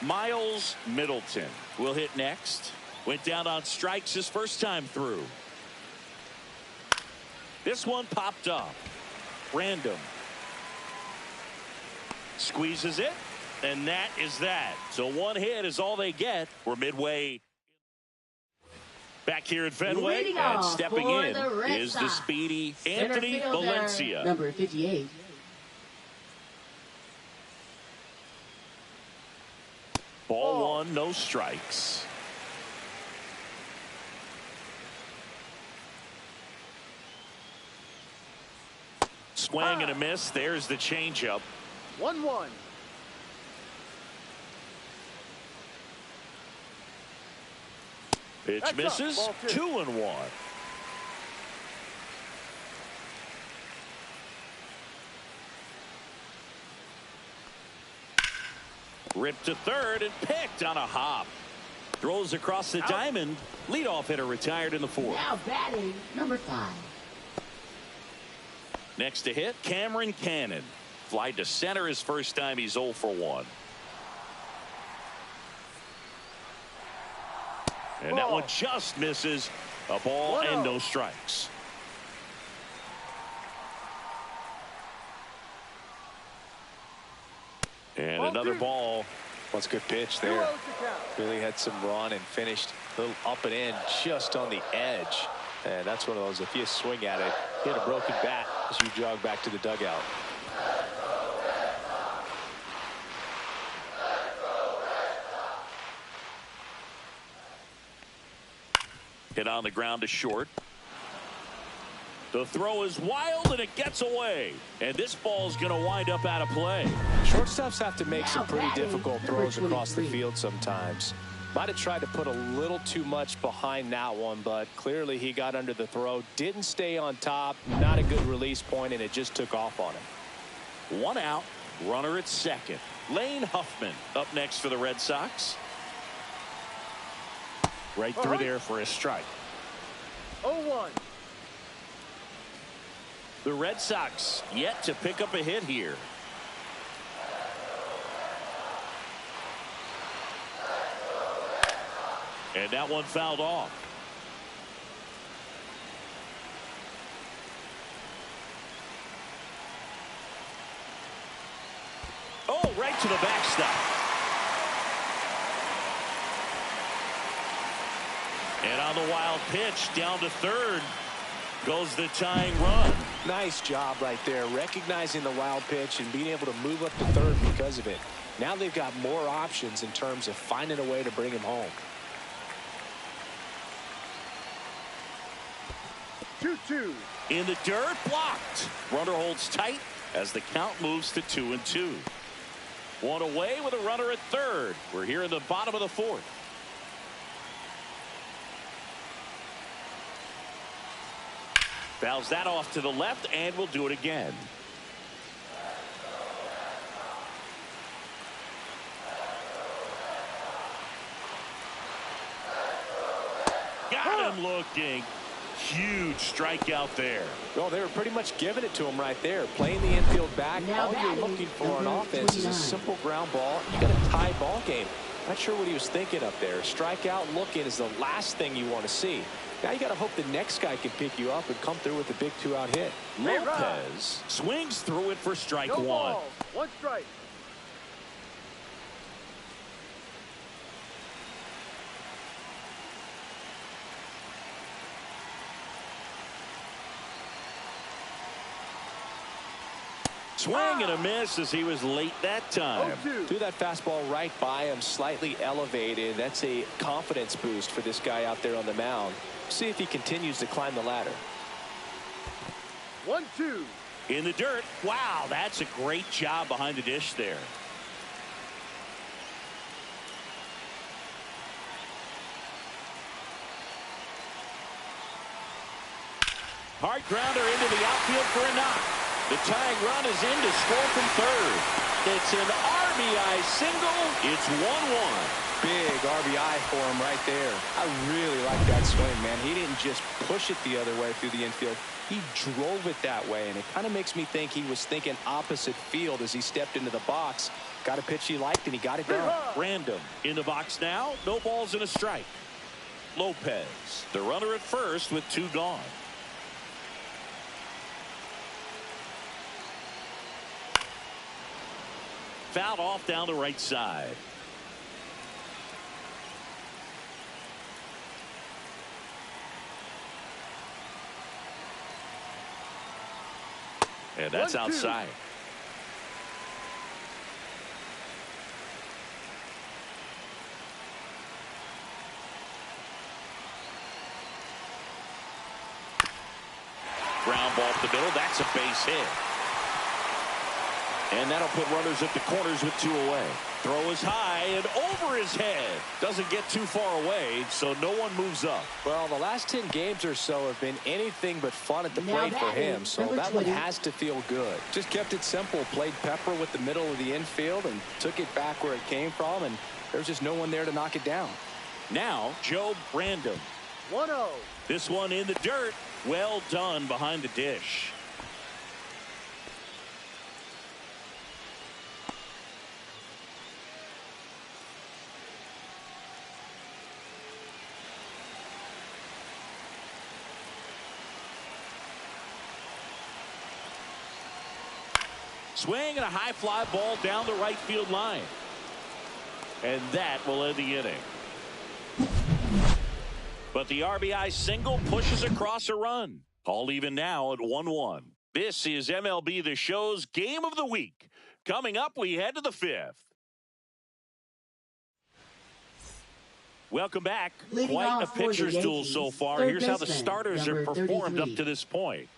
Miles Middleton will hit next. Went down on strikes his first time through. This one popped up. Random. Squeezes it, and that is that. So one hit is all they get. We're midway. Back here at Fenway, and stepping in is the speedy Anthony Valencia. Number 58. Ball one, no strikes. Swing and a miss. There's the changeup. 1-1. Pitch misses. 2-1. Ripped to third and picked on a hop. Throws across the diamond. Leadoff hitter retired in the fourth. Now batting, number 5. Next to hit, Cameron Cannon. Fly to center his first time. He's 0 for 1. And that one just misses. A ball and no strikes. And another ball. What's a good pitch there. Really had some run and finished a little up and in just on the edge. And that's one of those, if you swing at it, hit a broken bat as you jog back to the dugout. Hit on the ground to short. The throw is wild and it gets away. And this ball is going to wind up out of play. Shortstops have to make some pretty difficult throws across the field sometimes. Might have tried to put a little too much behind that one, but clearly he got under the throw, didn't stay on top, not a good release point, and it just took off on him. 1 out, runner at second. Lane Huffman up next for the Red Sox. Right through there for a strike. 0-1. The Red Sox yet to pick up a hit here. And that one fouled off. Oh, right to the backstop. And on the wild pitch, down to third goes the tying run. Nice job right there, recognizing the wild pitch and being able to move up to third because of it. Now they've got more options in terms of finding a way to bring him home. 2-2. In the dirt, blocked. Runner holds tight as the count moves to 2-2. One away with a runner at third. We're here in the bottom of the fourth. Fouls that off to the left, and we'll do it again. Got him looking. Huge strikeout there. Well, they were pretty much giving it to him right there. Playing the infield back. All you're looking for on offense is a simple ground ball. You got a tie ball game. Not sure what he was thinking up there. Strikeout looking is the last thing you want to see. Now you got to hope the next guy can pick you up and come through with a big 2-out hit. Lopez swings through it for strike one. Ball. 1 strike. Swing and a miss as he was late that time. Threw that fastball right by him, slightly elevated. That's a confidence boost for this guy out there on the mound. See if he continues to climb the ladder. 1-2. In the dirt. Wow, that's a great job behind the dish there. Hard grounder into the outfield for a knock. The tying run is in to score from third. It's an RBI single. It's 1-1. Big RBI for him right there. I really like that swing, man. He didn't just push it the other way through the infield. He drove it that way, and it kind of makes me think he was thinking opposite field as he stepped into the box. Got a pitch he liked, and he got it done. Random in the box now. No balls and a strike. Lopez, the runner at first with 2 gone. Fouled off down the right side. And that's outside. Ground ball up the middle. That's a base hit. And that'll put runners at the corners with 2 away. Throw is high and over his head. Doesn't get too far away, so no one moves up. Well, the last 10 games or so have been anything but fun at the plate for him, so that one has to feel good. Just kept it simple, played pepper with the middle of the infield and took it back where it came from, and there's just no one there to knock it down. Now, Joe Brandon. 1-0. This one in the dirt. Well done behind the dish. Swing and a high fly ball down the right field line. And that will end the inning. But the RBI single pushes across a run. All even now at 1-1. This is MLB The Show's Game of the Week. Coming up, we head to the 5th. Welcome back. Quite a pitcher's duel so far. Here's how the starters have performed up to this point.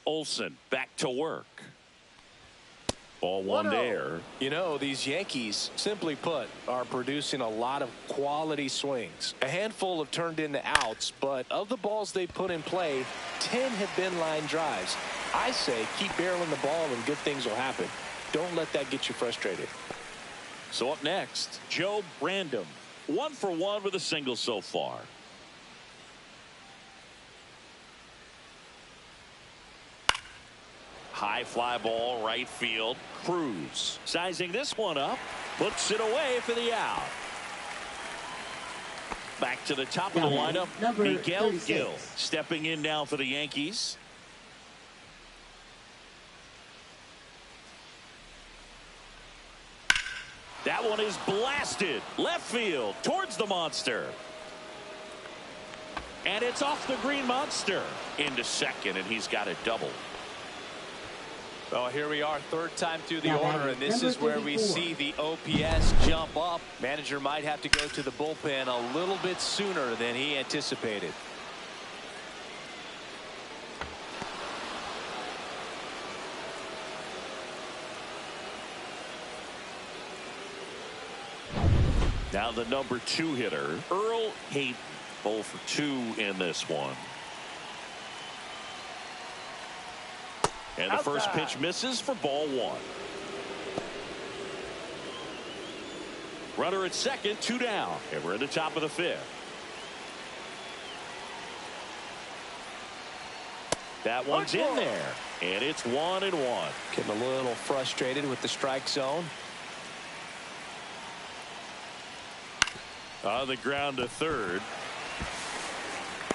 Olsen back to work. Ball 1 there. You know, these Yankees, simply put, are producing a lot of quality swings. A handful have turned into outs, but of the balls they put in play, 10 have been line drives. I say keep barreling the ball and good things will happen. Don't let that get you frustrated. So up next, Joe Brandon. 1 for 1 with a single so far. High fly ball right field. Cruz sizing this one up, puts it away for the out. Back to the top of the lineup, Miguel Gil stepping in now for the Yankees. That one is blasted left field towards the monster. And it's off the green monster into second, and he's got a double. Well, here we are, 3rd time through the order, and this is where we see the OPS jump up. Manager might have to go to the bullpen a little bit sooner than he anticipated. Now the number 2 hitter, Earl Hayden, 0 for 2 in this one. And the first pitch misses for ball 1. Runner at second, 2 down. And we're at the top of the 5th. That one's in there. And it's 1-1. Getting a little frustrated with the strike zone. On the ground to third.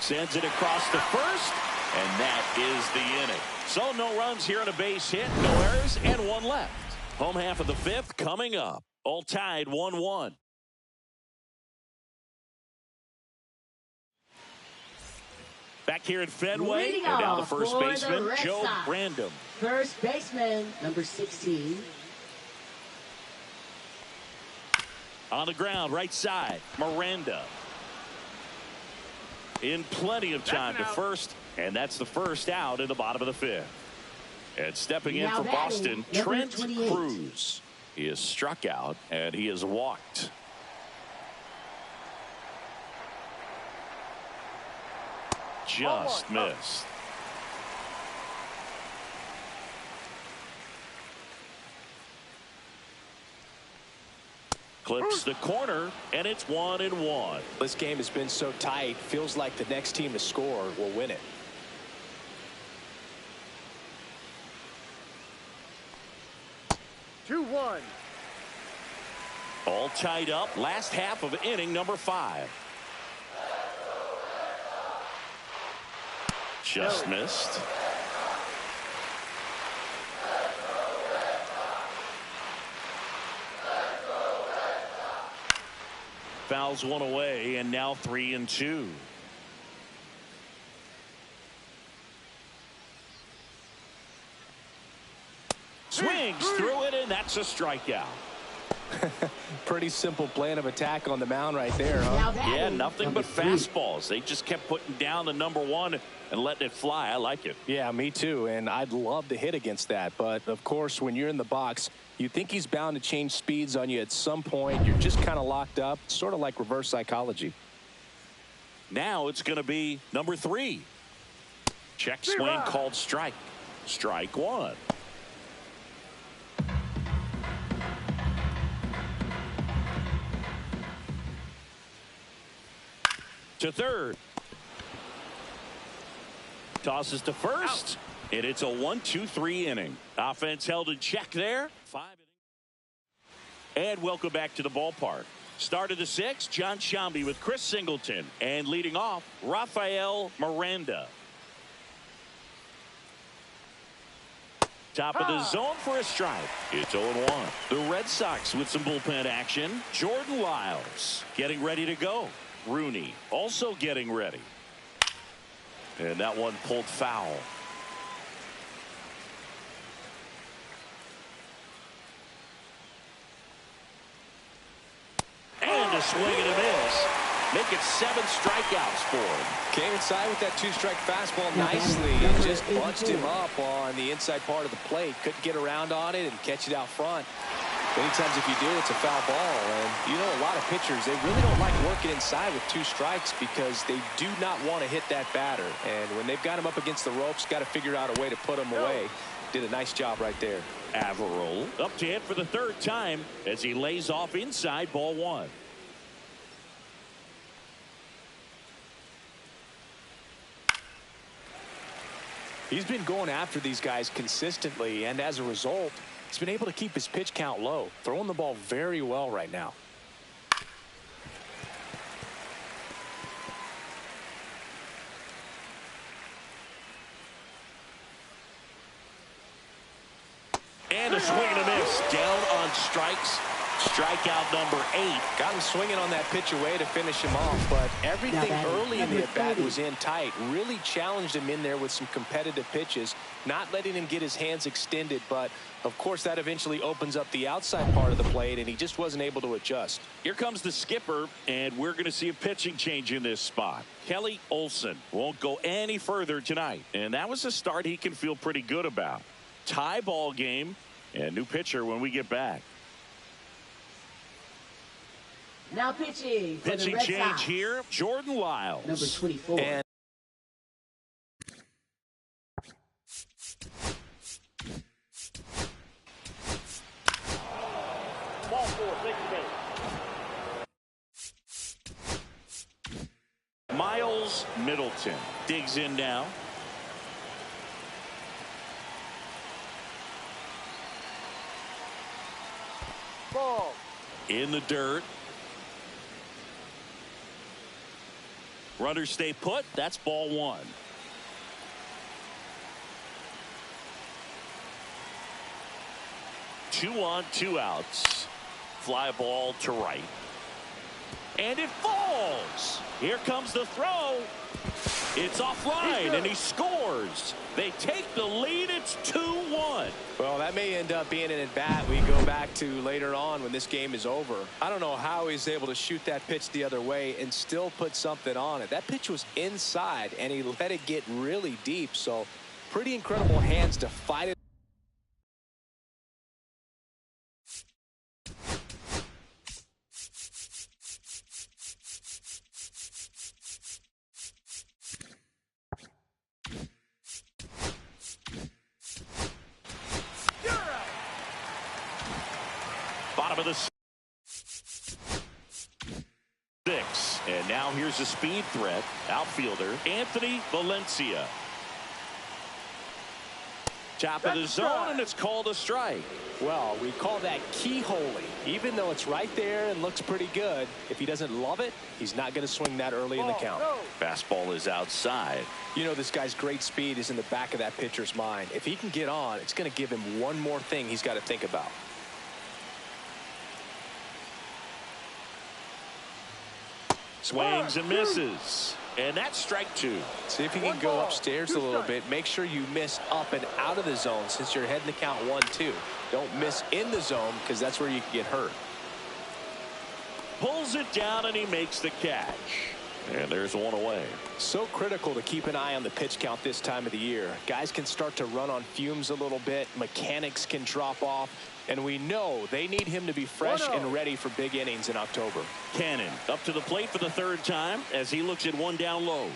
Sends it across to first. And that is the inning. So no runs here on a base hit, no errors, and 1 left. Home half of the 5th coming up. All tied 1-1. Back here at Fenway, and now the first baseman, Joe Brandon. First baseman, number 16. On the ground, right side, Miranda. In plenty of time to first, and that's the first out in the bottom of the fifth. And stepping in for Boston, Trent Cruz. He is struck out, and he is walked. Just missed. Clips the corner, and it's 1-1. This game has been so tight, feels like the next team to score will win it. All tied up, last half of inning number 5. Just missed. Fouls one away, and now 3-2. Swings through it, and that's a strikeout. Pretty simple plan of attack on the mound right there, huh? Yeah, nothing but fastballs. They just kept putting down the number 1 and letting it fly. I like it. Yeah, me too, and I'd love to hit against that. But, of course, when you're in the box, you think he's bound to change speeds on you at some point. You're just kind of locked up, sort of like reverse psychology. Now it's going to be number 3. Check swing called strike. Strike 1. To third. Tosses to first. And it's a 1-2-3 inning. Offense held in check there. 5 innings. And welcome back to the ballpark. Start of the 6th, John Shambi with Chris Singleton. And leading off, Rafael Miranda. Top of the zone for a strike. It's 0-1. The Red Sox with some bullpen action. Jordan Lyles getting ready to go. Rooney also getting ready. And that one pulled foul. And a swing and a miss. Make it 7 strikeouts for him. Came inside with that 2-strike fastball nicely and just bunched him up on the inside part of the plate. Couldn't get around on it and catch it out front. Many times if you do, it's a foul ball. And you know, a lot of pitchers, they really don't like working inside with 2 strikes because they do not want to hit that batter. And when they've got him up against the ropes, got to figure out a way to put him away. Did a nice job right there. Averill up to hit for the 3rd time as he lays off inside, ball 1. He's been going after these guys consistently, and as a result, he's been able to keep his pitch count low, throwing the ball very well right now. And a swing and a miss. Down on strikes. Strikeout number 8. Got him swinging on that pitch away to finish him off, but everything early in the at-bat was in tight. Really challenged him in there with some competitive pitches, not letting him get his hands extended, but of course that eventually opens up the outside part of the plate, and he just wasn't able to adjust. Here comes the skipper, and we're going to see a pitching change in this spot. Kelly Olson won't go any further tonight, and that was a start he can feel pretty good about. Tie ball game, and new pitcher when we get back. Now pitching for Pitching the Red change Sox. here, Jordan Lyles. Number 24. And Ball 4, take the base. Miles Middleton digs in now. Ball. In the dirt. Runners stay put. That's ball 1. Two on, 2 outs. Fly ball to right. And it falls. Here comes the throw. It's offline, and he scores. They take the lead. It's 2-1. Well, that may end up being an at-bat we go back to later on when this game is over. I don't know how he's able to shoot that pitch the other way and still put something on it. That pitch was inside, and he let it get really deep. So pretty incredible hands to fight it. Bottom of the 6. And now here's a speed threat. Outfielder Anthony Valencia. Top of the zone, and it's called a strike. Well, we call that keyholing. Even though it's right there and looks pretty good, if he doesn't love it, he's not going to swing that early in the count. Fastball is outside. You know, this guy's great speed is in the back of that pitcher's mind. If he can get on, it's going to give him one more thing he's got to think about. Swings and misses. And that's strike 2. See if you can go upstairs a little bit. Make sure you miss up and out of the zone since you're heading to count 1-2. Don't miss in the zone because that's where you can get hurt. Pulls it down, and he makes the catch. And there's one away. So critical to keep an eye on the pitch count this time of the year. Guys can start to run on fumes a little bit. Mechanics can drop off. And we know they need him to be fresh and ready for big innings in October. Cannon up to the plate for the 3rd time as he looks at one down low.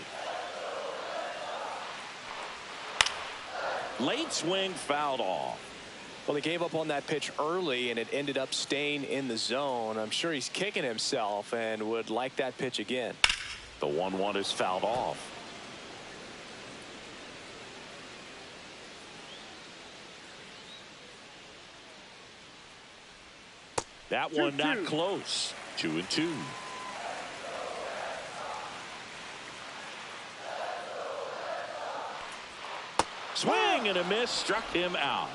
Late swing fouled off. Well, he gave up on that pitch early, and it ended up staying in the zone. I'm sure he's kicking himself and would like that pitch again. The 1-1 is fouled off. That one not close. 2-2. Swing and a miss, struck him out.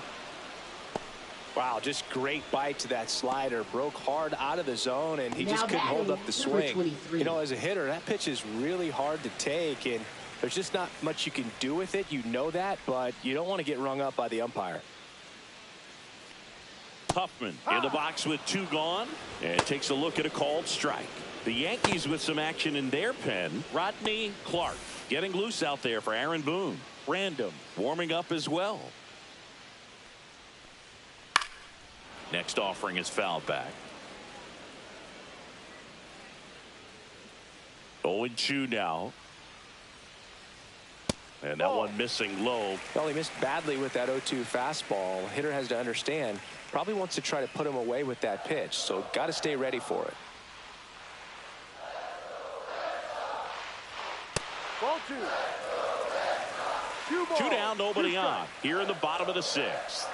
Wow, just great bite to that slider. Broke hard out of the zone, and he just couldn't hold up the swing. You know, as a hitter, that pitch is really hard to take, and there's just not much you can do with it. You know that, but you don't want to get rung up by the umpire. Huffman in the box with 2 gone, and takes a look at a called strike. The Yankees with some action in their pen. Rodney Clark getting loose out there for Aaron Boone. Random warming up as well. Next offering is fouled back. 0-2 now. And that one missing low. Well, he missed badly with that 0-2 fastball. Hitter has to understand, probably wants to try to put him away with that pitch, so got to stay ready for it. Ball 2. 2 down, nobody on. Here in the bottom of the 6th.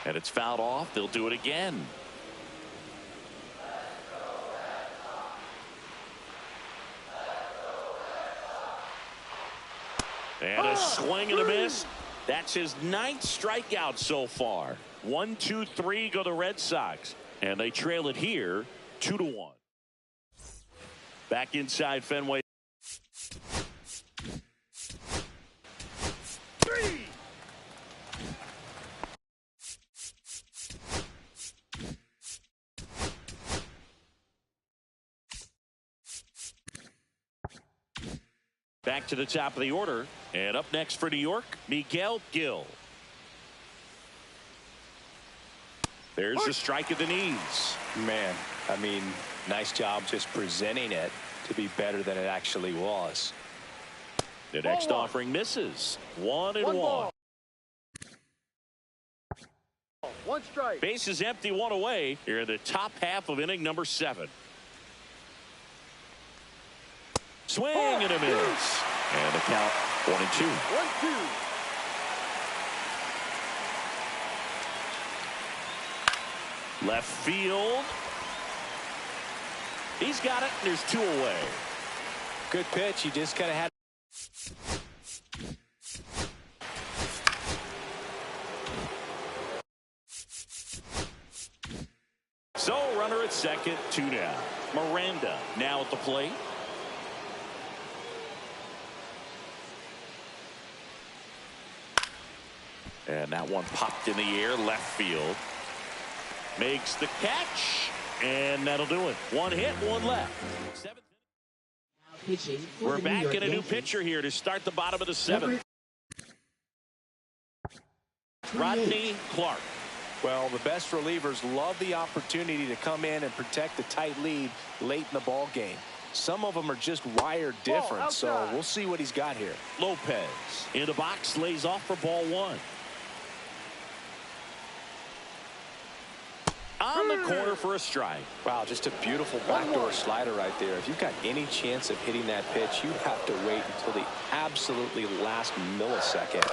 And it's fouled off. They'll do it again. And a swing and a miss. That's his 9th strikeout so far. 1, 2, 3 go the Red Sox. And they trail it here 2-1. Back inside Fenway. 3. Back to the top of the order. And up next for New York, Miguel Gil. There's the strike at the knees. Man, I mean, nice job just presenting it to be better than it actually was. The next offering misses. 1-1. 1 strike. Base is empty, 1 away. Here in the top half of inning number 7. Swing and a miss. And the count 1-2. 1-2. Left field. He's got it. There's 2 away. Good pitch. He just kind of had. So runner at second, 2 down. Miranda now at the plate. And that one popped in the air, left field. Makes the catch, and that'll do it. One hit, one left. Pitching for We're the back New York in a new Yankees. pitcher here to start the bottom of the 7th. Rodney Clark. Well, the best relievers love the opportunity to come in and protect a tight lead late in the ball game. Some of them are just wired different, so we'll see what he's got here. Lopez in the box, lays off for ball 1. On the corner for a strike. Wow, just a beautiful backdoor slider right there. If you've got any chance of hitting that pitch, you have to wait until the absolutely last millisecond.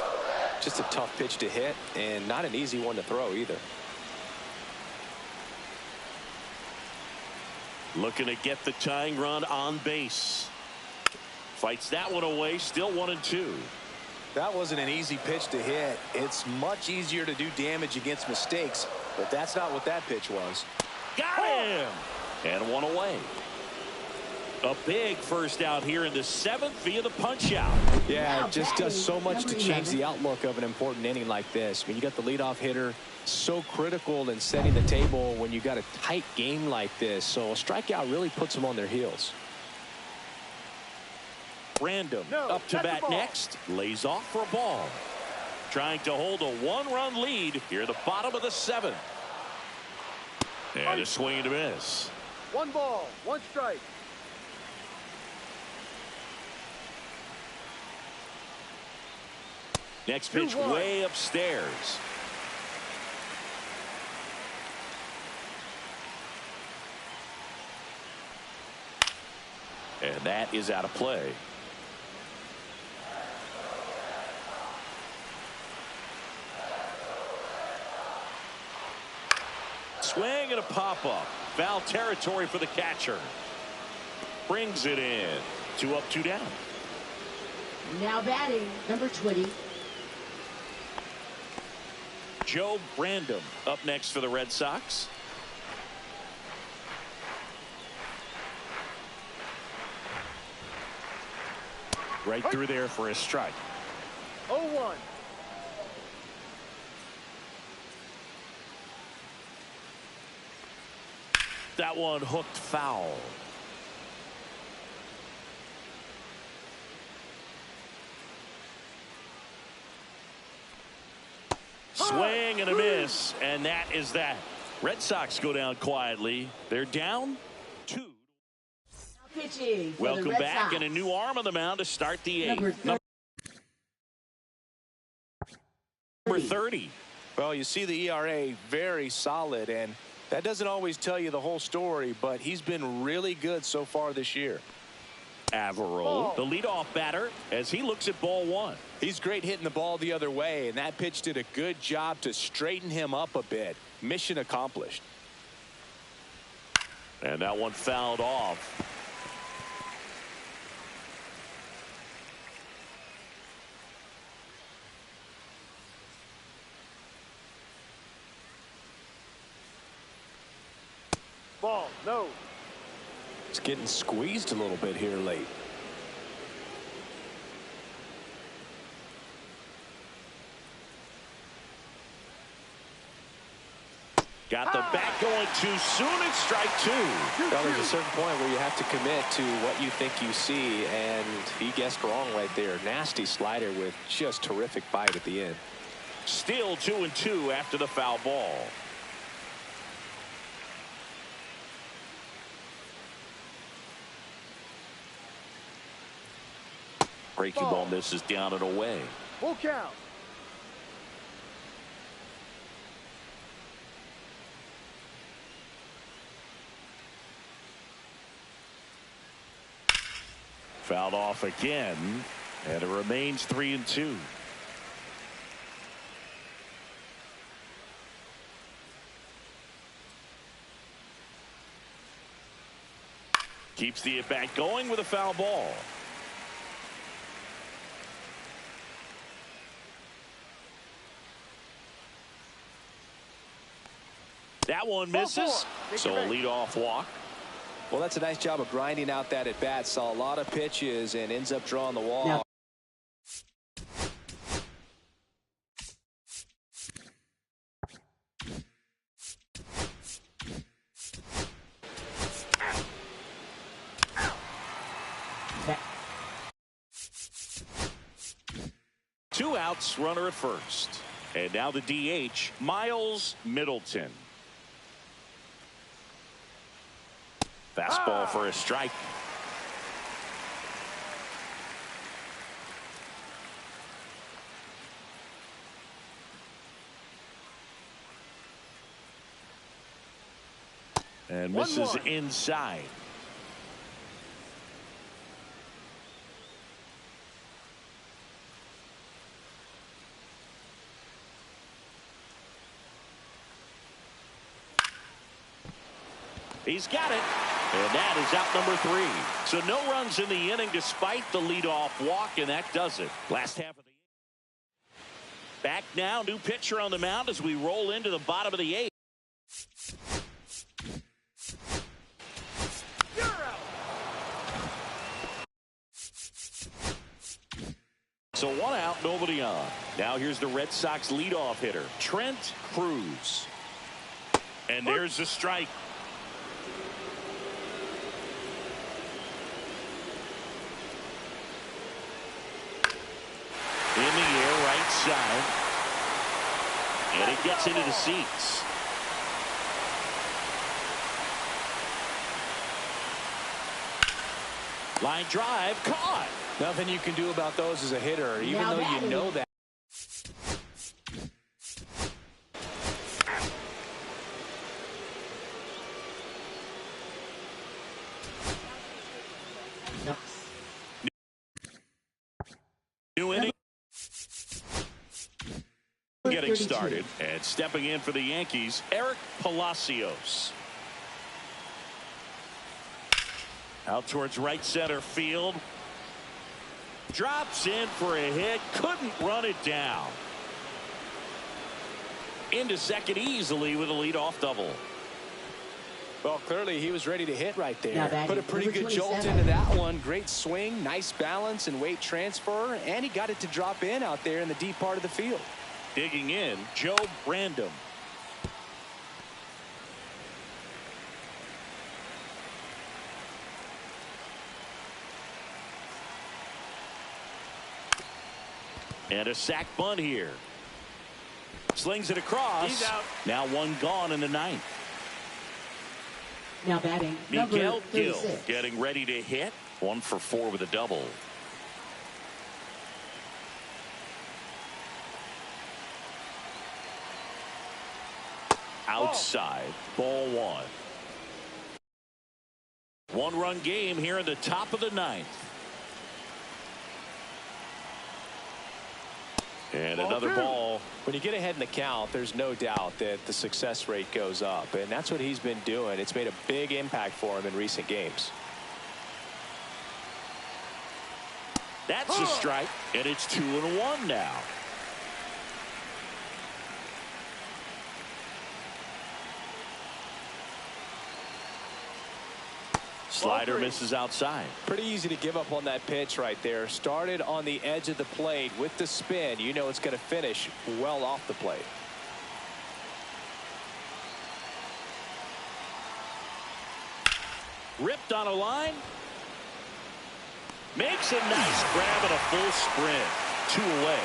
Just a tough pitch to hit, and not an easy one to throw either. Looking to get the tying run on base. Fights that one away, still 1-2. That wasn't an easy pitch to hit. It's much easier to do damage against mistakes, but that's not what that pitch was. Got him! And one away. A big first out here in the 7th via the punch out. Yeah, it just does so much to change the outlook of an important inning like this. I mean, you got the leadoff hitter, so critical in setting the table when you got a tight game like this. So a strikeout really puts them on their heels. Random up to bat next. Lays off for a ball. Trying to hold a 1-run lead here at the bottom of the 7th. And a swing and a miss. 1 ball, 1 strike. Next pitch way upstairs. And that is out of play. Swing and a pop-up. Foul territory for the catcher. Brings it in. 2 up, 2 down. Now batting, number 20. Joe Brandom up next for the Red Sox. Right through there for a strike. 0-1. That one hooked foul. Swing and a miss, and that is that. Red Sox go down quietly. They're down 2. Pitching for Welcome the Red back, Sox. and a new arm on the mound to start the 8th. Number 30. Well, you see the ERA very solid, and that doesn't always tell you the whole story, but he's been really good so far this year. Averill, the leadoff batter, as he looks at ball 1. He's great hitting the ball the other way, and that pitch did a good job to straighten him up a bit. Mission accomplished. And that one fouled off. Ball, no. It's getting squeezed a little bit here late. Got the bat going too soon. It's strike 2. Well, there's a certain point where you have to commit to what you think you see, and he guessed wrong right there. Nasty slider with just terrific bite at the end. Still 2-2 after the foul ball. Breaking ball misses down and away. Full count. Fouled off again, and it remains 3-2. Keeps the at-bat going with a foul ball. That one misses. So a leadoff walk. Well, that's a nice job of grinding out that at bat. Saw a lot of pitches and ends up drawing the walk. Now, Two outs, runner at first. And now the DH, Miles Middleton. Fastball for a strike. And misses inside. He's got it. And that is out number 3. So no runs in the inning despite the leadoff walk, and that does it. Last half of the inning. Back now, new pitcher on the mound as we roll into the bottom of the 8th. So 1 out, nobody on. Now here's the Red Sox leadoff hitter, Trent Cruz. And there's the strike. In the air, right side. And it gets into the seats. Line drive, caught. Nothing you can do about those as a hitter, even though you know that. New inning. Getting started and stepping in for the Yankees, Eric Palacios. Out towards right center field. Drops in for a hit. Couldn't run it down. Into second easily with a leadoff double. Well, clearly he was ready to hit right there. Now Put a pretty good jolt into that one. Great swing, nice balance and weight transfer, and he got it to drop in out there in the deep part of the field. Digging in, Joe Brandom. And a sac bunt here. Slings it across. He's out. Now 1 gone in the 9th. now batting, Miguel number Gil 36. getting ready to hit. 1 for 4 with a double. Outside, ball 1. 1-run game here in the top of the 9th. And another ball. When you get ahead in the count, there's no doubt that the success rate goes up, and that's what he's been doing. It's made a big impact for him in recent games. That's a strike, and it's 2-1 now. Slider misses outside. Pretty easy to give up on that pitch right there. Started on the edge of the plate with the spin. You know it's going to finish well off the plate. Ripped on a line. Makes a nice grab and a full sprint. 2 away.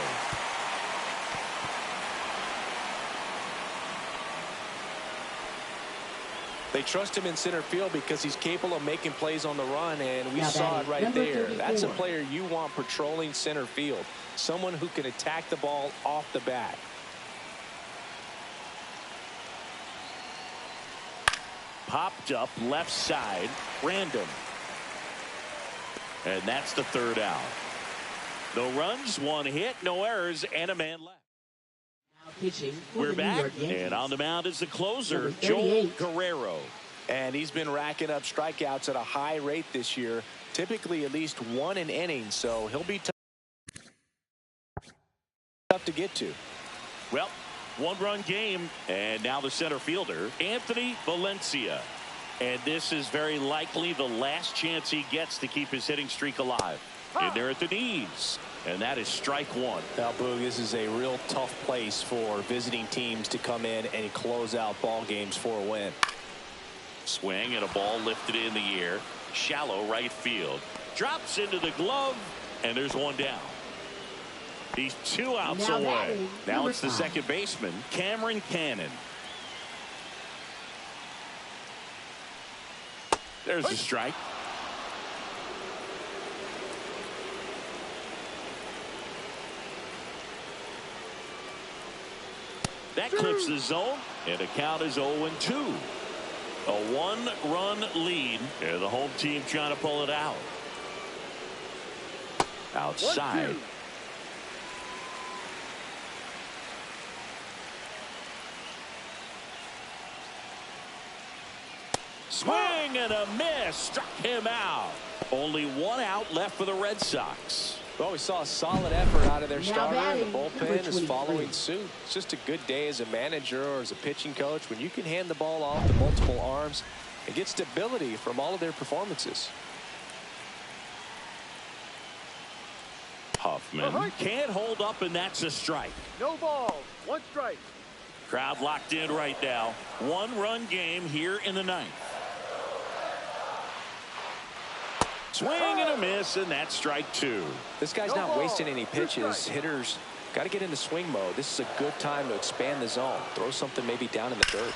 They trust him in center field because he's capable of making plays on the run, and we Now saw it batting, right number there. 34. That's a player you want patrolling center field. Someone who can attack the ball off the bat. Popped up left side. Random. And that's the 3rd out. No runs, 1 hit, no errors, and a man left. Now pitching for We're the New back, York Yankees. and on the mound is the closer, Number Joel 38. Guerrero. And he's been racking up strikeouts at a high rate this year, typically at least 1 an inning, so he'll be tough to get to. Well, One-run game, and now the center fielder, Anthony Valencia. And this is very likely the last chance he gets to keep his hitting streak alive. In there at the knees, and that is strike one. Now, Boog, this is a real tough place for visiting teams to come in and close out ball games for a win. Swing and a ball lifted in the air. Shallow right field. Drops into the glove, and there's one down. He's 2 outs away. Now it's the second baseman, Cameron Cannon. There's a strike. That clips the zone, and the count is 0-2. A one-run lead, and the home team trying to pull it out. Outside. Swing and a miss. Struck him out. Only 1 out left for the Red Sox. Well, we saw a solid effort out of their starter, and the bullpen number is following suit. It's just a good day as a manager or as a pitching coach when you can hand the ball off to multiple arms and get stability from all of their performances. Huffman can't hold up, and that's a strike. No ball. 1 strike. Crowd locked in right now. One-run game here in the 9th. Swing and a miss, and that's strike 2. This guy's not wasting any pitches. Hitters got to get into swing mode. This is a good time to expand the zone. Throw something maybe down in the dirt.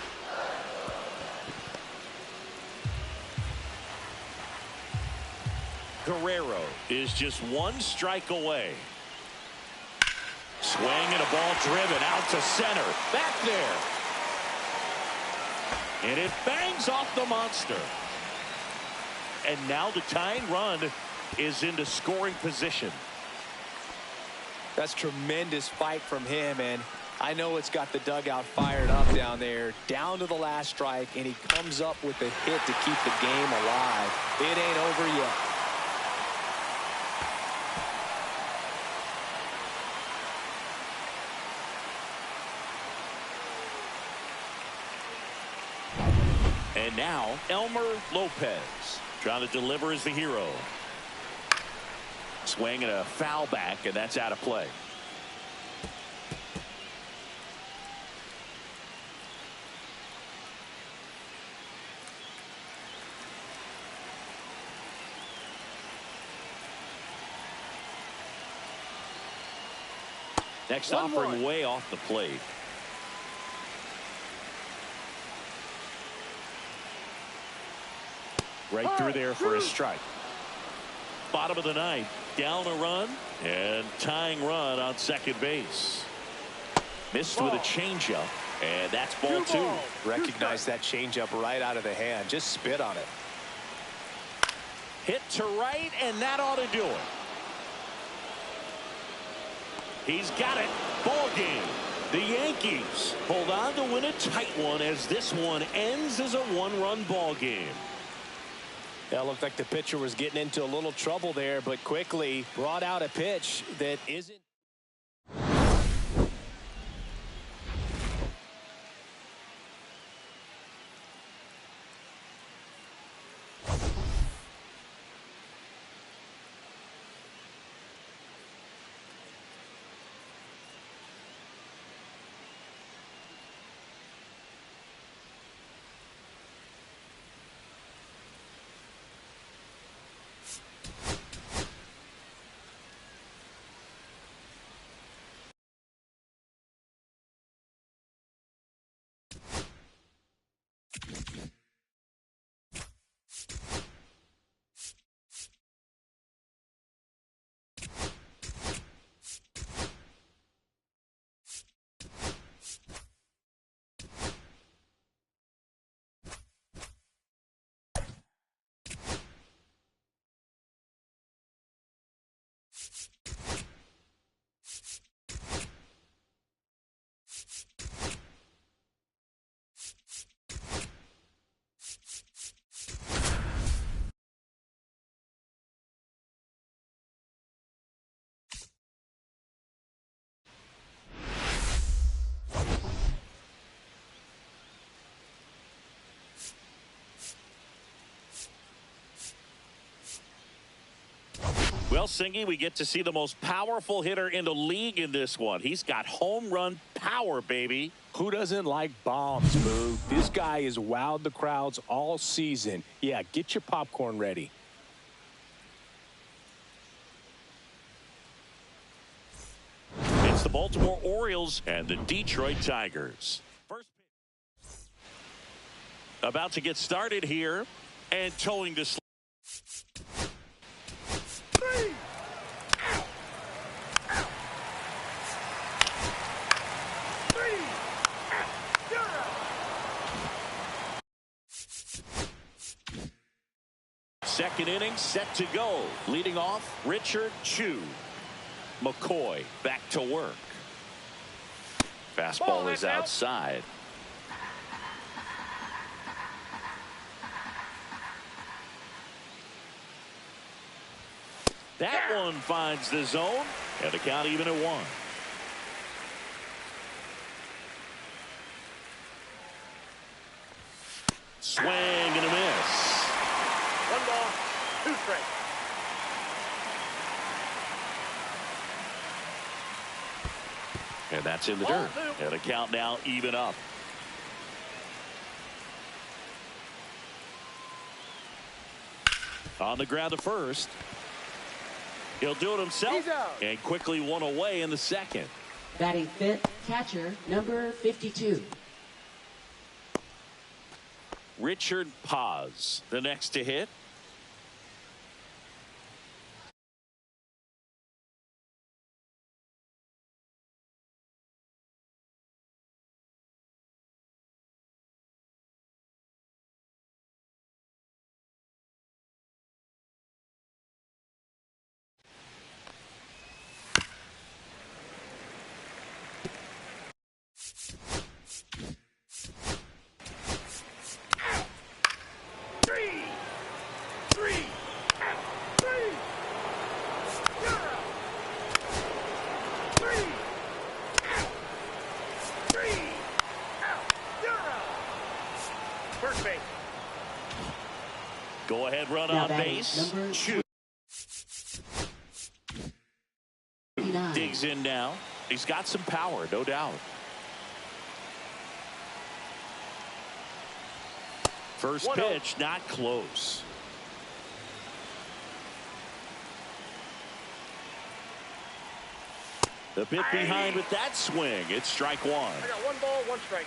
Guerrero is just 1 strike away. Swing and a ball driven out to center. Back there. And it bangs off the monster. And now the tying run is into scoring position. That's tremendous fight from him, and I know it's got the dugout fired up down there. Down to the last strike, and he comes up with a hit to keep the game alive. It ain't over yet. And now Elmer Lopez trying to deliver as the hero. Swing and a foul back, and that's out of play. Next offering way off the plate. Right through there for a strike. Bottom of the 9th. Down a run and tying run on second base. Missed with a changeup, and that's ball 2. Recognize that changeup right out of the hand. Just spit on it. Hit to right, and that ought to do it. He's got it. Ball game. The Yankees hold on to win a tight one as this one ends as a 1-run ball game. It looked like the pitcher was getting into a little trouble there, but quickly brought out a pitch that isn't. Well, Singy, we get to see the most powerful hitter in the league in this one. He's got home run power, baby. Who doesn't like bombs, Moo? This guy has wowed the crowds all season. Yeah, get your popcorn ready. It's the Baltimore Orioles and the Detroit Tigers. First pitch. About to get started here and towing the second inning set to go. Leading off, Richard Chew. McCoy back to work. Fastball is outside. That one finds the zone, and the count even at 1. Swing and a miss. 1 ball, 2 strikes. And that's in the dirt. And the count now even up. On the ground to first. He'll do it himself and quickly one away in the second. Batting fifth, catcher, number 52. Richard Paz, the next to hit. Go ahead, run Now on base. Shoot. Digs in now. He's got some power, no doubt. First pitch, not close. The bit behind with that swing. It's strike 1. I got 1 ball, 1 strike.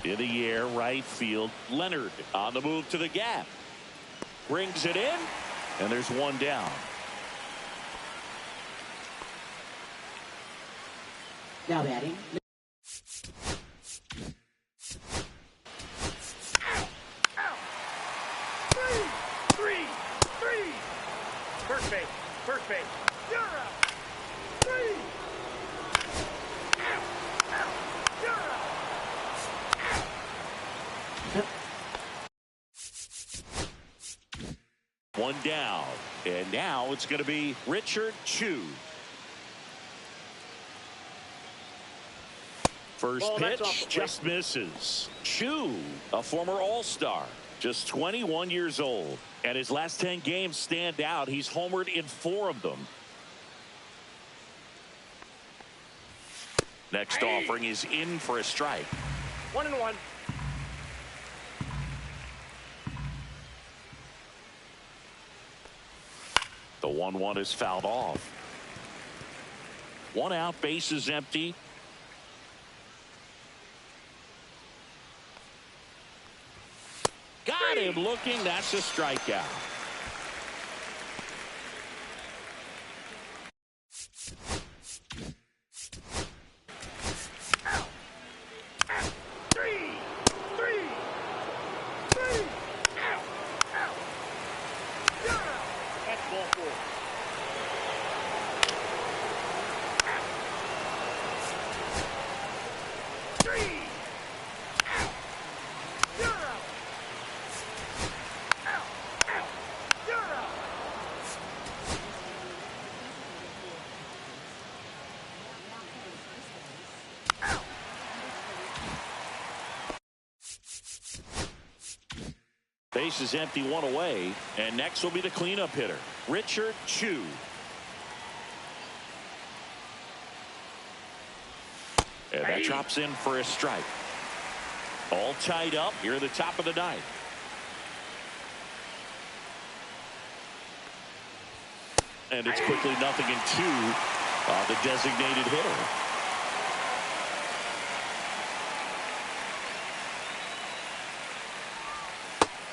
In the air, right field. Leonard on the move to the gap. Brings it in, and there's 1 down. Now batting. First base. First base. You're out. 3. You're out. 1 down. And now it's going to be Richard Chew. First pitch just misses. Chew, a former All-Star, just 21 years old. And his last 10 games stand out. He's homered in 4 of them. Next offering is in for a strike. 1-1. The 1-1 is fouled off. 1 out, base is empty. Got him looking. That's a strikeout. That's ball 4. base is empty, one away. And next will be the cleanup hitter, Richard Chu. And that drops in for a strike. All tied up here at the top of the ninth. And it's quickly 0-2 on the designated hitter.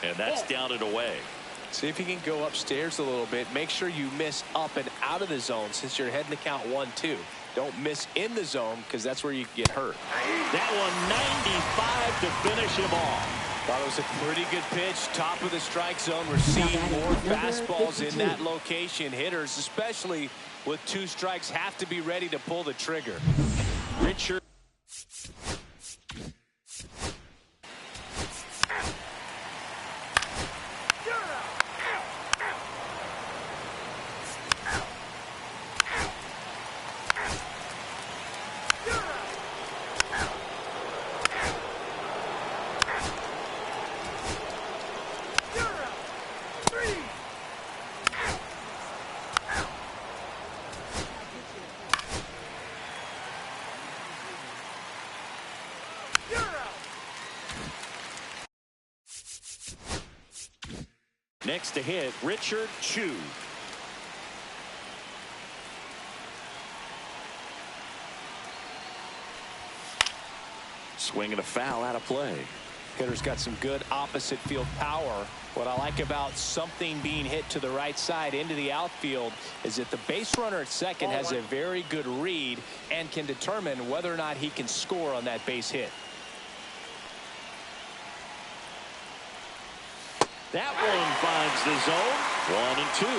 And that's down and away. See if you can go upstairs a little bit. Make sure you miss up and out of the zone since you're heading to count 1-2. Don't miss in the zone because that's where you get hurt. That one 95 to finish him off. Thought it was a pretty good pitch. Top of the strike zone. We're seeing more fastballs in that location. Hitters, especially with 2 strikes, have to be ready to pull the trigger. Richard. Next to hit, Richard Chu. Swinging a foul out of play. Hitter's got some good opposite field power. What I like about something being hit to the right side into the outfield is that the base runner at second has a very good read and can determine whether or not he can score on that base hit. That one finds the zone. 1-2.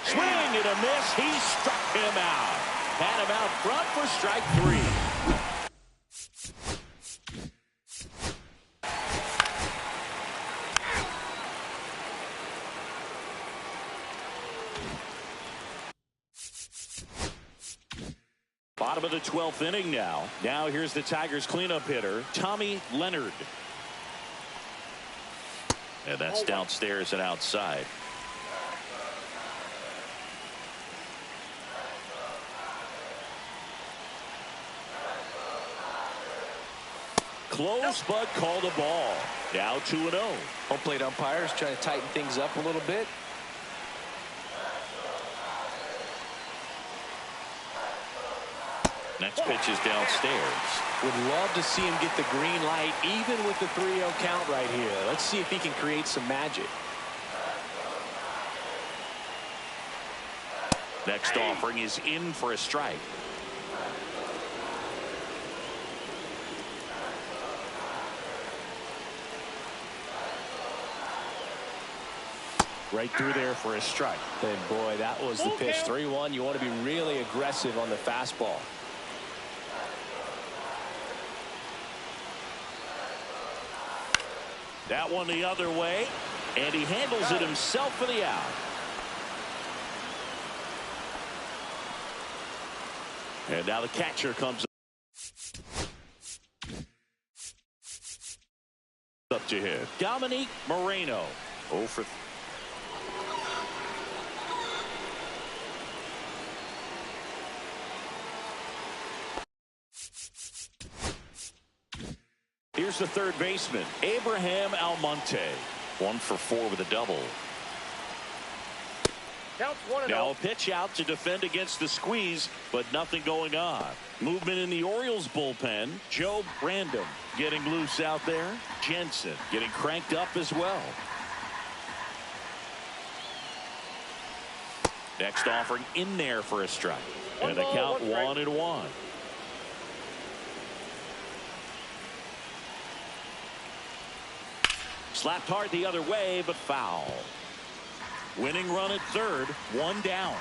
Swing and a miss. He struck him out. Had him out front for strike 3. Bottom of the 12th inning now. Now here's the Tigers cleanup hitter, Tommy Leonard. And that's downstairs and outside. Close, but called a ball. Now 2-0. Home plate umpires trying to tighten things up a little bit. Next pitch is downstairs. Would love to see him get the green light even with the 3-0 count right here. Let's see if he can create some magic. Next offering is in for a strike. Right through there for a strike. And boy, that was the pitch. 3-1. You want to be really aggressive on the fastball. That one the other way, and he handles it himself for the out. And now the catcher comes up to hit. Dominique Moreno. 0 for. Here's the third baseman, Abraham Almonte. 1 for 4 with a double. Counts 1-0. Now a pitch out to defend against the squeeze, but nothing going on. Movement in the Orioles bullpen. Joe Random getting loose out there. Jensen getting cranked up as well. Next offering in there for a strike. And the count 1-1. Slapped hard the other way, but foul. Winning run at third, 1 down.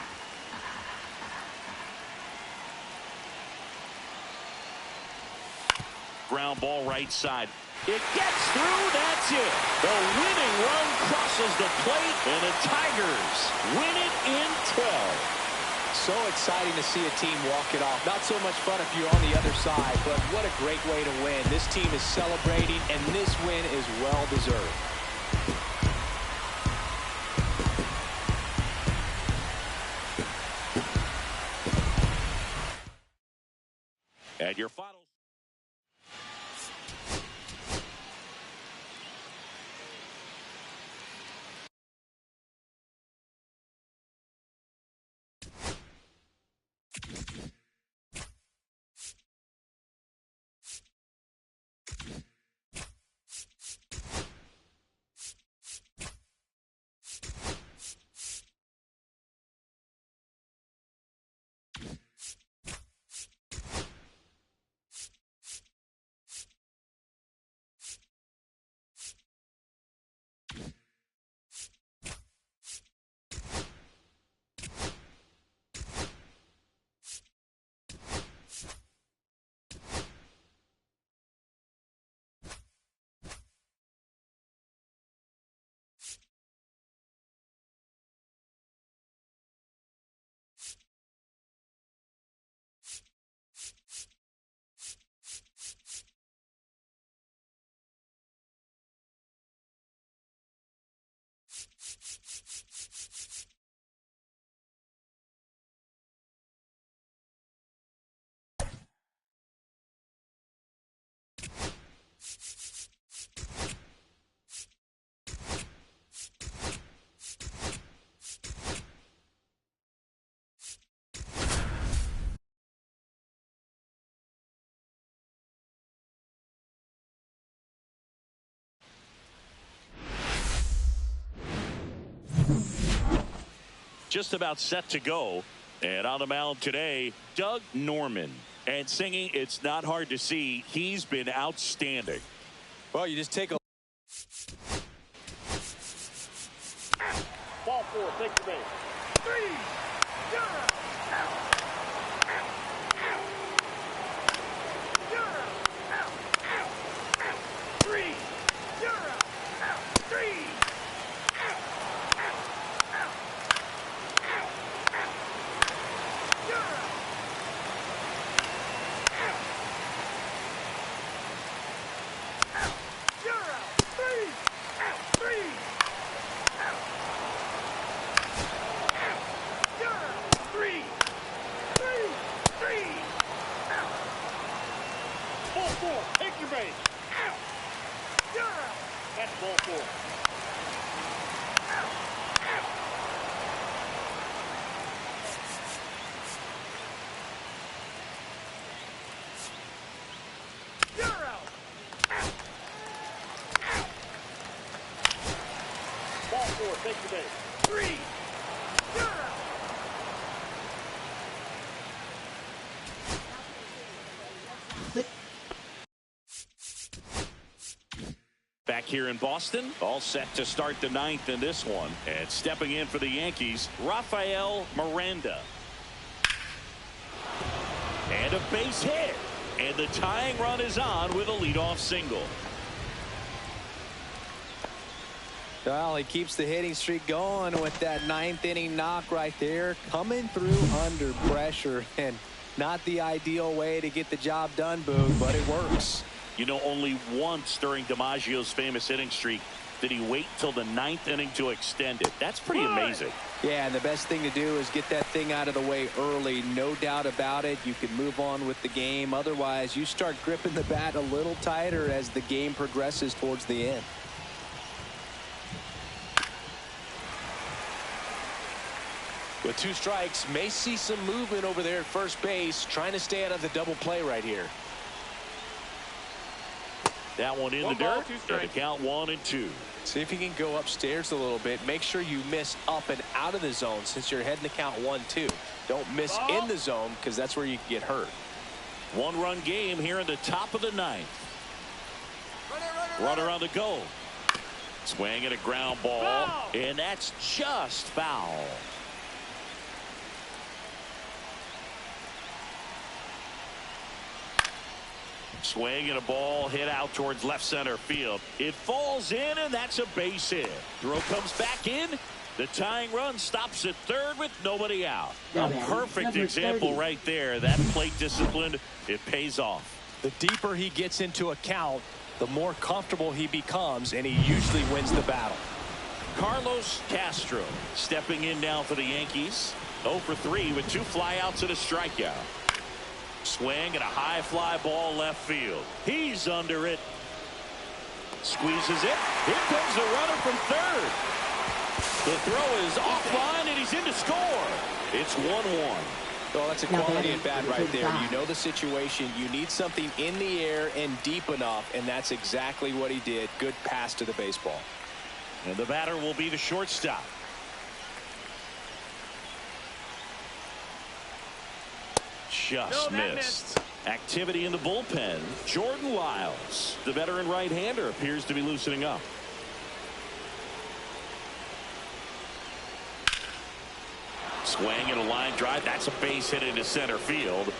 Ground ball right side. It gets through. That's it. The winning run crosses the plate, and the Tigers win it in 12. so exciting to see a team walk it off. Not so much fun if you're on the other side, but what a great way to win. This team is celebrating, and this win is well deserved. And your final. Just about set to go. And on the mound today, Doug Norman. And singing, it's not hard to see, he's been outstanding. Well, you just take a Ball four, take the base. 3, 0. Take your base. That's ball four. You're out. Ball four, take your base. 3. You're out. Back here in Boston, all set to start the ninth in this one. And stepping in for the Yankees, Rafael Miranda. And a base hit. And the tying run is on with a leadoff single. Well, he keeps the hitting streak going with that ninth inning knock right there. Coming through under pressure, and not the ideal way to get the job done, Boog, but it works. You know, only once during DiMaggio's famous inning streak did he wait till the ninth inning to extend it. That's pretty amazing. Yeah, and the best thing to do is get that thing out of the way early. No doubt about it. You can move on with the game. Otherwise, you start gripping the bat a little tighter as the game progresses towards the end. With 2 strikes, may see some movement over there at first base, trying to stay out of the double play right here. That one in the dirt. And the count 1-2. See if you can go upstairs a little bit. Make sure you miss up and out of the zone since you're heading to count 1-2. Don't miss in the zone because that's where you can get hurt. 1-run game here in the top of the ninth. Runner on the go. Swing and a ground ball. And that's just foul. Swing and a ball hit out towards left center field. It falls in, and that's a base hit. Throw comes back in, The tying run stops at third with nobody out. A Number perfect 30. example right there. That plate discipline, it pays off. The deeper he gets into a count, the more comfortable he becomes, and he usually wins the battle. Carlos Castro stepping in now for the Yankees. 0 for 3 with 2 flyouts and a strikeout. Swing and a high fly ball left field. He's under it. Squeezes it. Here comes the runner from third. The throw is offline and he's in to score. It's 1-1. Well, that's a quality at bat right there. You know the situation. You need something in the air and deep enough, and that's exactly what he did. Good pass to the baseball. And the batter will be the shortstop. Just missed. Activity in the bullpen. Jordan Lyles, the veteran right-hander, appears to be loosening up. Swing and a line drive. That's a base hit into center field.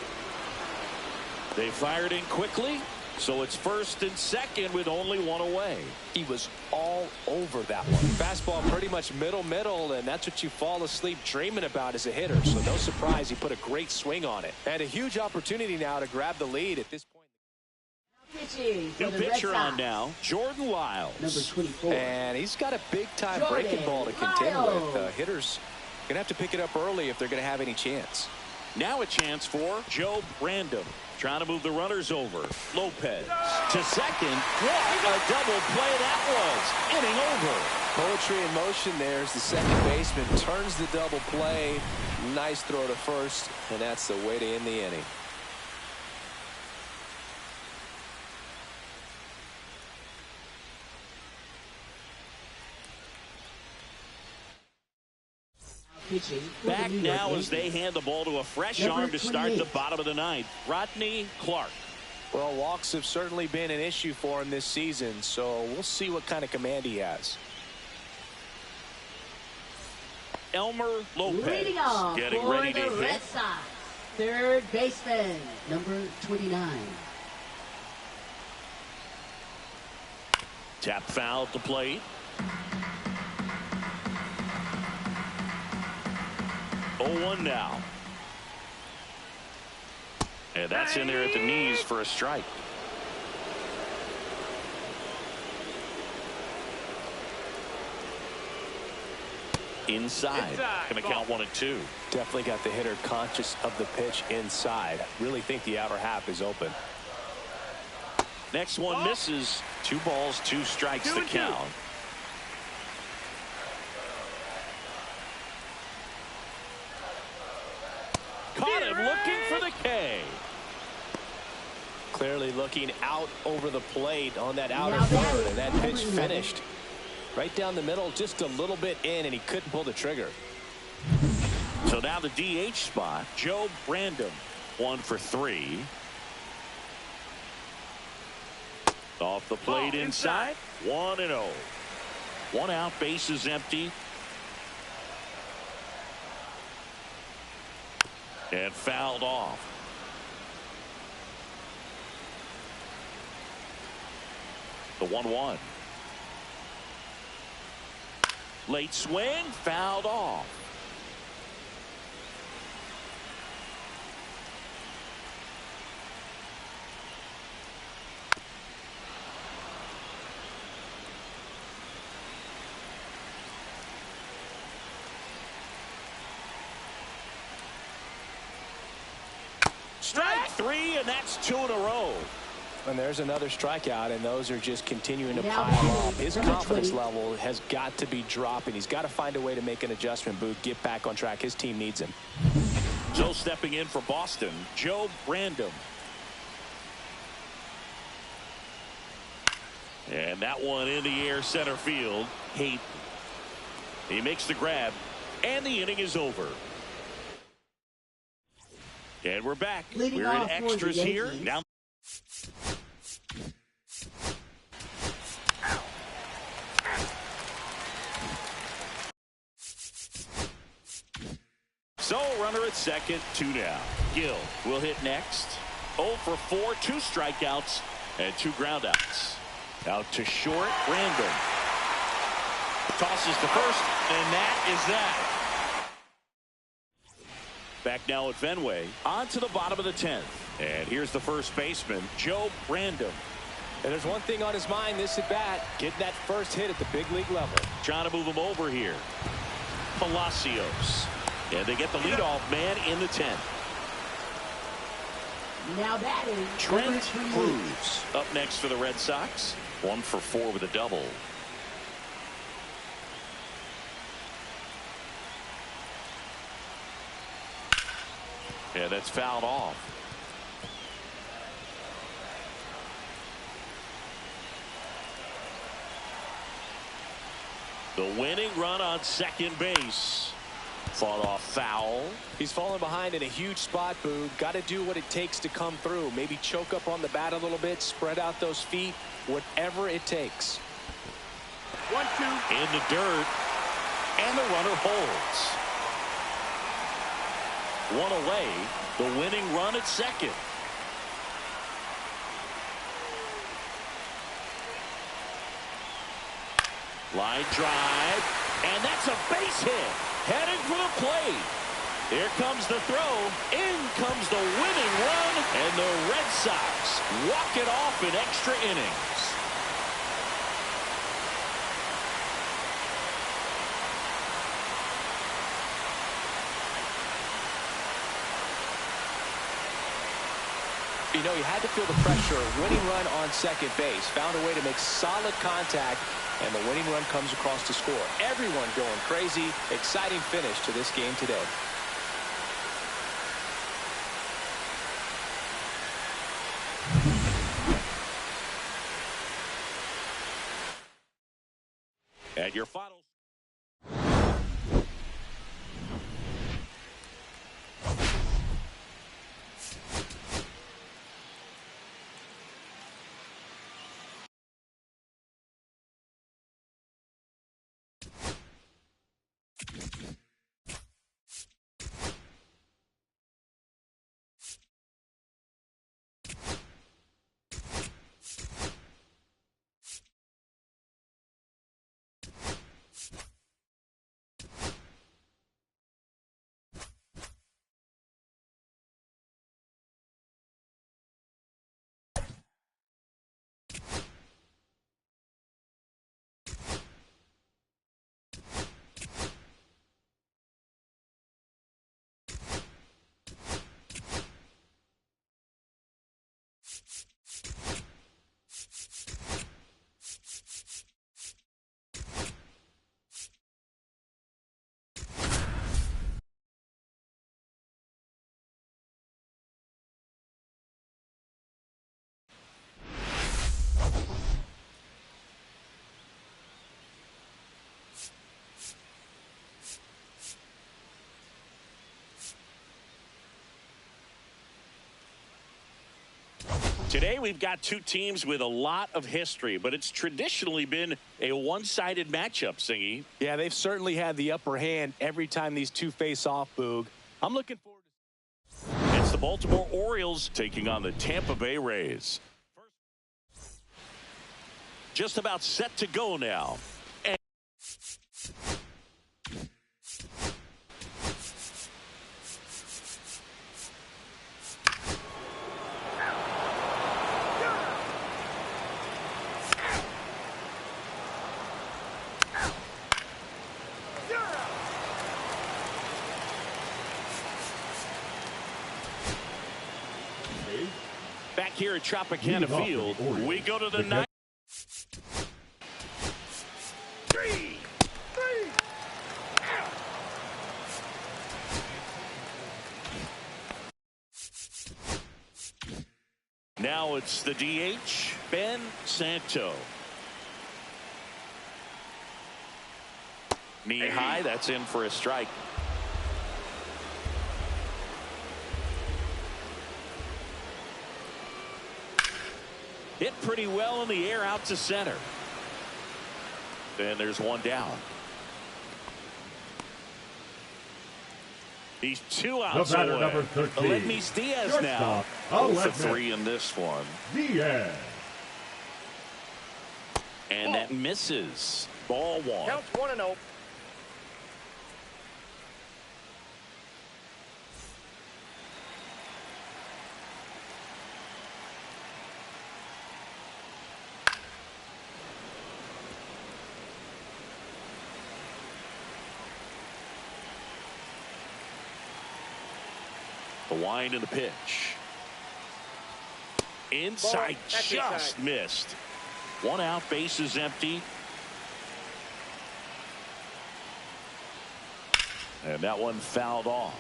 They fired in quickly, so it's first and second with only 1 away. He was all over that one. Fastball pretty much middle, and that's what you fall asleep dreaming about as a hitter. So no surprise he put a great swing on it. And a huge opportunity now to grab the lead at this point. New pitcher on now, Jordan Lyles. Number 24. And he's got a big-time breaking ball to contend with. Hitters going to have to pick it up early if they're going to have any chance. Now a chance for Joe Random. Trying to move the runners over. Lopez to second. What a double play that was. Inning over. Poetry in motion there as the second baseman turns the double play. Nice throw to first, and that's the way to end the inning. Back now as they hand the ball to a fresh arm to start the bottom of the ninth. Rodney Clark. Well, walks have certainly been an issue for him this season, so we'll see what kind of command he has. Elmer Lopez Leading off getting for ready to the Red hit. Sox, third baseman, number 29. Tap foul at the plate. 0-1 now. And that's in there at the knees for a strike. Inside. Going to count 1 and 2. Definitely got the hitter conscious of the pitch inside. Really think the outer half is open. Next one misses. 2 balls, 2 strikes to count. Caught him looking for the K. Clearly looking out over the plate on that outer third, and that pitch finished right down the middle, just a little bit in, and he couldn't pull the trigger. So now the DH spot, Joe Random, 1 for 3. Off the plate inside, 1-0. 1 out, bases empty. And fouled off. The 1-1. Late swing, fouled off. Strike 3, and that's 2 in a row. And there's another strikeout, and those are just continuing to pile up. His confidence level has got to be dropping. He's got to find a way to make an adjustment, Booth, get back on track. His team needs him. So stepping in for Boston, Joe Random. And that one in the air center field. He makes the grab, and the inning is over. And we're back. We're in extras here. Now. So runner at second, 2 down. Gill will hit next. 0 for 4, 2 strikeouts and 2 groundouts. Out to short, Random. Tosses to first, and that is that. Back now at Fenway. On to the bottom of the 10th. And here's the first baseman, Joe Brandon. And there's one thing on his mind this at bat, getting that first hit at the big league level. Trying to move him over here. Palacios. And they get the leadoff man in the 10th. Now batting, Trent Cruz up next for the Red Sox. 1 for 4 with a double. Yeah, that's fouled off. The winning run on second base. Fought off foul. He's fallen behind in a huge spot, Boog. Got to do what it takes to come through. Maybe choke up on the bat a little bit, spread out those feet, whatever it takes. 1-2. In the dirt. And the runner holds. One away. The winning run at second. Line drive. And that's a base hit. Heading for the plate. Here comes the throw. In comes the winning run. And the Red Sox walk it off in extra innings. You know, you had to feel the pressure. Winning run on second base. Found a way to make solid contact. And the winning run comes across to score. Everyone going crazy. Exciting finish to this game today. And your final. Today we've got two teams with a lot of history, but it's traditionally been a one-sided matchup, Singy. Yeah, they've certainly had the upper hand every time these two face off, Boog. I'm looking forward to. It's the Baltimore Orioles taking on the Tampa Bay Rays. Just about set to go now. Back here at Tropicana Field, we go to the ninth. Now it's the DH, Ben Santo. Knee high, that's in for a strike. Hit pretty well in the air out to center. And there's one down. He's 2 outs away. Number 13. Aledmys Diaz now. 0 for 3 in this one. Diaz. And that misses. Ball one. Counts 1-0. The wind and the pitch. Inside, That's just inside. missed. 1 out, bases empty. And that one fouled off.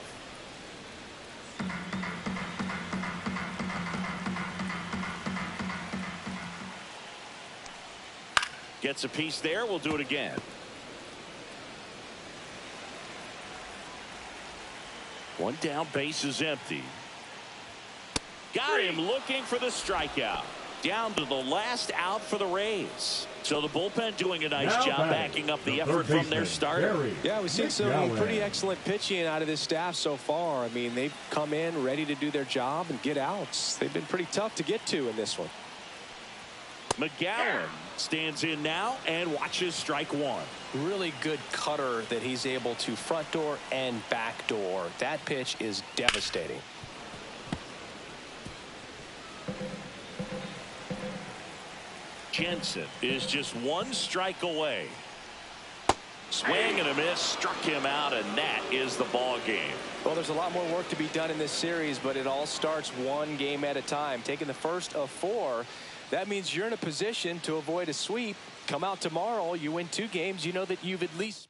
Gets a piece there. We'll do it again. One down, base is empty. Got him looking for the strikeout. Down to the last out for the Rays. So the bullpen doing a nice job backing up the effort from their starter. Yeah, we've seen some pretty excellent pitching out of this staff so far. I mean, they've come in ready to do their job and get outs. They've been pretty tough to get to in this one. McGowan stands in now and watches strike one. Really good cutter that he's able to front door and back door. That pitch is devastating. Jensen is just 1 strike away. Swing and a miss, struck him out, and that is the ball game. Well, there's a lot more work to be done in this series, but it all starts 1 game at a time. Taking the first of 4, that means you're in a position to avoid a sweep. Come out tomorrow, you win 2 games, you know that you've at least split.